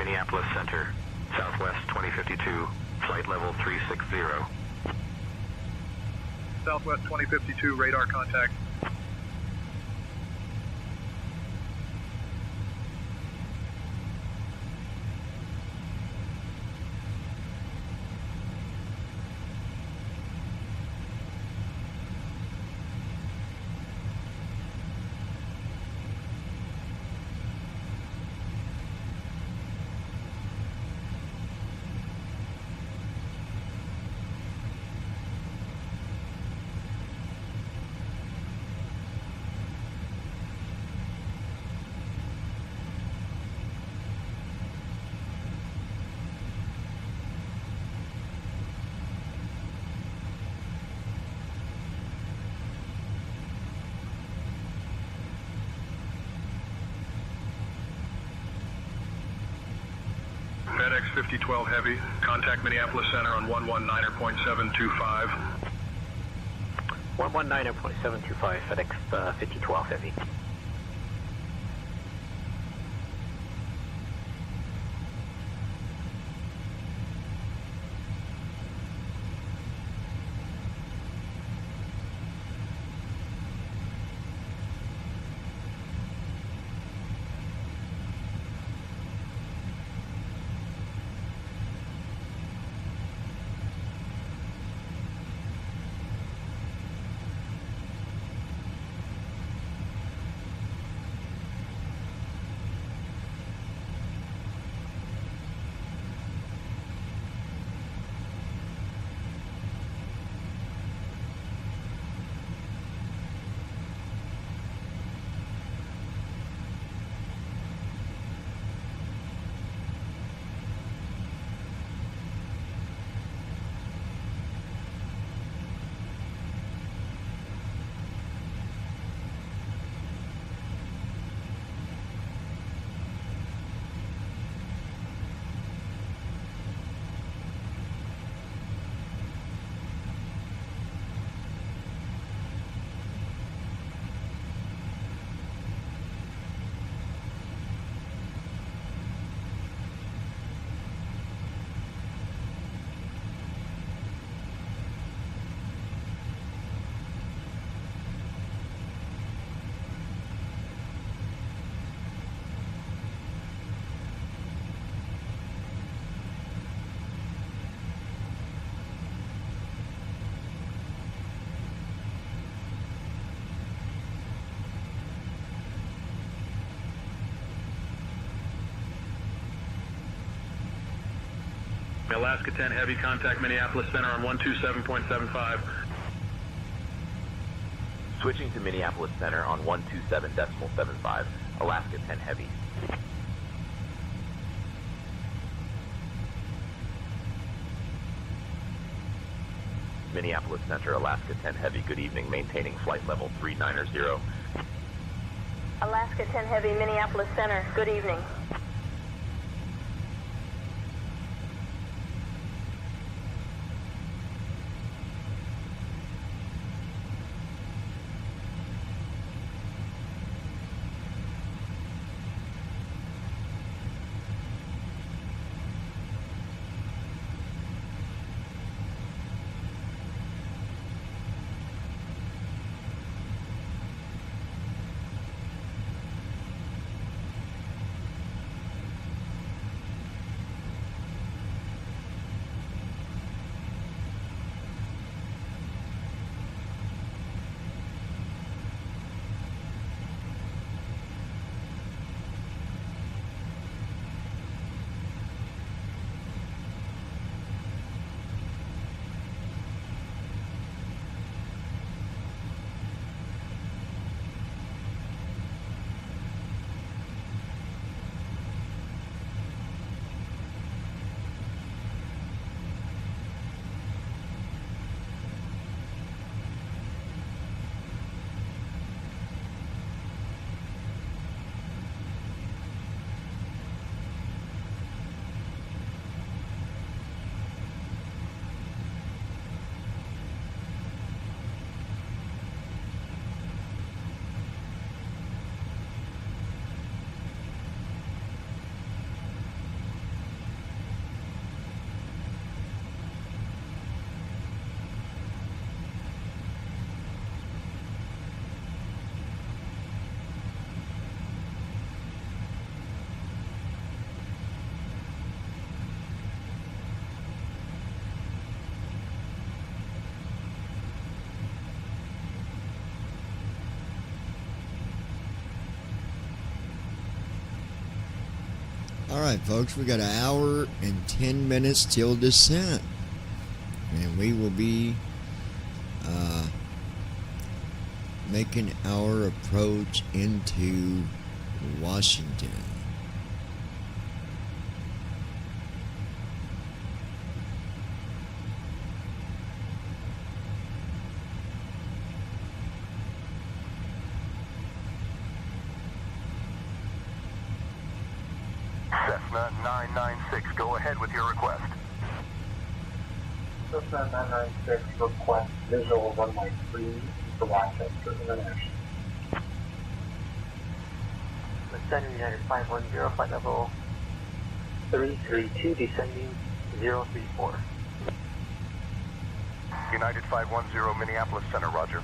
Minneapolis Center, Southwest 2052, flight level 360. Southwest 2052, radar contact. FedEx 5012 Heavy, contact Minneapolis Center on 119.725. 119.725, FedEx 5012 Heavy. Alaska 10 Heavy, contact Minneapolis Center on 127.75. Switching to Minneapolis Center on 127.75, Alaska 10 Heavy. Minneapolis Center, Alaska 10 Heavy, good evening, maintaining flight level 390. Alaska 10 Heavy, Minneapolis Center, good evening. Alright, folks, we got an hour and 10 minutes till descent. And we will be making our approach into Washington. Cessna 996, go ahead with your request. Cessna 996 request visual runway 3 for Rochester International. Center United 510, flight level 332, descending 034. United 510, Minneapolis Center, roger.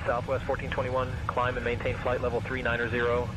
Southwest 1421, climb and maintain flight level 390.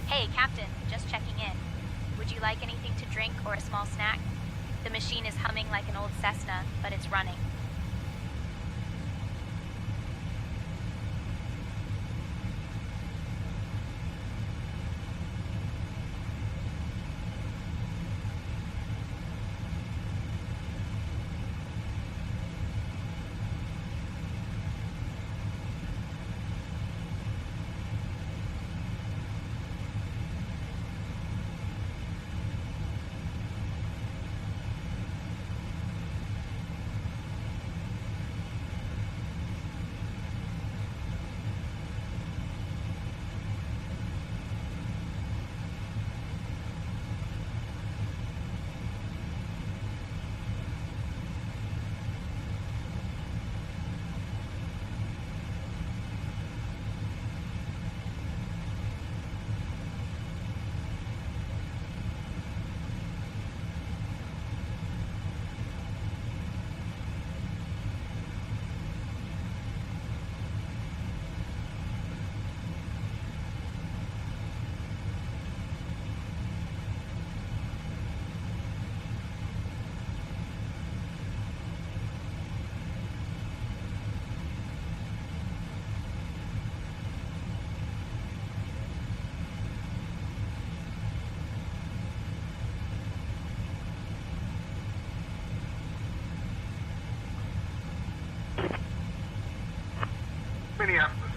Hey, Captain, just checking in. Would you like anything to drink or a small snack? The machine is humming like an old Cessna, but it's running.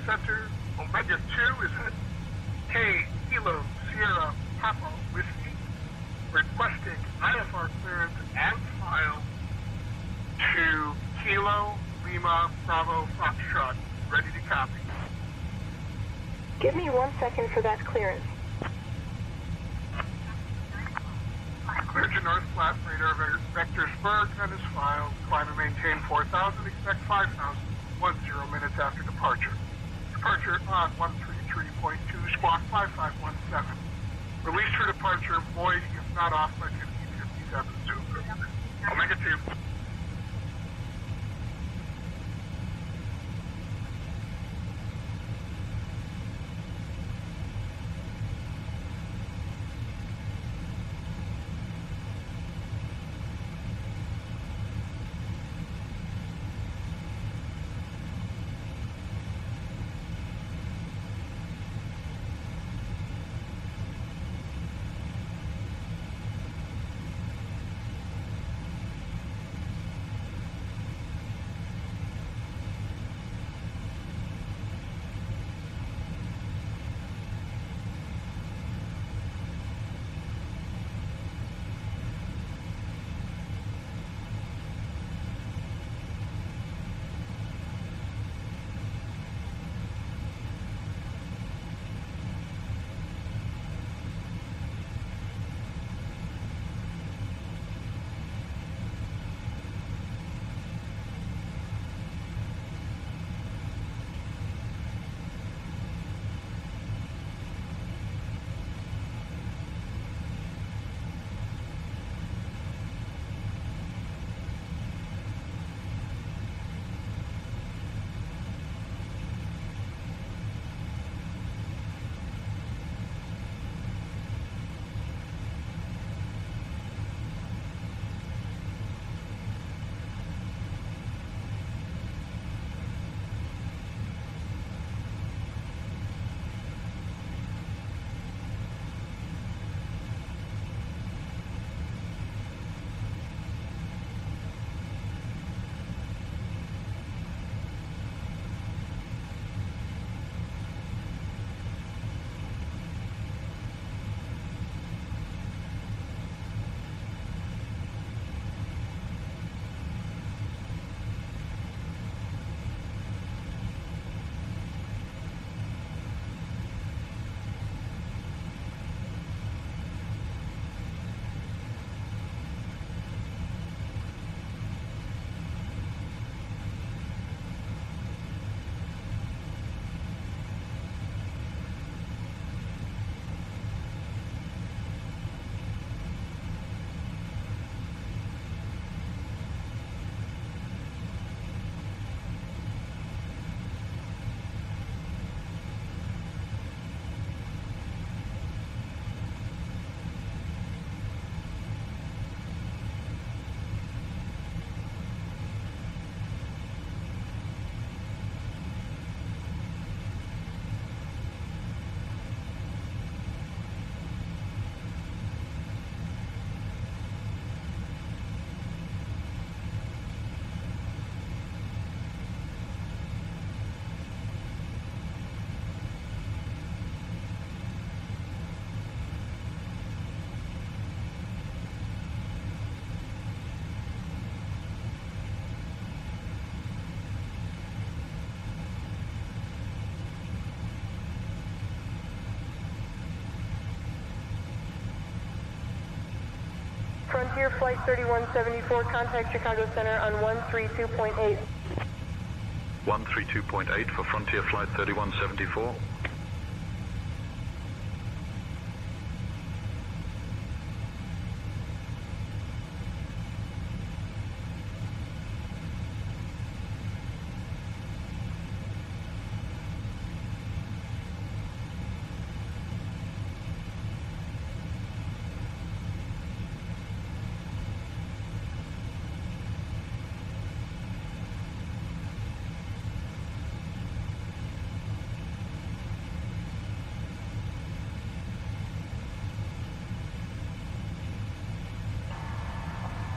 Center, Omega 2 is at K Kilo Sierra Papa Whiskey, requesting IFR clearance and file to Kilo Lima Bravo Foxtrot. Ready to copy. Give me 1 second for that clearance. Clear to North Flat, radar vector spur, gun is filed. Climb and maintain 4,000, expect 5,000, 10 minutes after departure. Departure on 133.2, squawk 5517. Release for departure, void if not off by 1557. Omega 2. Frontier Flight 3174, contact Chicago Center on 132.8. 132.8 for Frontier Flight 3174.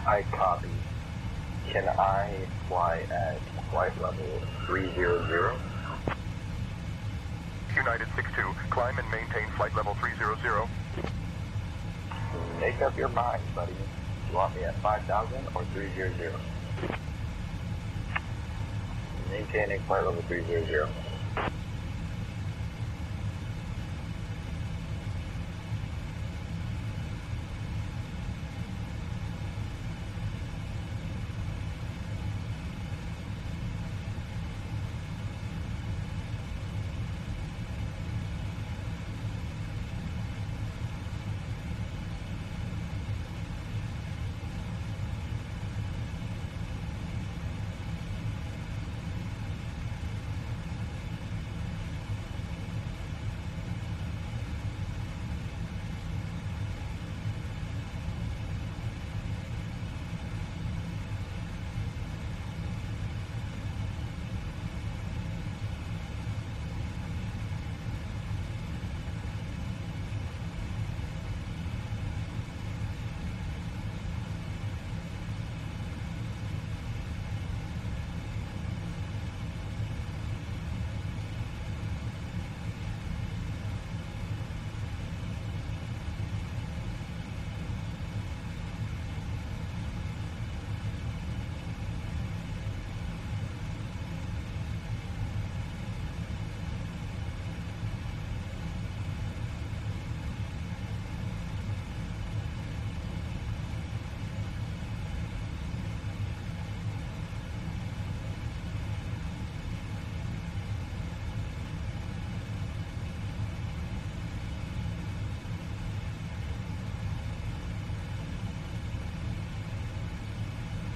I copy. Can I fly at flight level 300? United 62, climb and maintain flight level 300. Make up your mind, buddy. You want me at 5,000 or 300? Maintaining flight level 300.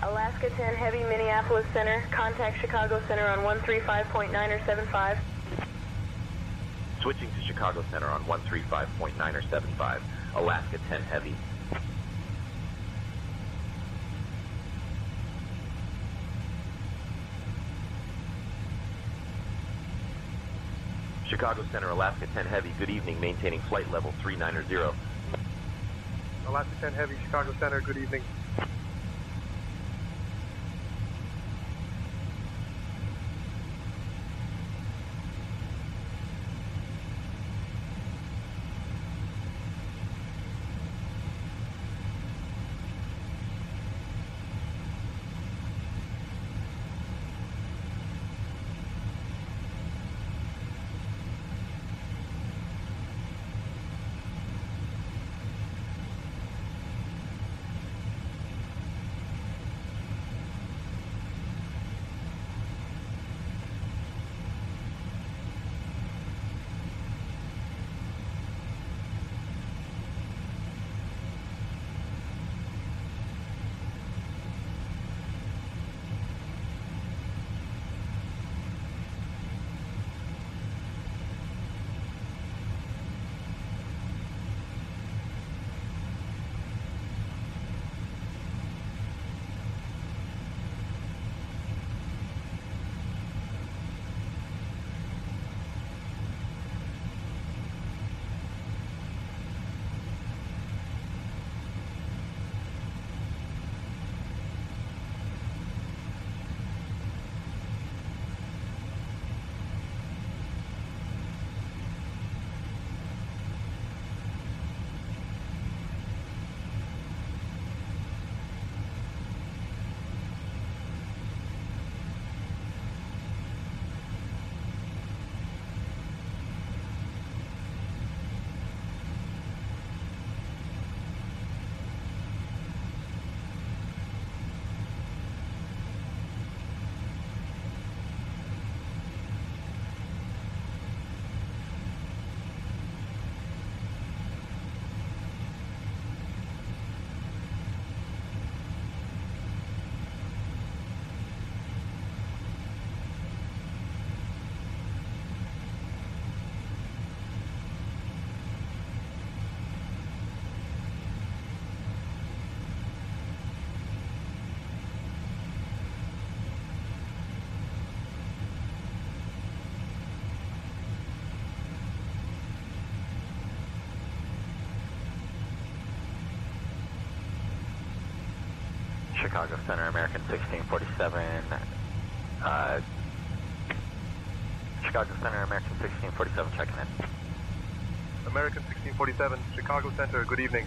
Alaska 10 Heavy, Minneapolis Center. Contact Chicago Center on 135.9 or 75. Switching to Chicago Center on 135.9 or 75. Alaska 10 Heavy. Chicago Center, Alaska 10 Heavy. Good evening. Maintaining flight level 390. Alaska 10 Heavy, Chicago Center. Good evening. Chicago Center, American 1647, Chicago Center, American 1647 checking in. American 1647, Chicago Center, good evening.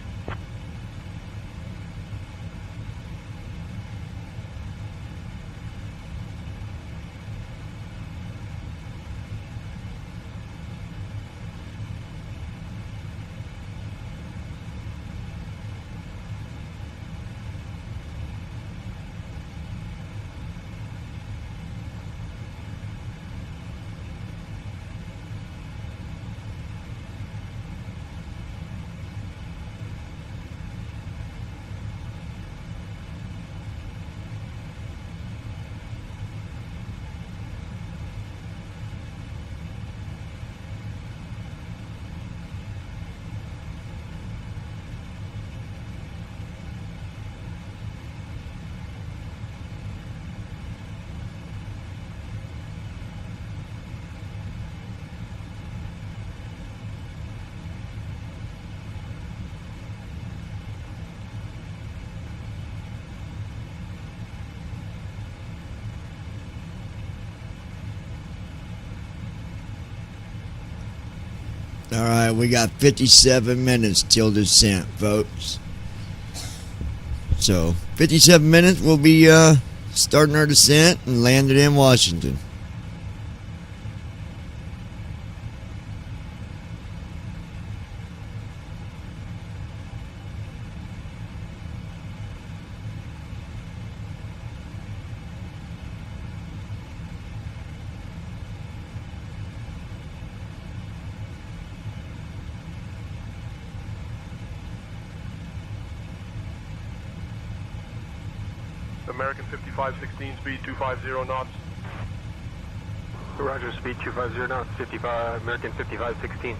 All right, we got 57 minutes till descent, folks. So, 57 minutes, we'll be starting our descent and landing in Washington. American 5516, speed 250 knots. Roger, speed 250 knots, 55, American 5516.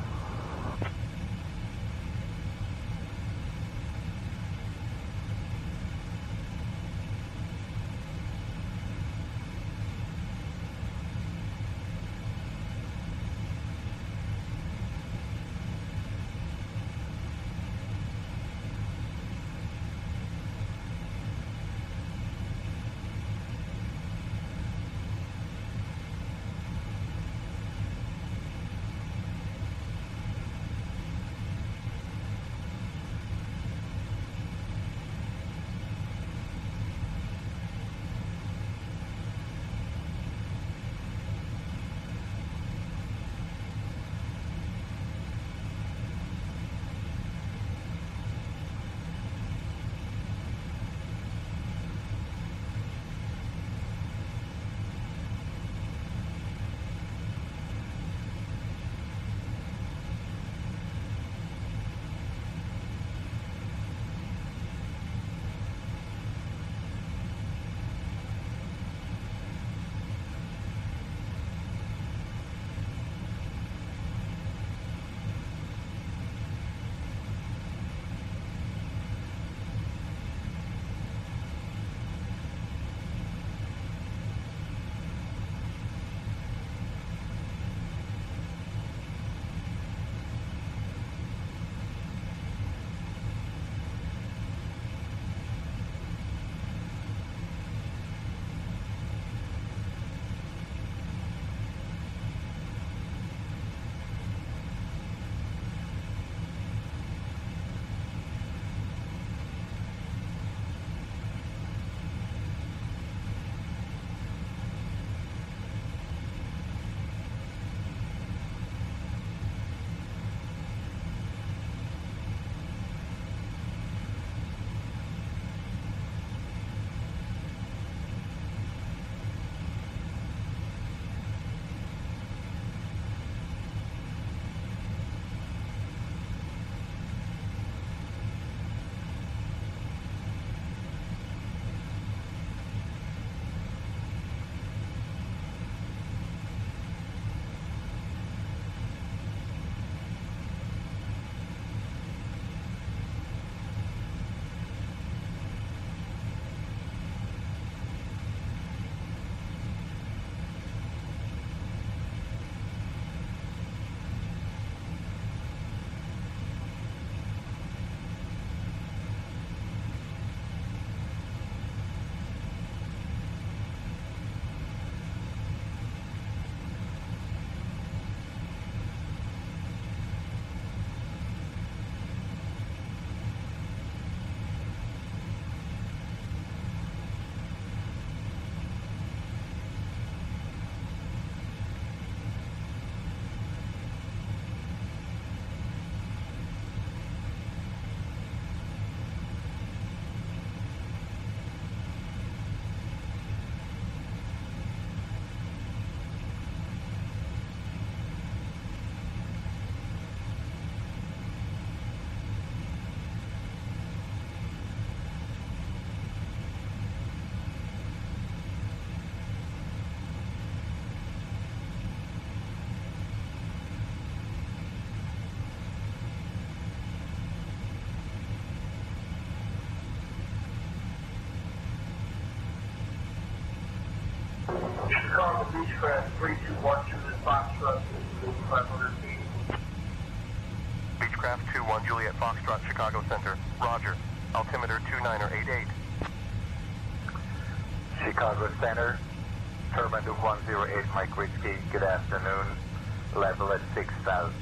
Beechcraft 321 Juliet Foxtrot, 500 feet. Beechcraft 21 Juliet Foxtrot, Chicago Center. Roger. Altimeter 2988. Chicago Center, Turbine 108 Mike Whiskey, good afternoon, level at 6,000.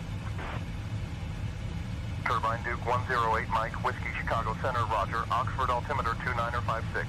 Turbine Duke 108 Mike Whiskey, Chicago Center. Roger. Oxford altimeter 2956.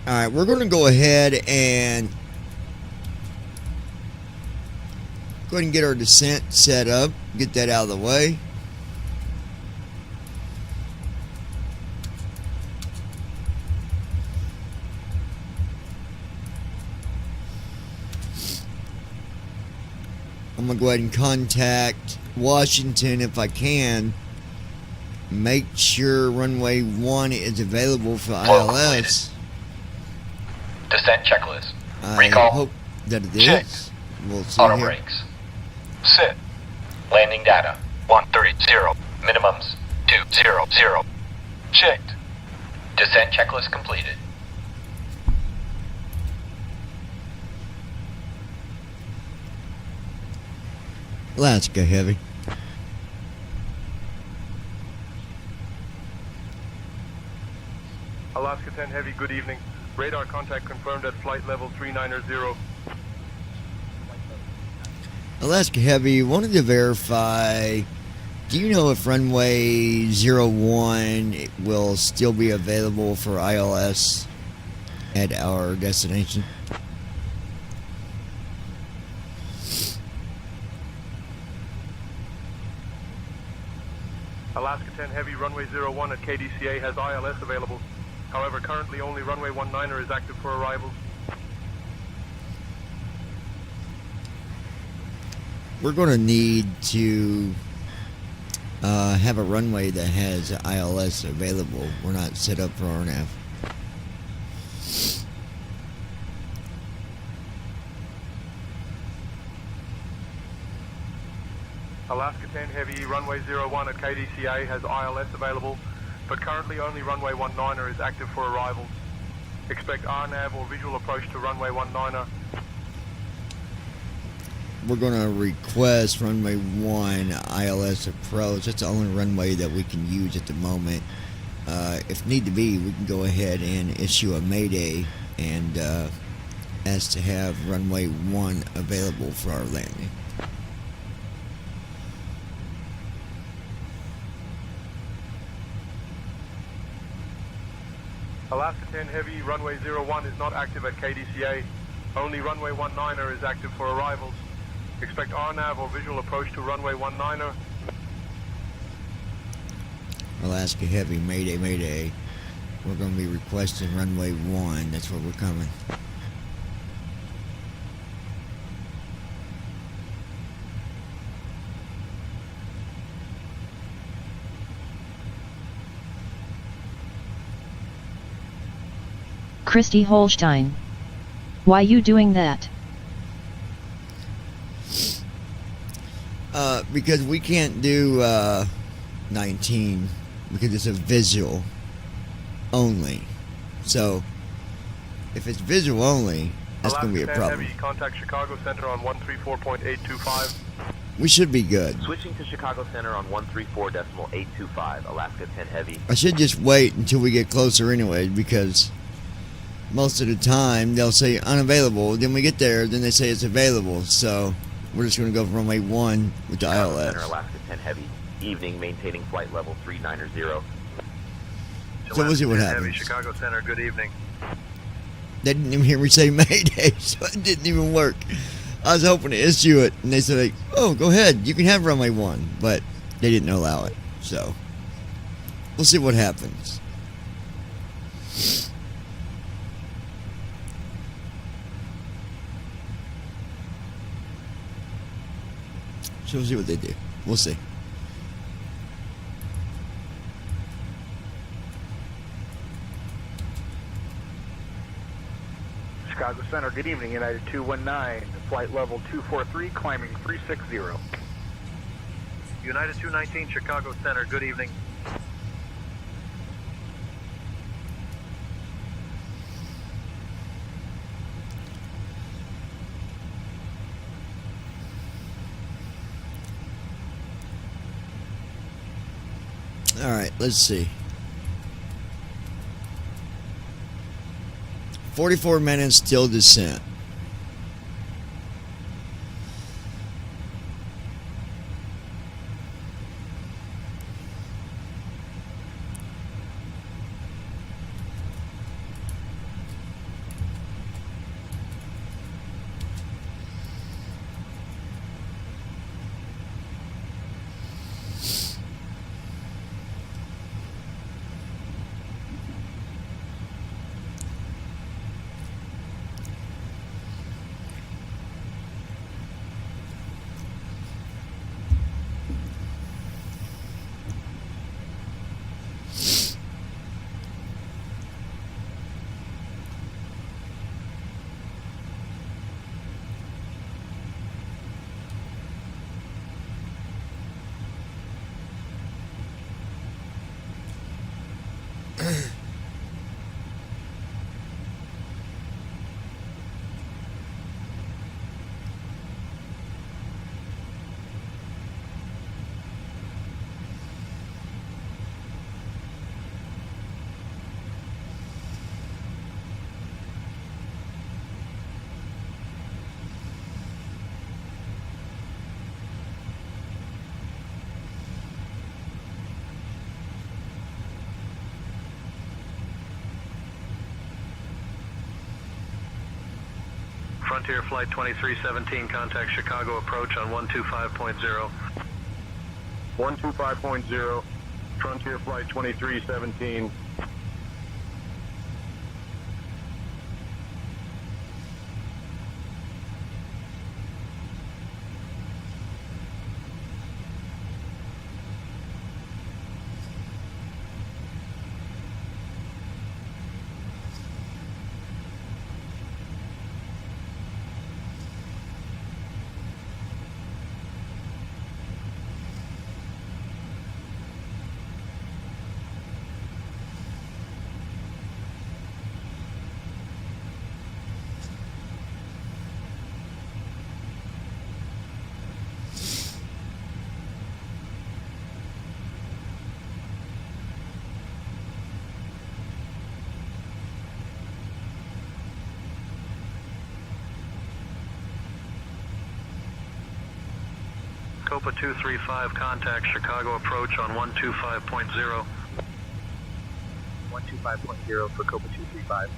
All right, we're going to go ahead and go ahead and get our descent set up, get that out of the way. I'm going to go ahead and contact Washington if I can. Make sure runway 1 is available for ILS. Descent checklist. I Recall. hope that it Check. is. We'll see Auto here. brakes. Sit. Landing data. 130. Minimums. 200. Checked. Descent checklist completed. Alaska Heavy. Alaska 10 Heavy, good evening. Radar contact confirmed at flight level 390. Alaska Heavy, wanted to verify, do you know if runway 01 will still be available for ILS at our destination? Alaska 10 Heavy, runway 01 at KDCA has ILS available. However, currently only runway 19 is active for arrivals. We're going to need to have a runway that has ILS available. We're not set up for RNAV. Alaska 10 Heavy, runway 01 at KDCA has ILS available, but currently only runway 19 is active for arrivals. Expect RNAV or visual approach to runway 19er. We're going to request runway 1 ILS approach. That's the only runway that we can use at the moment. If need to be, we can go ahead and issue a mayday and ask to have runway 1 available for our landing. Alaska 10 Heavy, runway 01 is not active at KDCA. Only runway 19er is active for arrivals. Expect RNAV or visual approach to runway 19er. Alaska Heavy, mayday, mayday. We're going to be requesting runway 1. That's where we're coming. Christy Holstein. Why you doing that? Because we can't do 19 because it's a visual only. So if it's visual only, that's going to be a problem. Heavy, contact Chicago Center on 134.825. We should be good. Switching to Chicago Center on 134.825, Alaska 10 Heavy. I should just wait until we get closer anyway, because most of the time they'll say unavailable, then we get there, then they say it's available. So we're just going to go for runway 1 with the Chicago ILS. Center, Alaska 10 Heavy. Evening, maintaining flight level 390. So we'll see what happens. Heavy, Chicago Center, good evening. They didn't even hear me say mayday, so it didn't even work. I was hoping to issue it, and they said, like, oh, go ahead, you can have runway 1, but they didn't allow it. So we'll see what happens. So we'll see what they do. We'll see. Chicago Center, good evening, United 219, flight level 243, climbing 360. United 219, Chicago Center, good evening. All right, let's see. 44 minutes till descent. Frontier Flight 2317, contact Chicago approach on 125.0. 125.0, Frontier Flight 2317. Copa 235, contact Chicago approach on 125.0. 125.0 for Copa 235.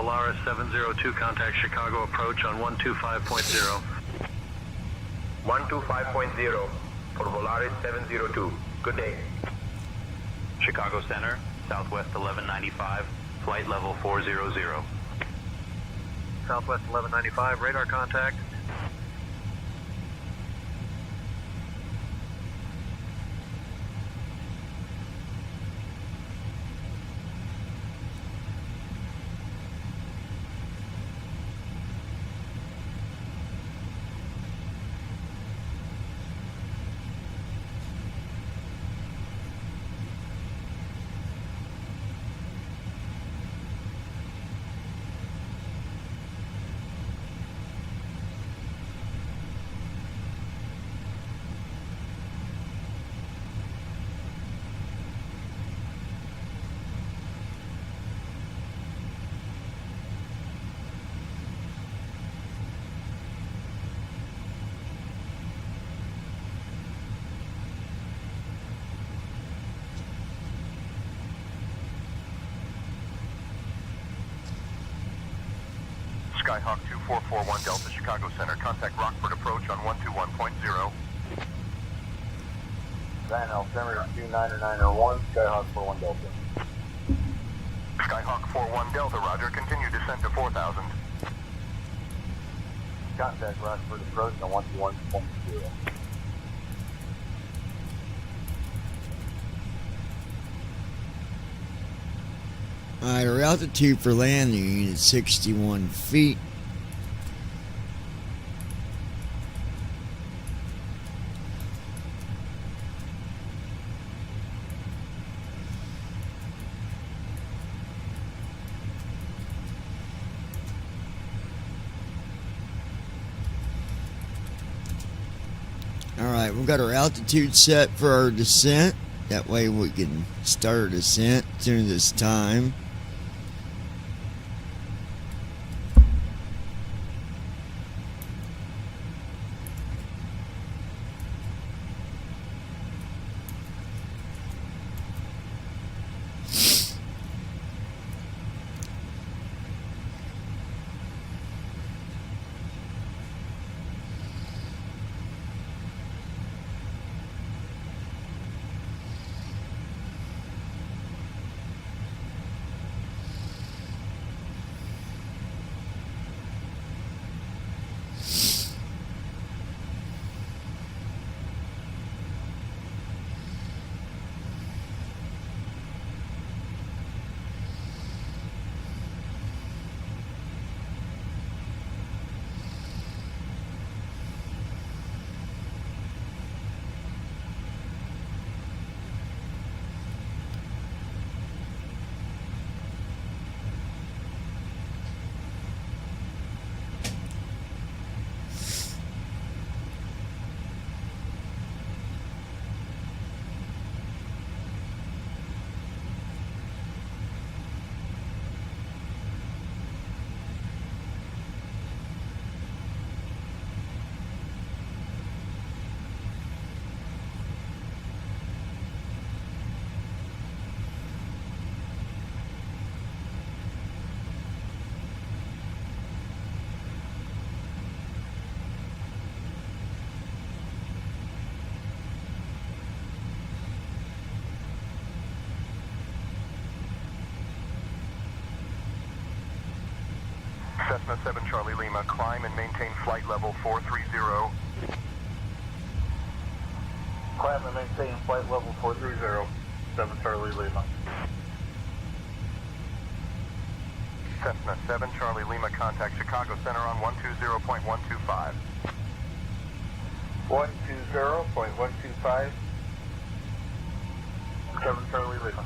Volaris 702, contact Chicago approach on 125.0. 125.0 for Volaris 702. Good day. Chicago Center, Southwest 1195, flight level 400. Southwest 1195, radar contact. Skyhawk 2441 Delta, Chicago Center. Contact Rockford approach on 121.0. Van Altimeter 29901, Skyhawk 41 Delta. Skyhawk 41 Delta, roger. Continue descent to 4,000. Contact Rockford approach on 121.0. Alright, our altitude for landing is 61 feet. Alright, we've got our altitude set for our descent. That way we can start our descent as soon as it's time. Cessna 7 Charlie Lima, climb and maintain flight level 430. Climb and maintain flight level 430, 7 Charlie Lima. Cessna 7 Charlie Lima, contact Chicago Center on 120.125. 120.125, 7 Charlie Lima.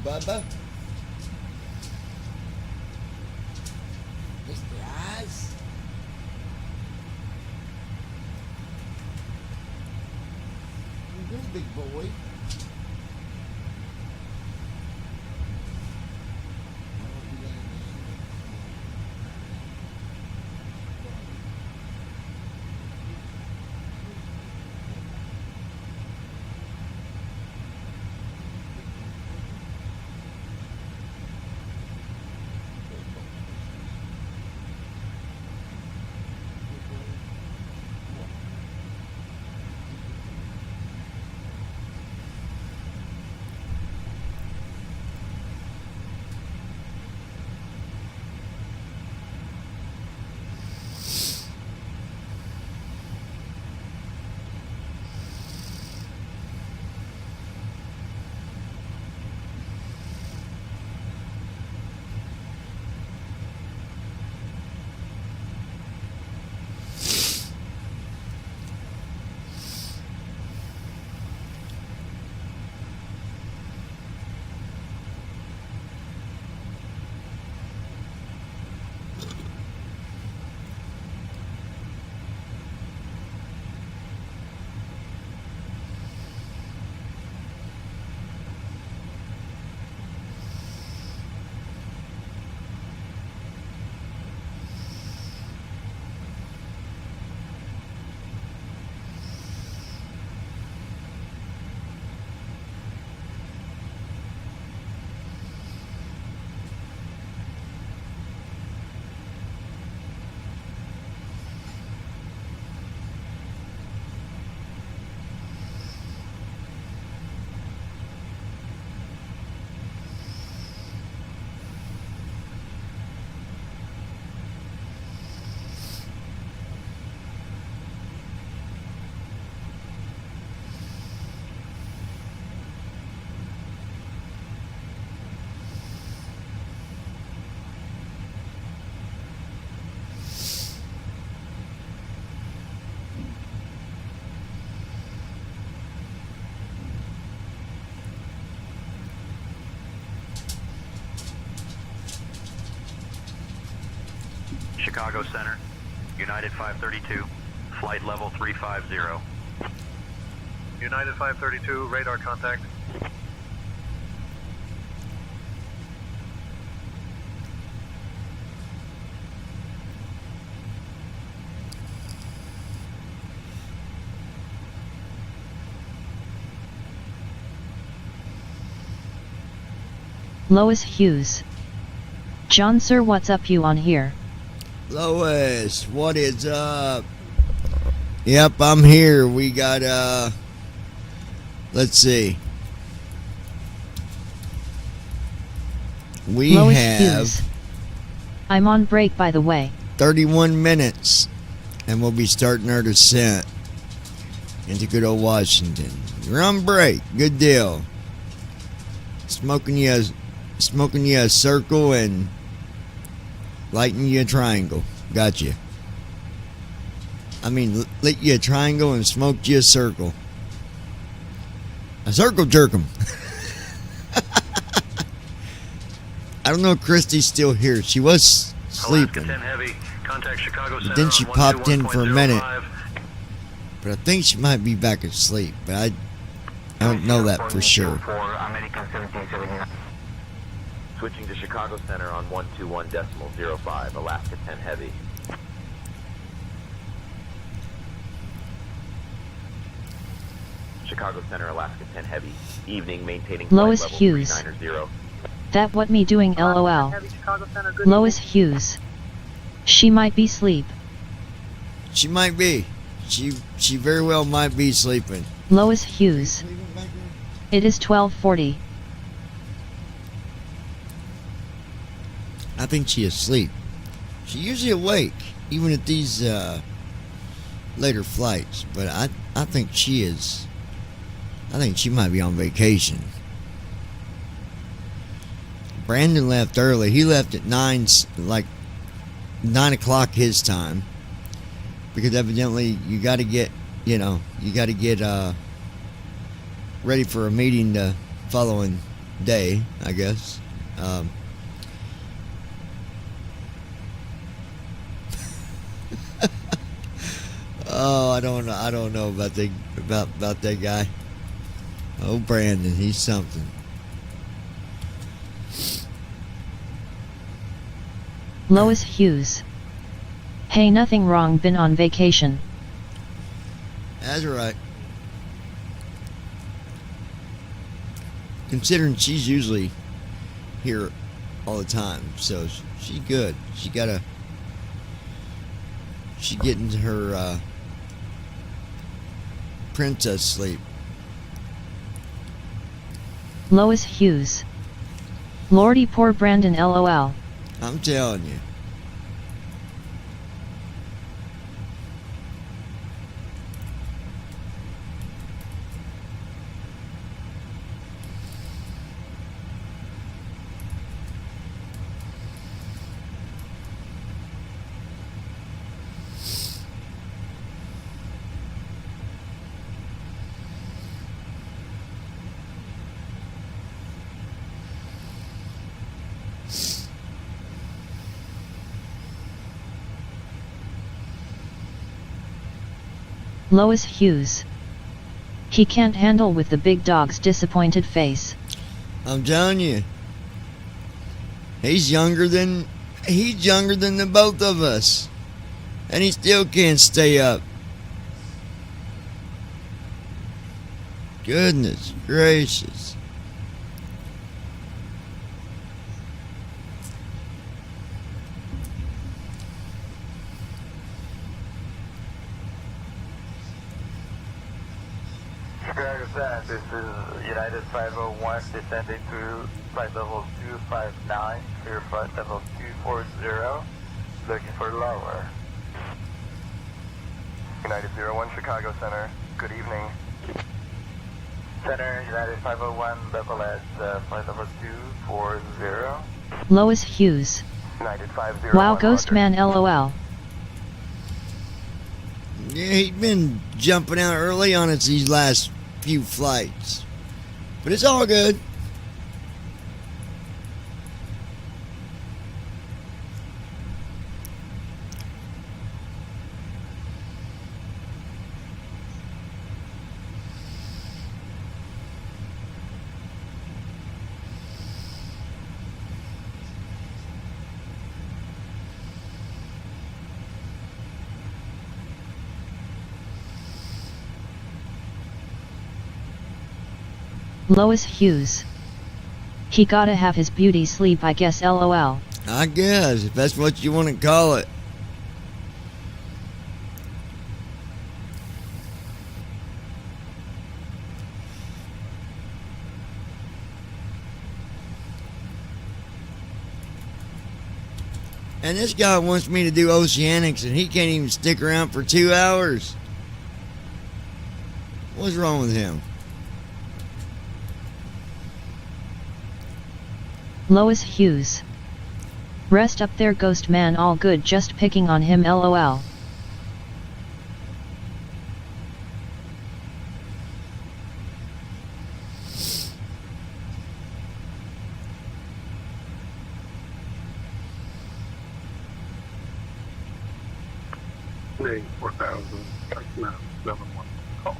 Bubba. Mr. Eyes. You good, big boy. Chicago Center, United 532, flight level 350. United 532, radar contact. Lois Hughes. John sir, what's up you on here? Lois, what is up? Yep, I'm here. We got let's see. We Lois have Hughes. I'm on break, by the way. 31 minutes and we'll be starting our descent into good old Washington. You're on break. Good deal. Smoking you a circle and lighting you a triangle. Gotcha. I mean, lit you a triangle and smoked you a circle. A circle jerk 'em. I don't know if Christy's still here. She was sleeping. Alaska 10 Heavy, contact Chicago Center But then she on popped in for a minute. 121.05. But I think she might be back asleep. But I don't know that for sure. Switching to Chicago Center on 121.05, Alaska 10 Heavy. Chicago Center, Alaska 10 Heavy. Evening, maintaining Lois flight level Hughes. 390. That what me doing LOL. Lois Hughes. She might be asleep. She might be. She very well might be sleeping. Lois Hughes. It is 12:40. I think she's asleep. She's usually awake, even at these later flights. But I think she is. I think she might be on vacation. Brandon left early. He left at 9 o'clock his time, because evidently you got to get ready for a meeting the following day, I guess. Oh, I don't know about that guy. Oh, Brandon, he's something. Lois Hughes. Hey, nothing wrong, been on vacation. That's right. Considering she's usually here all the time, so she's good. She getting her princess sleep. Lois Hughes. Lordy, poor Brandon LOL. I'm telling you. Lois Hughes. He can't handle with the big dog's disappointed face. I'm telling you. He's younger than the both of us. And he still can't stay up. Goodness gracious. Chicago Center, this is United 501 descending to flight level 259, clear flight level 240, looking for lower. United 01, Chicago Center, good evening. Center, United 501, level at flight level 240. Lois Hughes. United 501. Wow, Ghost Man LOL. Yeah, he's been jumping out early on us these last few flights. But it's all good. Lois Hughes. He gotta have his beauty sleep, I guess, lol. I guess, if that's what you want to call it. And this guy wants me to do oceanics and he can't even stick around for 2 hours. What's wrong with him? Lois Hughes. Rest up there, ghost man, all good, just picking on him, lol.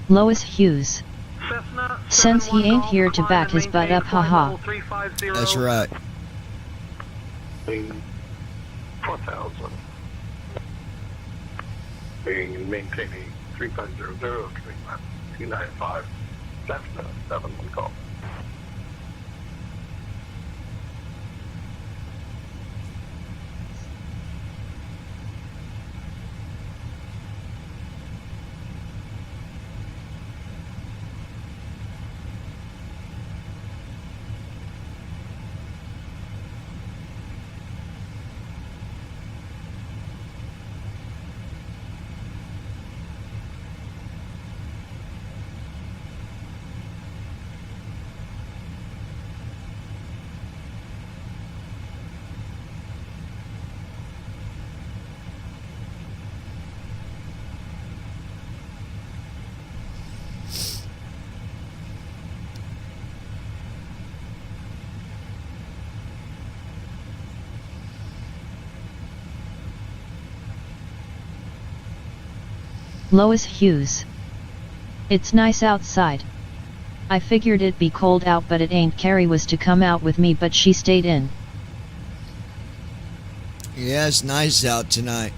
Lois Hughes. Since he ain't here to back his butt up, haha. That's right. 4,000. Being maintaining 3500, coming left 295. Cessna 71 call. Lois Hughes. It's nice outside. I figured it'd be cold out, but it ain't. Carrie was to come out with me, but she stayed in. Yeah, it's nice out tonight.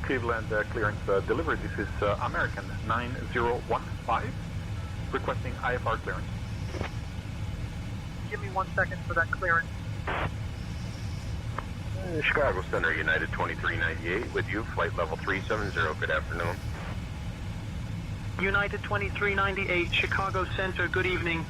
Cleveland clearance delivery. This is American 9015 requesting IFR clearance. Give me 1 second for that clearance. Chicago Center, United 2398 with you, flight level 370. Good afternoon. United 2398, Chicago Center, good evening.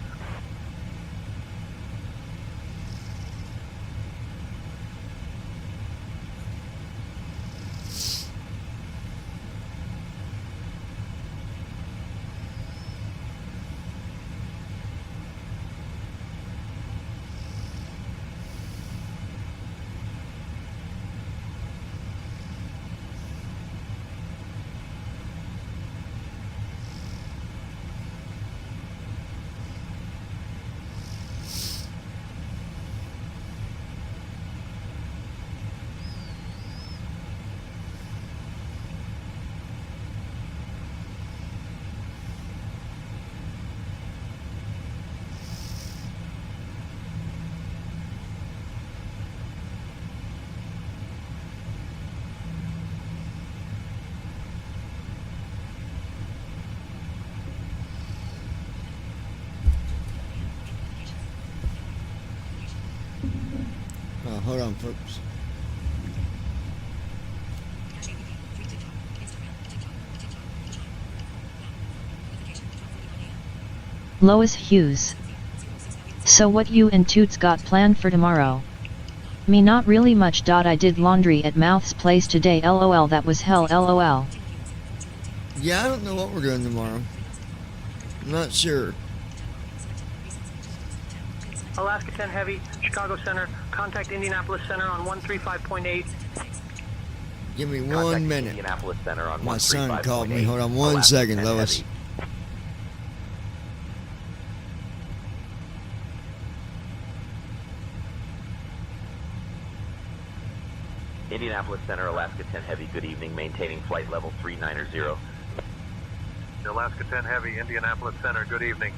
Hold on, folks. Lois Hughes. So what you and Toots got planned for tomorrow? Me not really much. I did laundry at Mouth's place today, lol, that was hell, lol. Yeah, I don't know what we're doing tomorrow. I'm not sure. Alaska 10 Heavy, Chicago Center, contact Indianapolis Center on 135.8. Give me Contact 1 minute. Indianapolis Center on My son 135.8. called me. Hold on 1 Alaska second, 10 Lois. Heavy. Indianapolis Center, Alaska 10 Heavy, good evening, maintaining flight level 390. Alaska 10 Heavy, Indianapolis Center, good evening.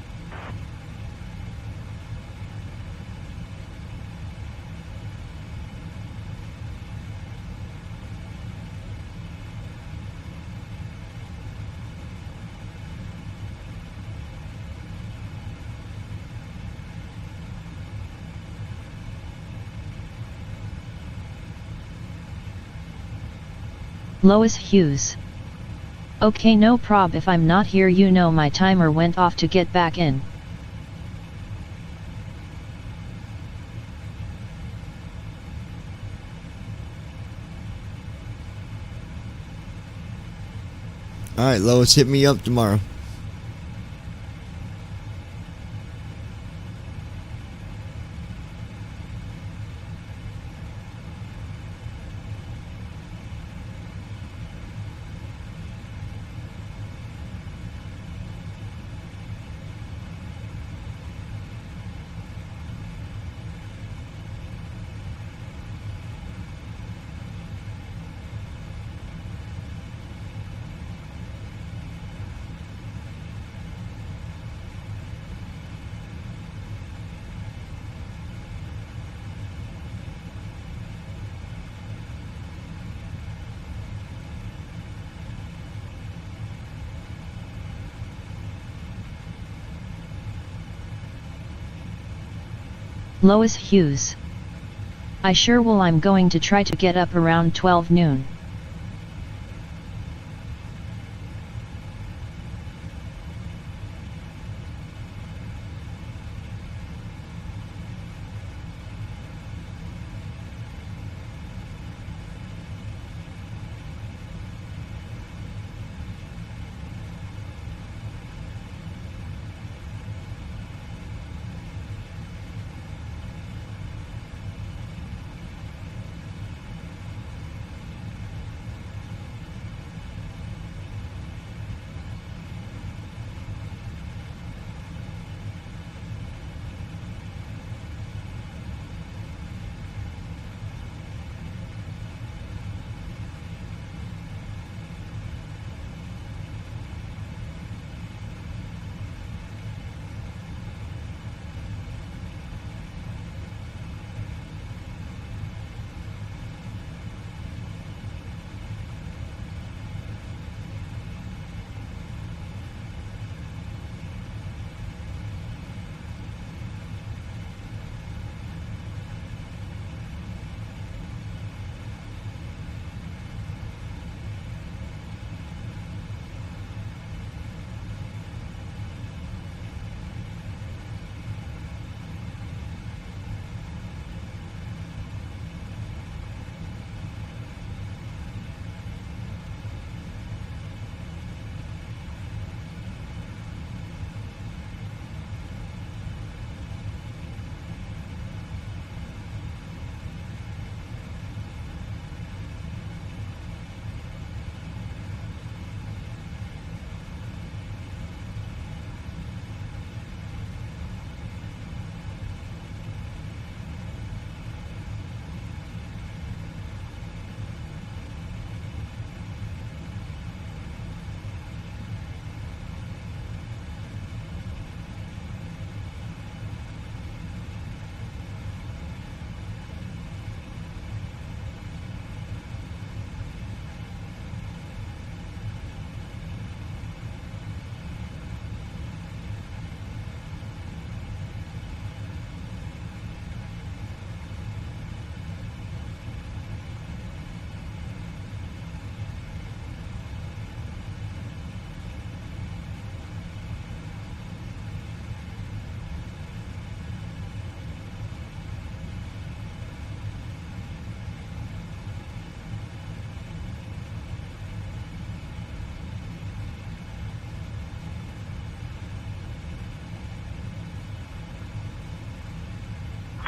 Lois Hughes. Okay, no prob. If I'm not here, you know my timer went off to get back in. Alright, Lois, hit me up tomorrow. Lois Hughes. I sure will. I'm going to try to get up around 12 noon.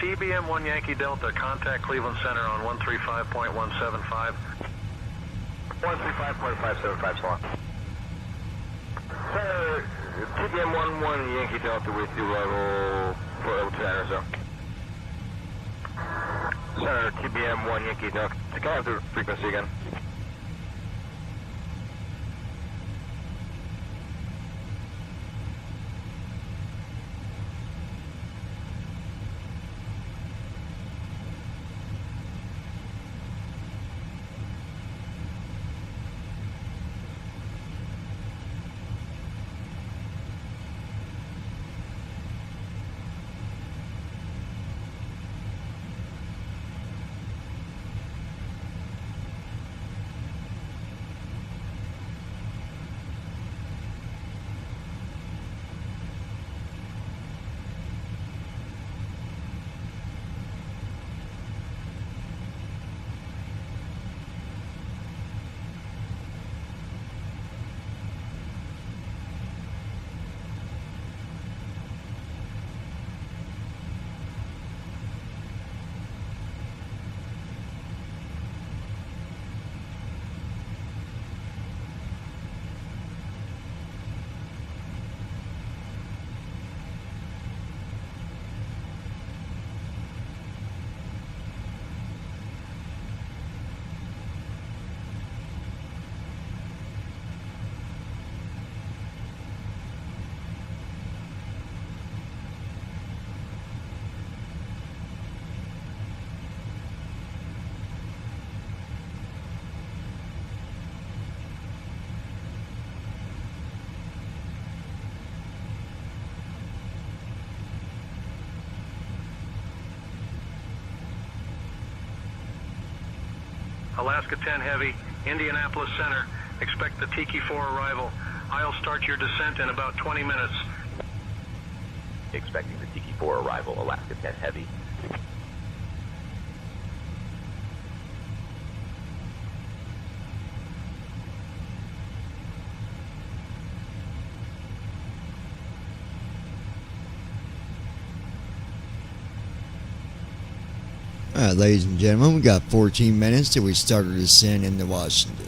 TBM 1 Yankee Delta, contact Cleveland Center on 135.175. 135.575, so on. Sir, TBM 1 Yankee Delta with you level 402 or so. Center, TBM 1 Yankee Delta. Can I have the frequency again? Alaska 10 Heavy, Indianapolis Center. Expect the Tiki 4 arrival. I'll start your descent in about 20 minutes. Expecting the Tiki 4 arrival, Alaska 10 Heavy. All right, ladies and gentlemen, we got 14 minutes till we start our descent into Washington.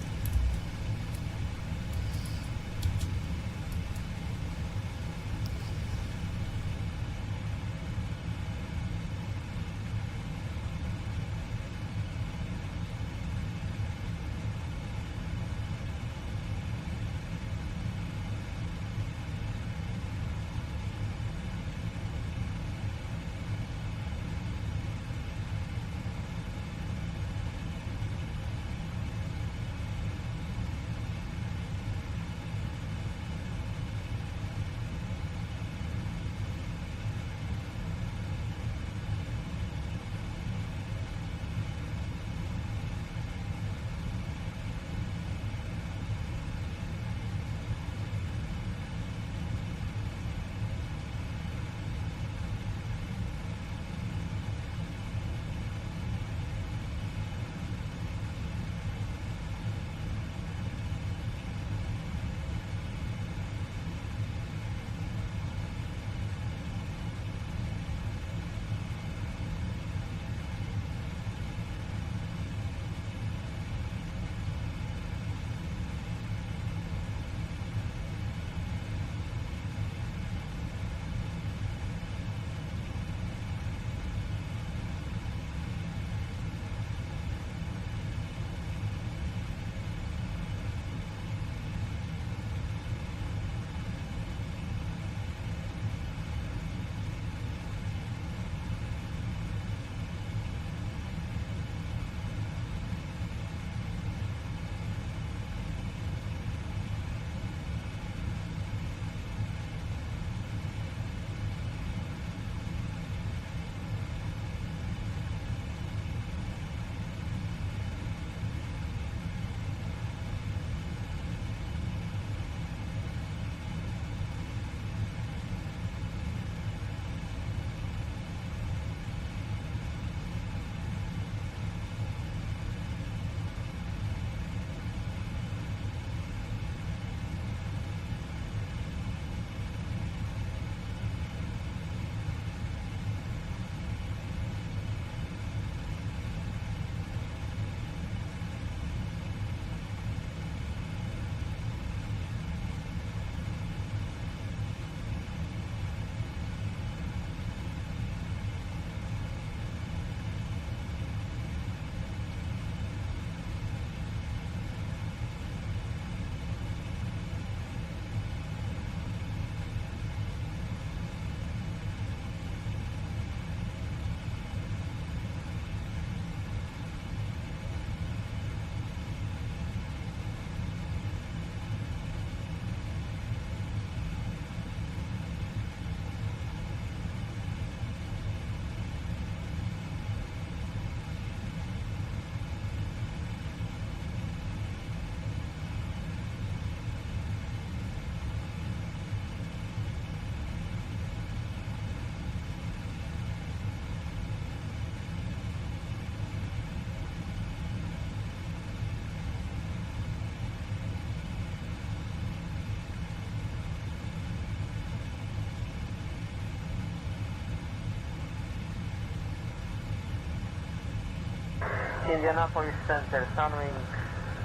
Indianapolis Center, Sunwing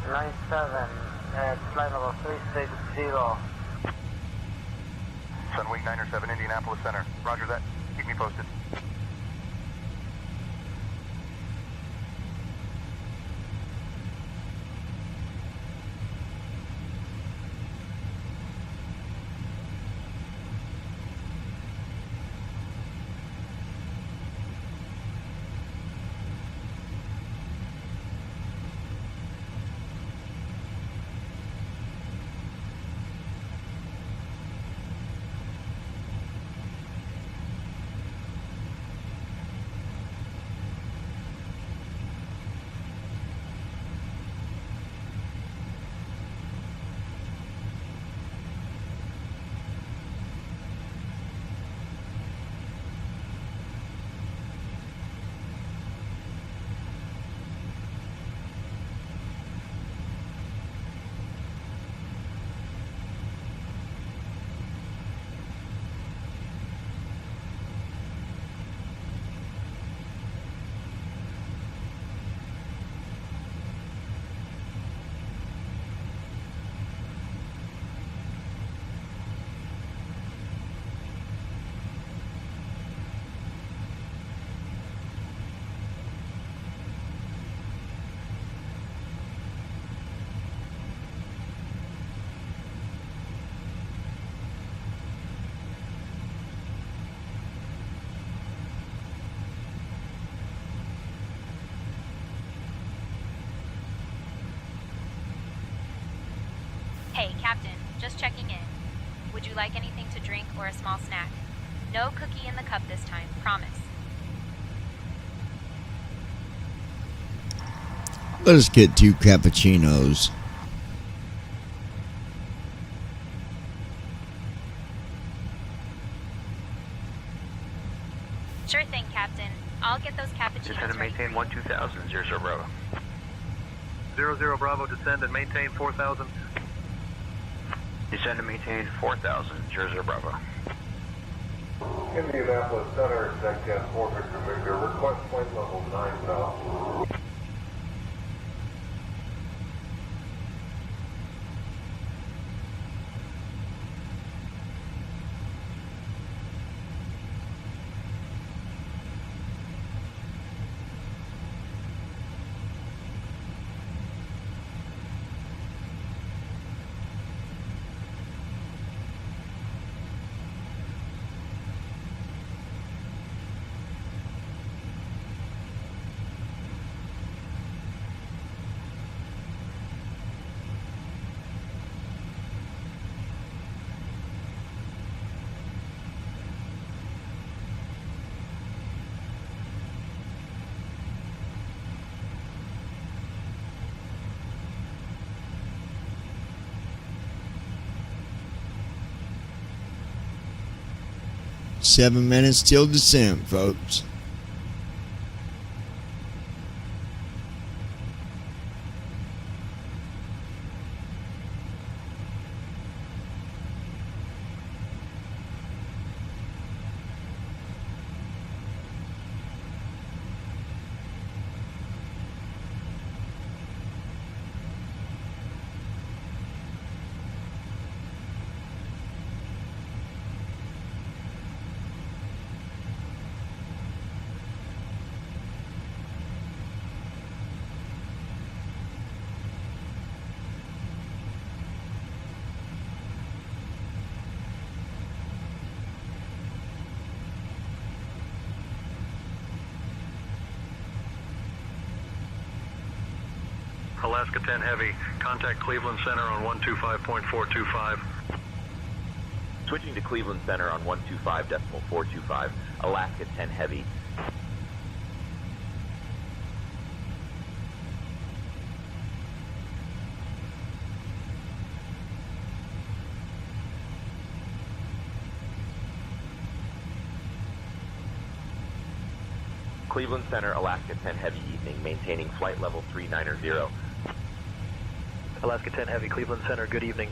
97 at flight level 360. Sunwing 907, Indianapolis Center. Roger that. Keep me posted. Hey, Captain, just checking in. Would you like anything to drink or a small snack? No cookie in the cup this time, promise. Let us get 2 cappuccinos. Sure thing, Captain. I'll get those cappuccinos Descend and ready maintain for you. 12000, 00 Bravo. 00 Bravo, descend and maintain 4000. Descend and maintain 4000, 00 Bravo. Indianapolis Center, Deckcast 4 Victor Victor, request flight level 9000. Seven minutes till descent, folks. Alaska 10 Heavy, contact Cleveland Center on 125.425. Switching to Cleveland Center on 125.425, Alaska 10 Heavy. Cleveland Center, Alaska 10 Heavy evening, maintaining flight level 390. Alaska 10 Heavy, Cleveland Center, good evening.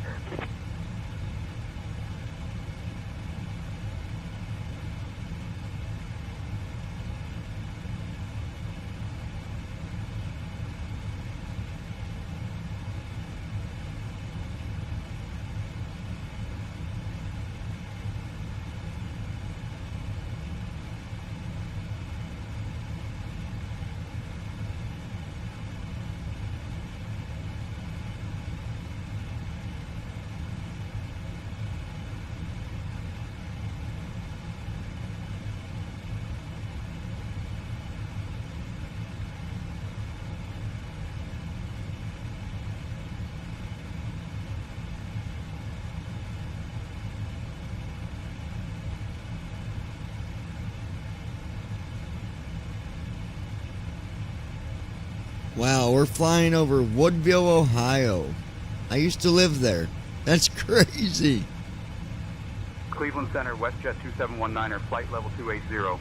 Wow, we're flying over Woodville, Ohio. I used to live there. That's crazy. Cleveland Center, WestJet 2719er, flight level 280.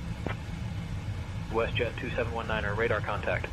WestJet 2719er, radar contact.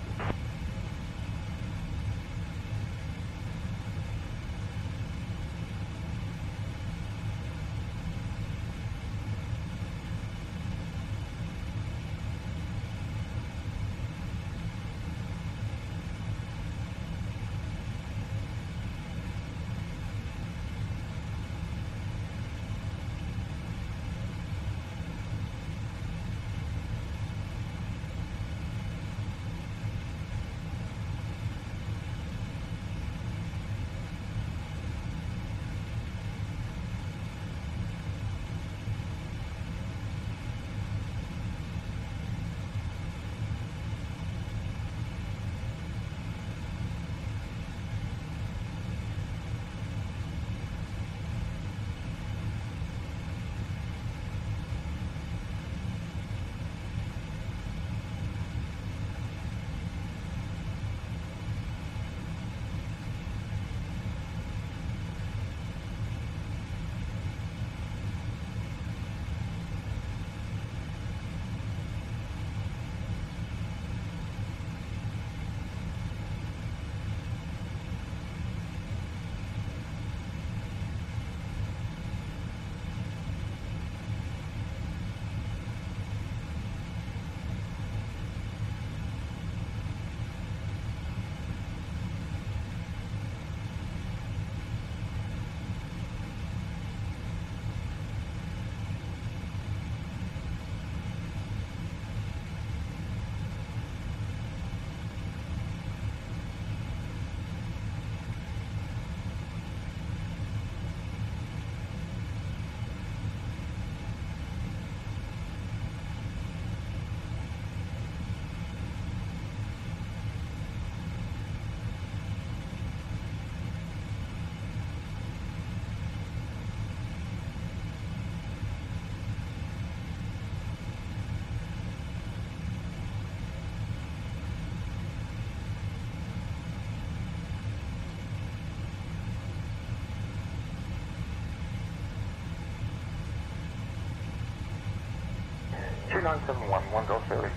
One Golf Philly.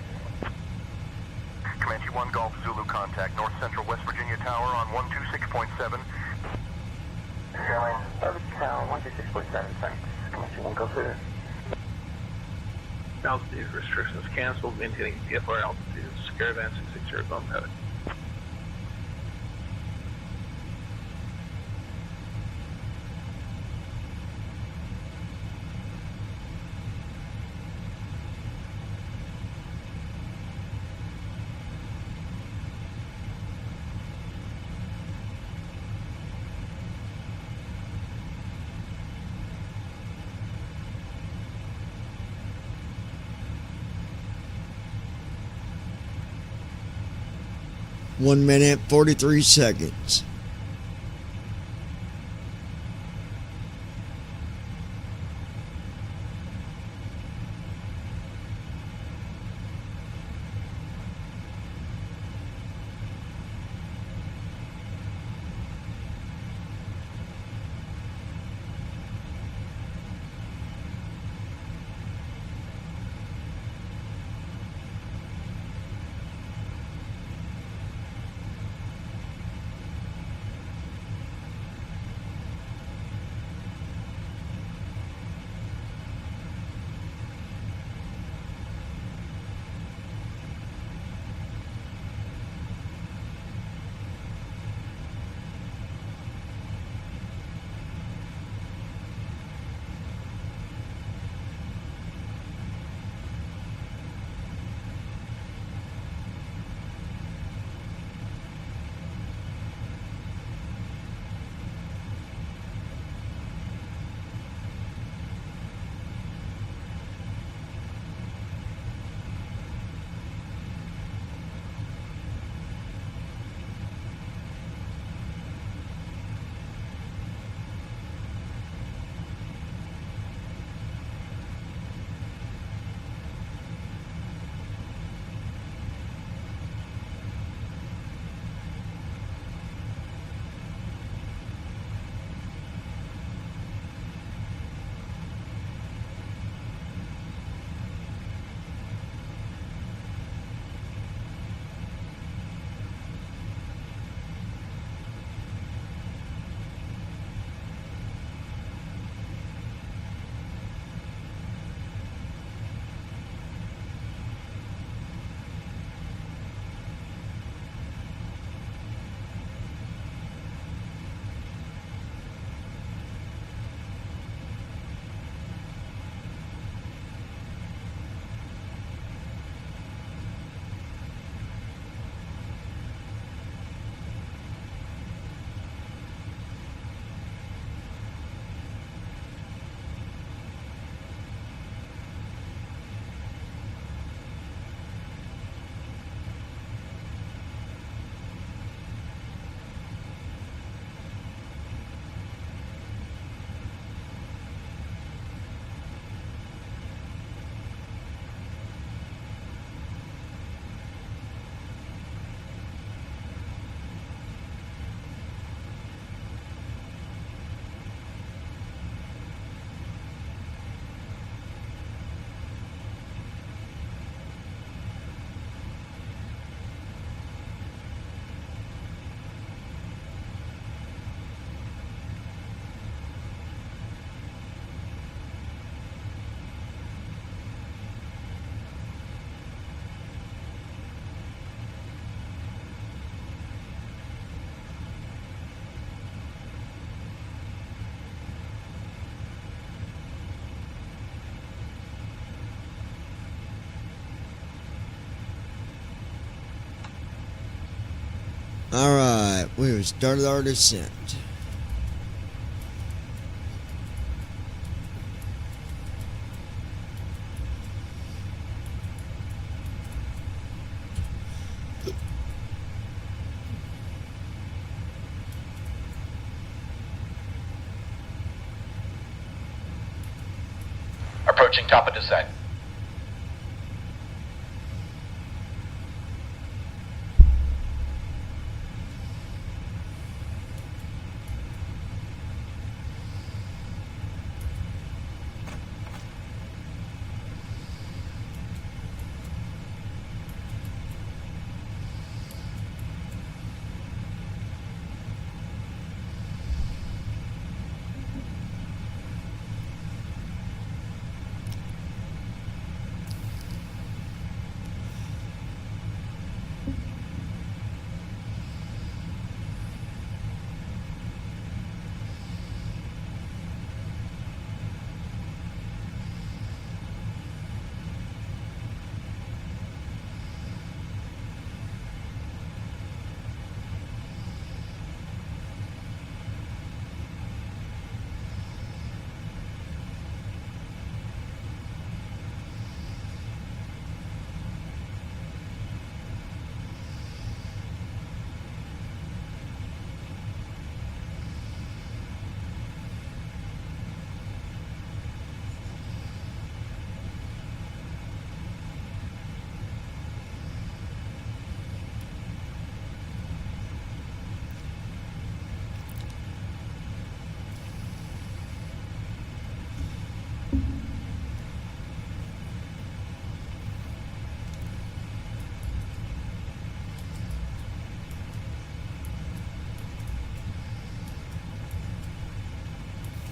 Comanche 1 Golf Zulu contact, North Central West Virginia Tower on 126.7. Airline Service Tower 126.7, thanks. Comanche 1 Golf Philly. Altitude restrictions canceled, maintaining VFR altitude. Caravan 660 bump heading. One minute, 43 seconds. Alright, we have started our descent. Approaching top of descent.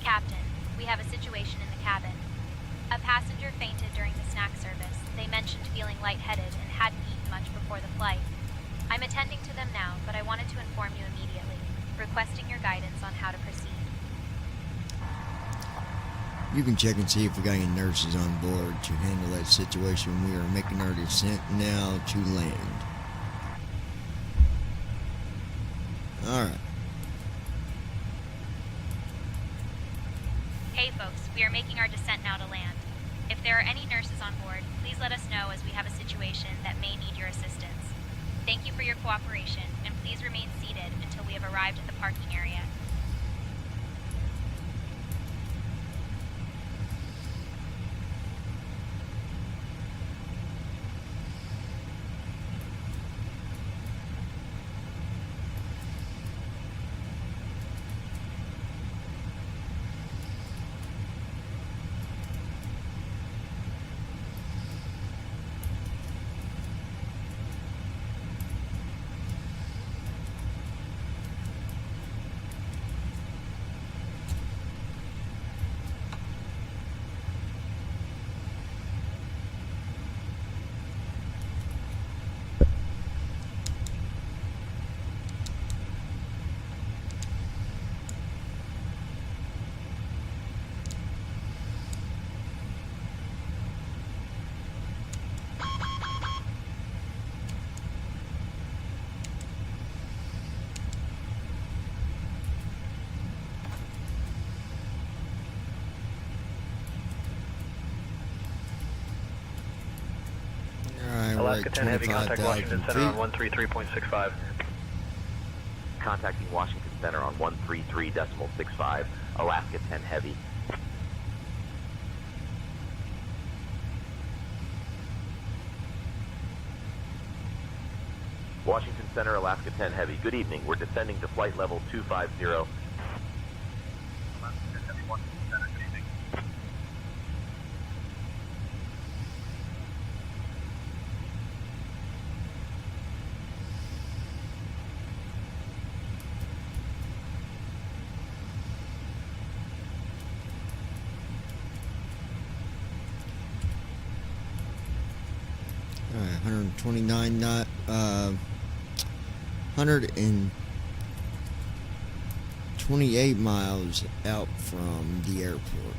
Captain, we have a situation in the cabin. A passenger fainted during the snack service. They mentioned feeling lightheaded and hadn't eaten much before the flight. I'm attending to them now, but I wanted to inform you immediately, requesting your guidance on how to proceed. You can check and see if we got any nurses on board to handle that situation. We are making our descent now to land. Alright. Hey folks, we are making our descent now to land. If there are any nurses on board, please let us know as we have a situation that may need your assistance. Thank you for your cooperation, and please remain seated until we have arrived at the parking area. Alaska 10 Heavy, contact Washington Center on 133.65. Contacting Washington Center on 133.65. Alaska 10 Heavy. Washington Center, Alaska 10 Heavy. Good evening. We're descending to flight level 250. Alright, 129 knot, 128 miles out from the airport.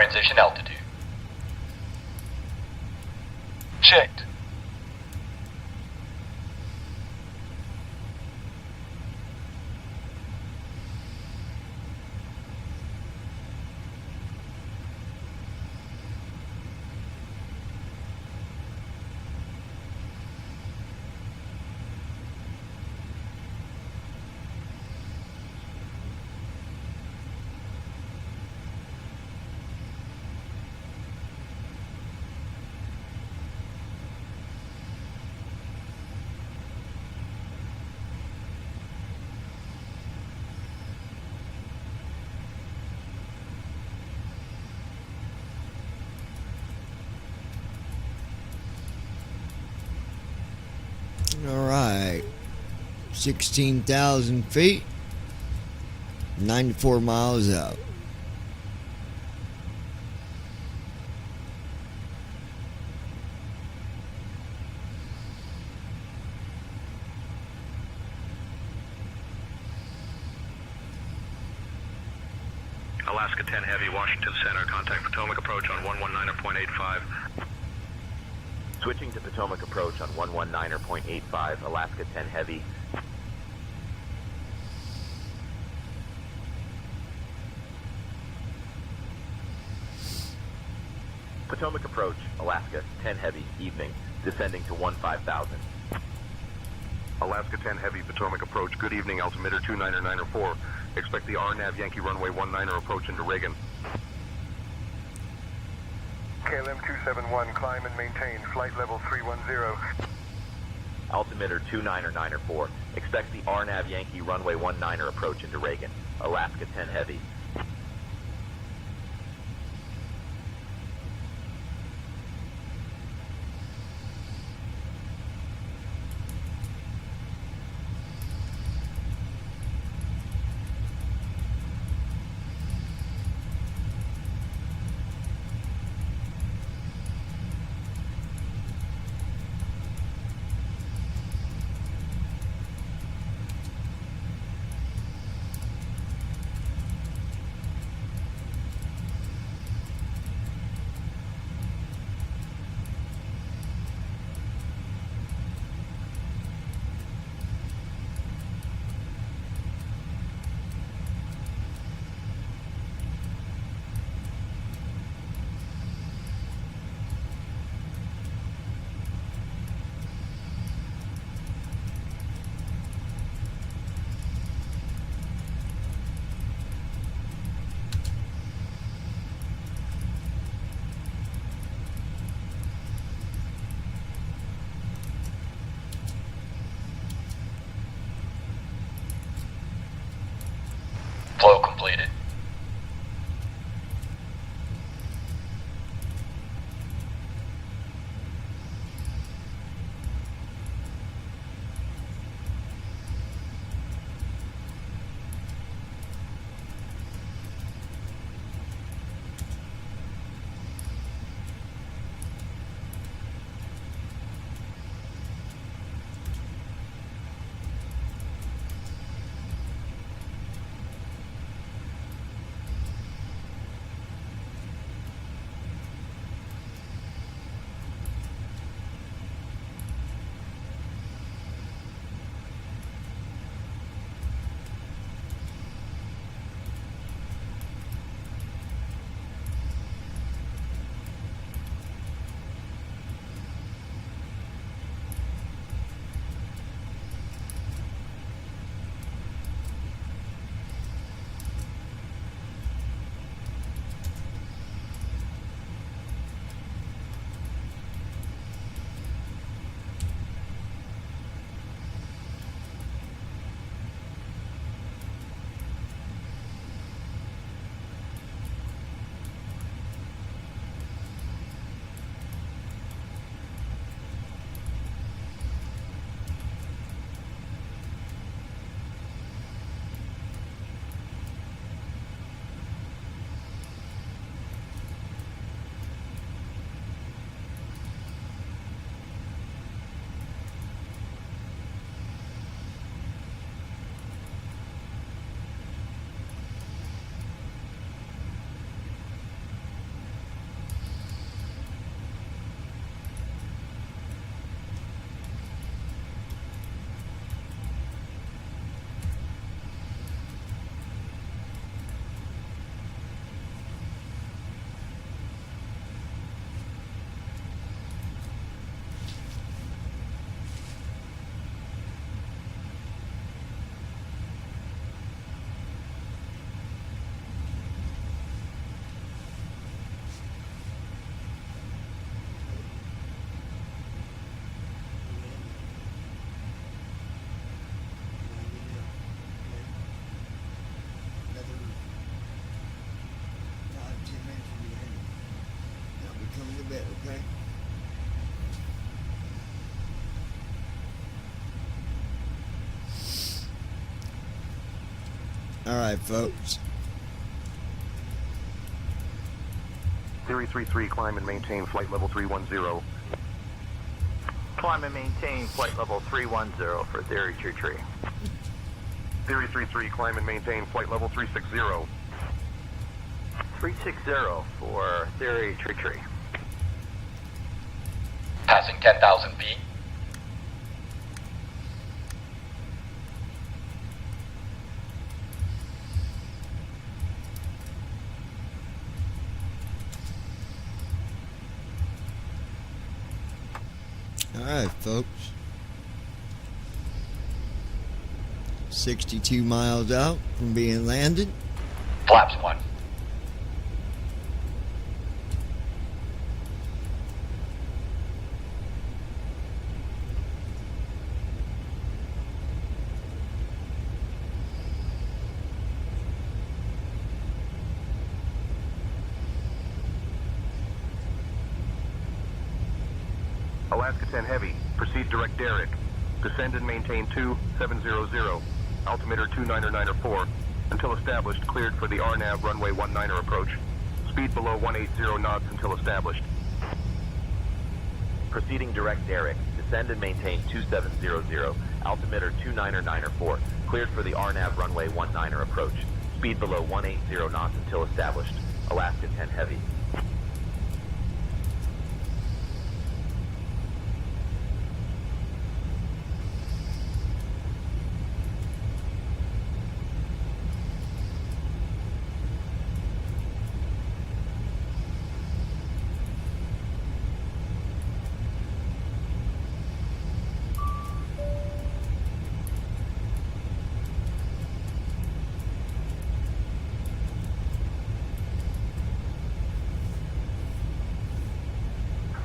transition altitude. Checked. All right, 16,000 feet, 94 miles out. Alaska 10 Heavy, Washington Center, contact Potomac approach on 119.85. Switching to Potomac approach on 119.85, Alaska 10 Heavy. Potomac approach, Alaska 10 Heavy, evening, descending to 15,000. Alaska 10 Heavy, Potomac approach. Good evening, altimeter 29904. Expect the RNAV Yankee runway 19er approach into Reagan. KLM 271, climb and maintain flight level 310. Altimeter 29904. Expect the RNAV Yankee runway 19er approach into Reagan. Alaska 10 Heavy. Alright, folks. Theory 33, climb and maintain flight level 310. Climb and maintain flight level 310 for Theory 33. Theory 33, climb and maintain flight level 360. 360 for Theory 33. Passing 10,000 feet. Alright, folks. 62 miles out from being landed. Flaps 1. Alaska 10 Heavy, proceed direct Derrick. Descend and maintain 2700, altimeter 29904, until established, cleared for the RNAV runway 19er approach. Speed below 180 knots until established. Proceeding direct Derrick, descend and maintain 2700, altimeter 29904, cleared for the RNAV runway 19er approach. Speed below 180 knots until established. Alaska 10 Heavy.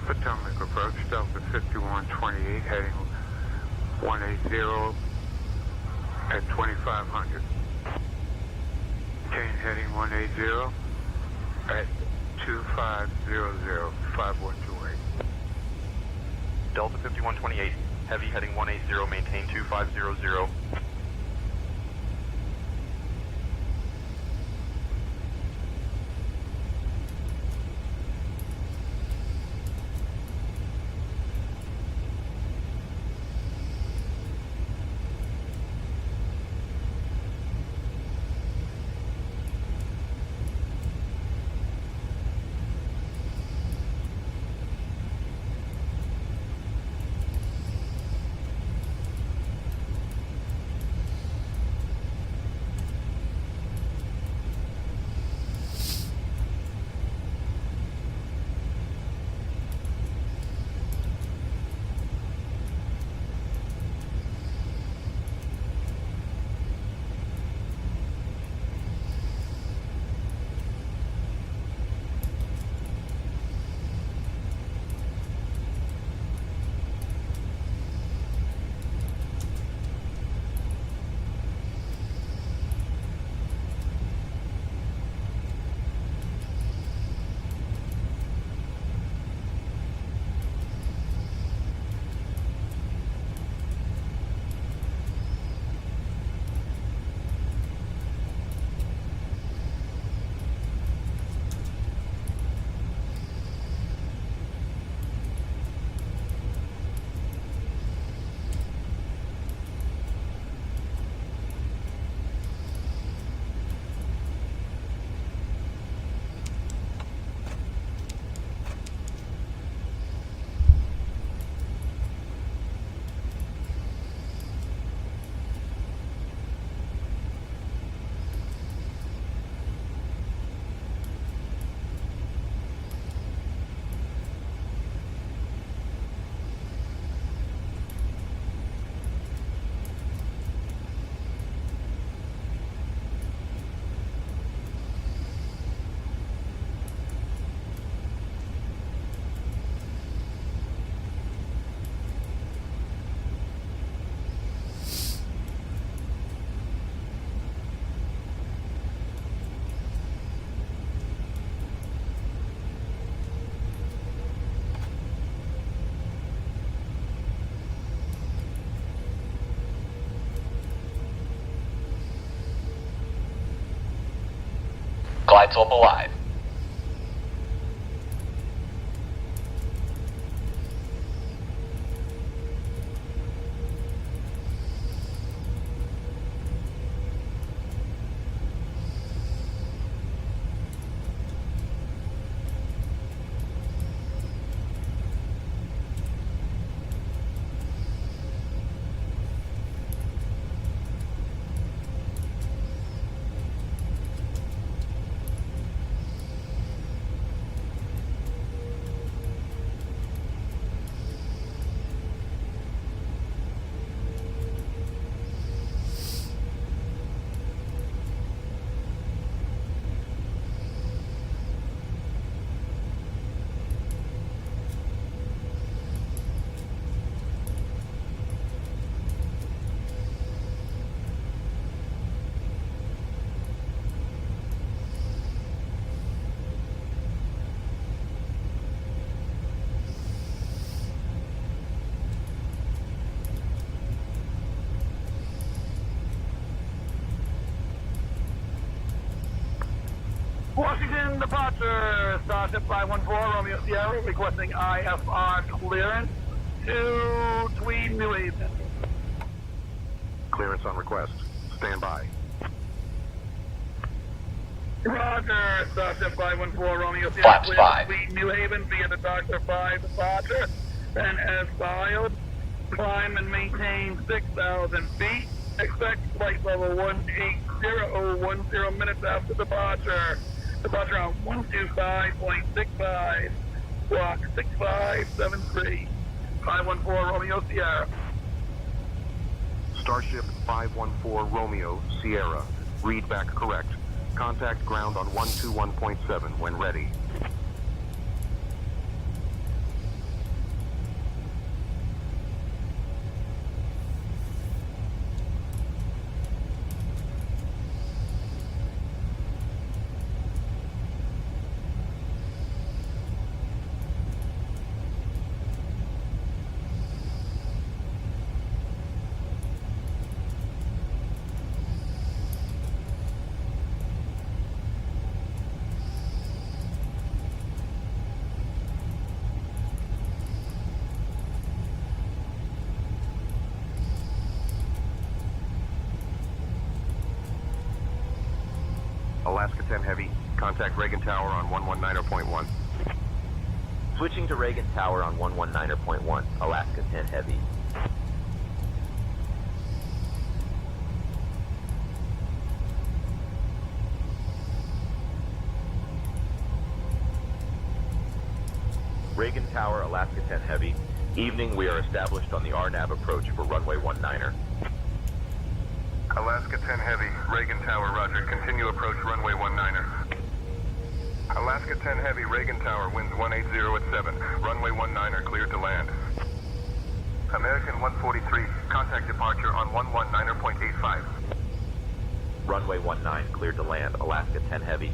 Potomac approach, Delta 5128, heading 180 at 2500. Kane heading 180 at 2500, 5128. Delta 5128, heavy heading 180, maintain 2500. Glide slope alive. Washington departure, Starship 514, Romeo Sierra, requesting IFR clearance to Tweed, New Haven. Clearance on request. Stand by. Roger, Starship 514, Romeo Sierra, Flaps clear 5. to Tweed, New Haven, via the Dr. 5 departure, and as filed, climb and maintain 6,000 feet. Expect flight level 18010 minutes after departure. Departure on 125.65. Block 6573. 514 Romeo Sierra. Starship 514 Romeo Sierra. Read back correct. Contact ground on 121.7 when ready. Alaska 10 Heavy, contact Reagan Tower on 119.1. Switching to Reagan Tower on 119.1, Alaska 10 Heavy. Reagan Tower, Alaska 10 Heavy. Evening, we are established on the RNAV approach for runway 19er. Alaska 10 Heavy, Reagan Tower, roger. Continue approach runway 19er. Alaska 10 Heavy, Reagan Tower, winds 180 at 7. Runway 19er, cleared to land. American 143, contact departure on 119.85. Runway 19, cleared to land, Alaska 10 Heavy.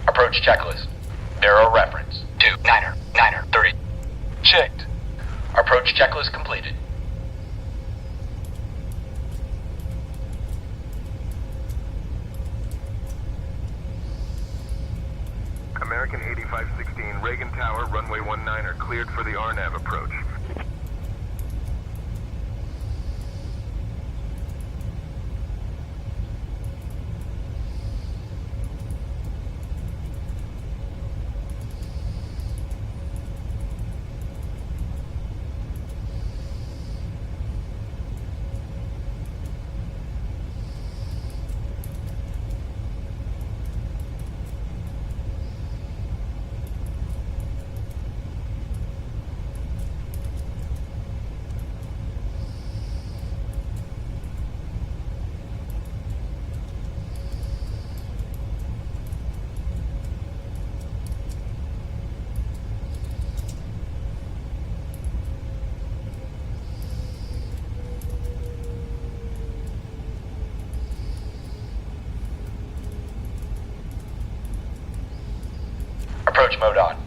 Approach checklist. Narrow reference. 29er, 30. Checked. Approach checklist completed. American 8516, Reagan Tower, runway 19er, cleared for the RNAV approach. Approach mode on.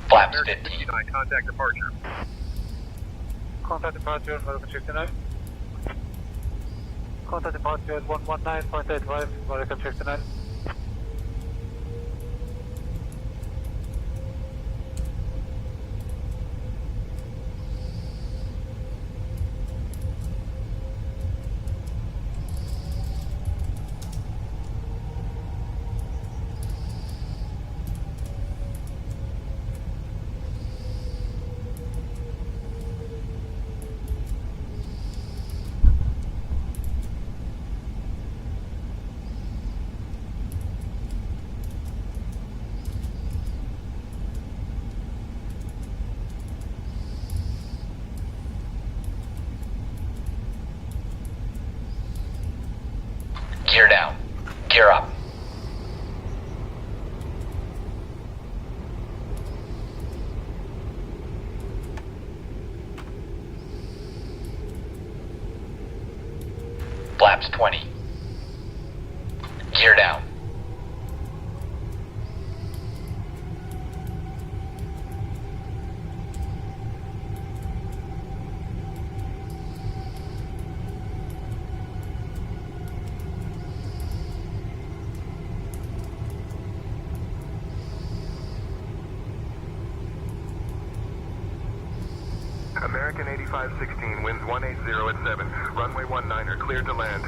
Flaps American 15. 59, contact departure. Contact departure at American 59. Contact departure at 119.85, American 59. Gear down. Gear up. Flaps 20. Gear down. American 8516, winds 180 at 7. Runway 19er, cleared to land.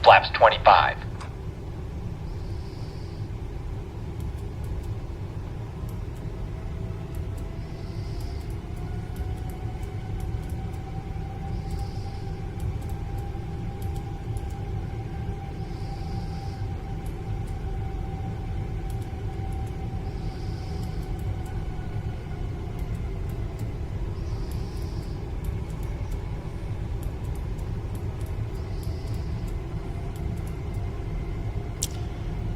Flaps 25.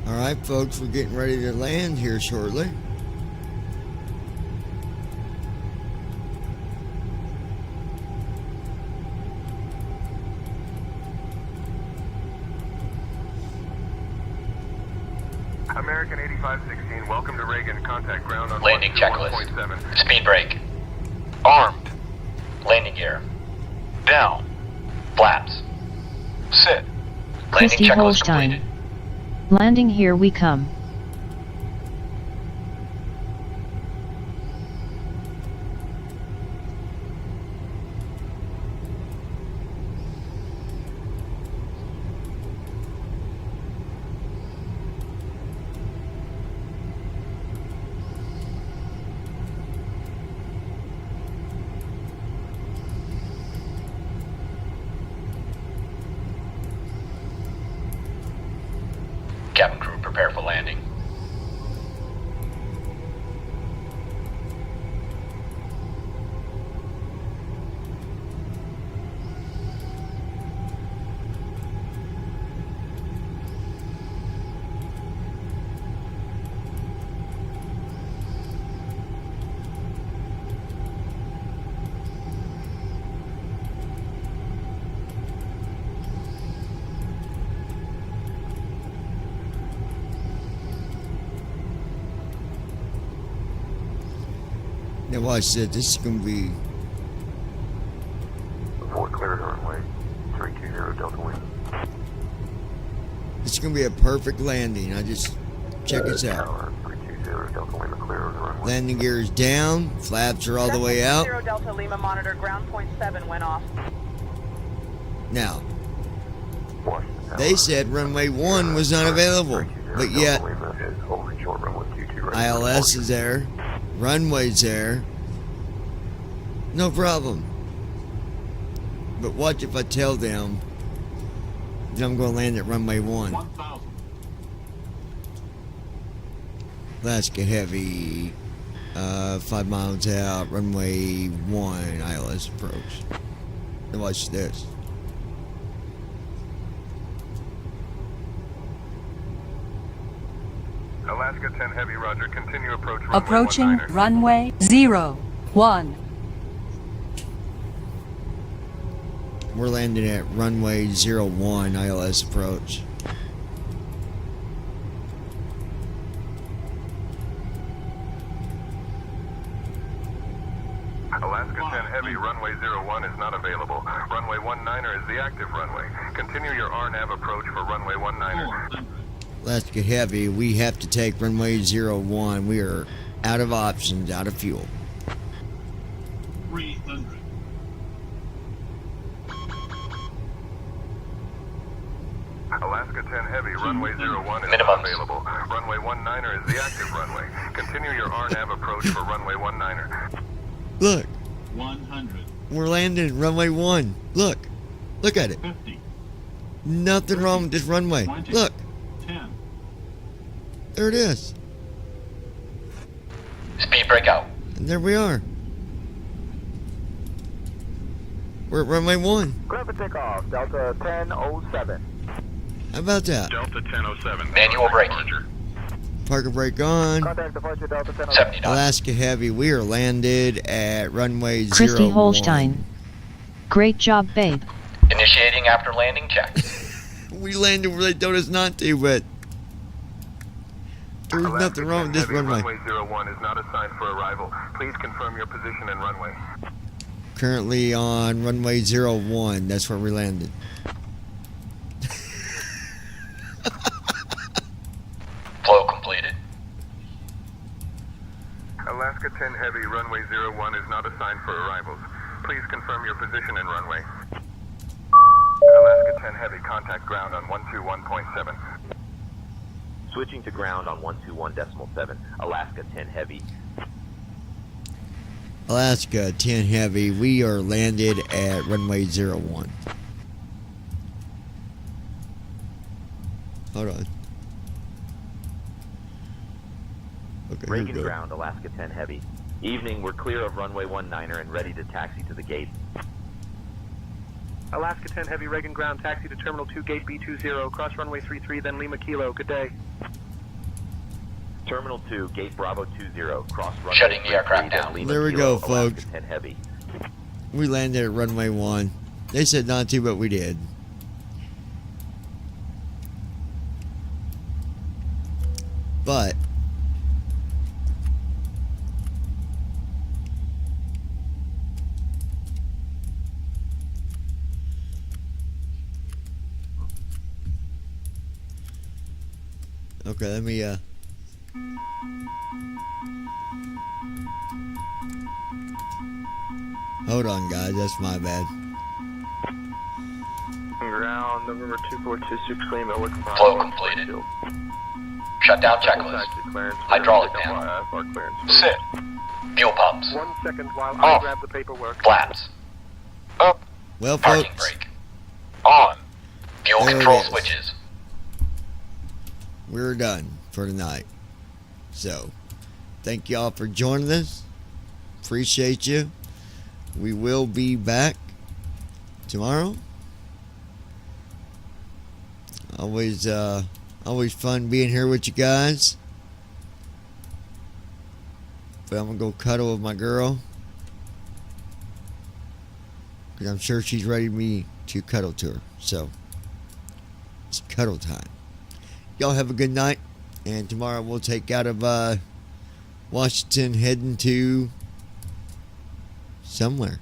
Alright, folks, we're getting ready to land here shortly. American 8516, welcome to Reagan. Contact ground on Landing checklist. 121.7. Speed brake. Armed. Landing gear. Down. Flaps. Sit. Landing Christy checklist Holstein. completed. Landing here we come. Cabin crew, prepare for landing. Now watch this. This is going to be... Report clear to runway 320 Delta Wind. This is going to be a perfect landing. I just... Check this out. Tower 320 Delta Lima, clear to runway. Landing gear is down. Flaps are all the way out. 0 Delta Lima, monitor ground point 7 went off. Now, they said runway 1 was not available, but yet ILS is there, runway's there, no problem. But watch if I tell them that I'm going to land at runway 1. Alaska Heavy, 5 miles out, runway 1, ILS approach. Now watch this. Alaska 10 Heavy, roger. Continue approach runway Approaching 19er. runway 01. We're landing at runway 01, ILS approach. Alaska 10 Heavy, runway 01 is not available. Runway 19er is the active runway. Continue your RNAV approach for runway 19er. Alaska Heavy, we have to take runway 01. We are out of options, out of fuel. 300. Alaska 10 Heavy, runway 01 is not available. Runway 19er is the active runway. Continue your RNAV approach for runway 19er. Look. 100. We're landing at runway 1. Look. Look at it. 50. Nothing wrong with this runway. 20. Look. 10. There it is. Speed breakout. And there we are. We're at runway 1. Clear for takeoff, Delta 1007. How about that? Delta 1007. Manual braking. Parker brake on. Contact departure Delta 1007. 70 knots. Alaska Heavy, we are landed at runway 01. Christy Holstein. Great job, babe. Initiating after landing check. We landed where they told us not to, but there's nothing wrong with this Heavy, runway. Runway 01 is not assigned for arrival. Please confirm your position and runway. Currently on runway 01. That's where we landed. Flow completed. Alaska 10 Heavy, runway 01 is not assigned for arrivals. Please confirm your position and runway. Alaska 10 Heavy, contact ground on 121.7. Switching to ground on 121.7. Alaska 10 Heavy. Alaska 10 Heavy, we are landed at runway 01. Hold on. Okay, here we Reagan go. ground, Alaska 10 Heavy. Evening, we're clear of runway 19er and ready to taxi to the gate. Alaska 10 Heavy, Reagan ground, taxi to Terminal 2, Gate B20, cross runway 33, then Lima Kilo. Good day. Terminal 2, Gate Bravo 20, cross runway Shutting the 33, aircraft then down. Lima There we Kilo, go, Alaska folks. 10 Heavy. We landed at runway 1. They said not to, but we did. But okay, let me hold on, guys, that's my bad. Ground, November 2426, Lima, looking for Flow completed. Shutdown checklist. Hydraulic down. Sit. Fuel pumps. 1 second while Off. I grab the paperwork. Flaps. Up. Well, Parking folks, brake. On. Fuel There it control is. switches. we're done for tonight. So, thank y'all for joining us. Appreciate you. We will be back tomorrow. Always fun being here with you guys. But I'm gonna go cuddle with my girl, because I'm sure she's ready for me to cuddle to her. So it's cuddle time. Y'all have a good night, and tomorrow we'll take out of Washington, heading to somewhere.